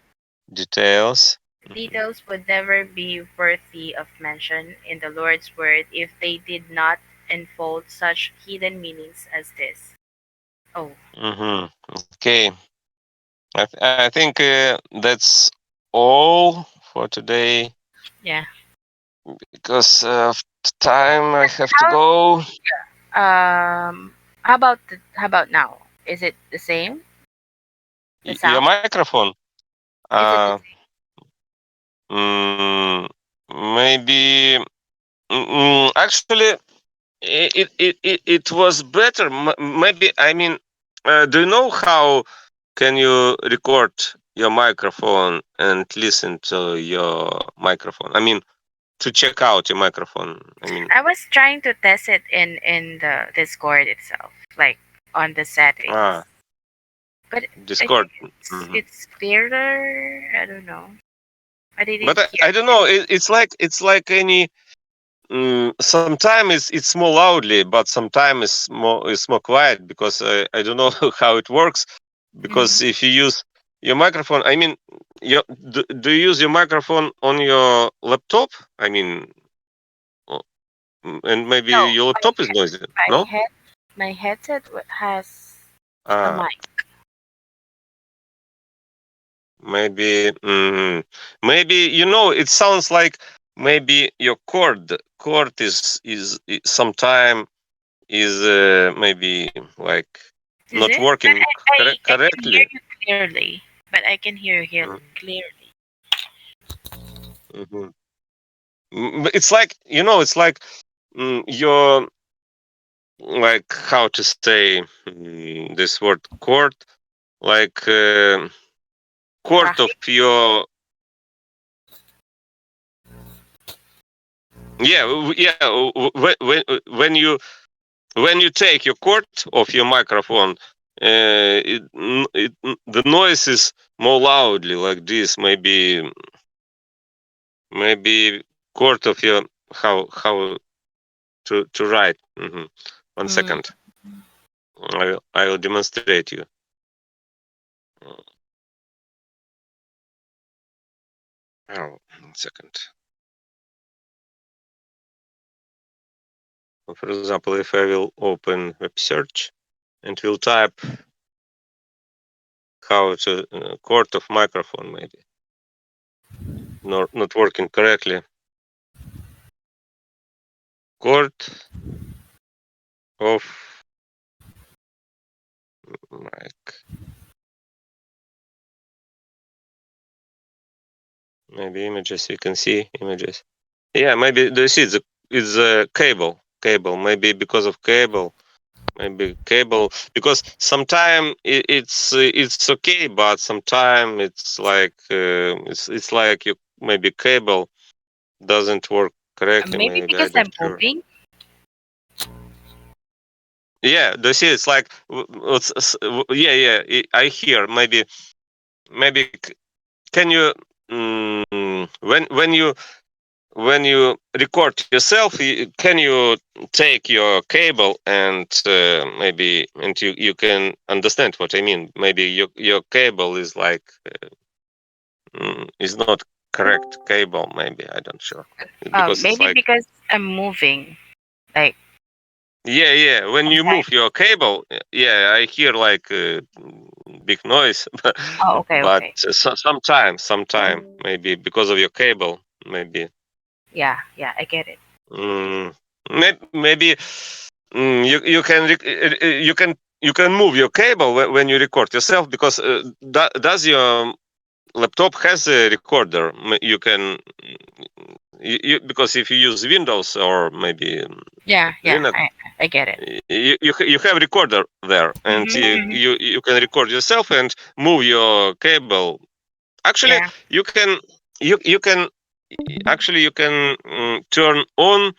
details. The details would never be worthy of mention in the Lord's word if they did not unfold such hidden meanings as this. Oh, Hmm. Okay, I think that's all for today yeah. because of time I have to go. How about how about now? Is it the same? The Your sound? microphone. Is it the Uh, same? mm, maybe. Actually, it was better. Maybe I mean, do you know how can you record your microphone and listen to your microphone? I mean, to check out your microphone. I mean, I was trying to test it in the Discord itself, like on the settings. ah, But Discord. it's clearer. I don't know. I didn't But hear I don't know. It's like any. Sometimes it's more loudly, but sometimes it's more quiet because I don't know how it works. Because if you use your microphone, I mean, do you use your microphone on your laptop? I mean, and maybe No, your laptop is noisy. No. my headset has a Ah, mic. maybe. Maybe it sounds like maybe your cord is sometime is maybe like Is not it? But working I can hear correctly. you clearly. But I can hear you Mm, clearly. mhm. It's like it's like your like how to say this word cord, like cord of Traffic? your yeah when you take your cord of your microphone, the noise is more loudly like this. Maybe cord of your how to write. 1 second. I will demonstrate you. Oh, 1 second. For example, if I will open web search and will type how to cord of microphone, maybe not working correctly. Cord of mic. Maybe images. You can see images. Yeah, maybe do you see it's a cable. Maybe because of cable. Maybe cable because sometimes it's okay, but sometimes it's like it's like you maybe cable doesn't work correctly. Maybe Maybe I because don't I'm sure. moving. Yeah, do you see? It's like I hear maybe can you when you record yourself, can you take your cable and maybe and you can understand what I mean? Maybe your cable is like is not correct cable. Maybe I don't sure because it's Maybe like because I'm moving. Like, yeah. When you move your cable, yeah, I hear like big noise, oh, okay, but okay. sometime maybe because of your cable, maybe. Yeah, I get it. Mm, maybe you can move your cable when you record yourself because does your laptop has a recorder? You can because if you use Windows or maybe Yeah, Linux, I get it. you have recorder there, and Mhm. you can record yourself and move your cable. Actually, Yeah, you can actually you can turn on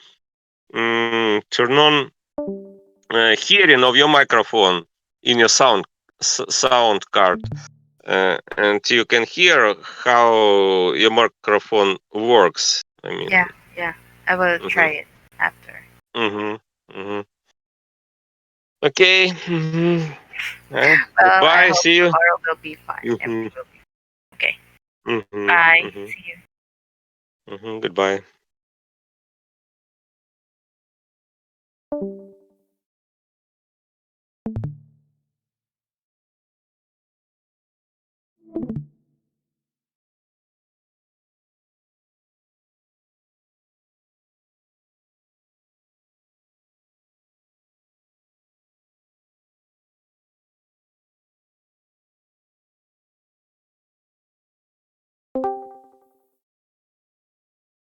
hearing of your microphone in your sound card, and you can hear how your microphone works. I mean, yeah. I will try it after. hmm hmm okay. Well, I Goodbye. hope See you. tomorrow will be fine. hmm Everything will be okay. hmm Bye. hmm See you. Goodbye.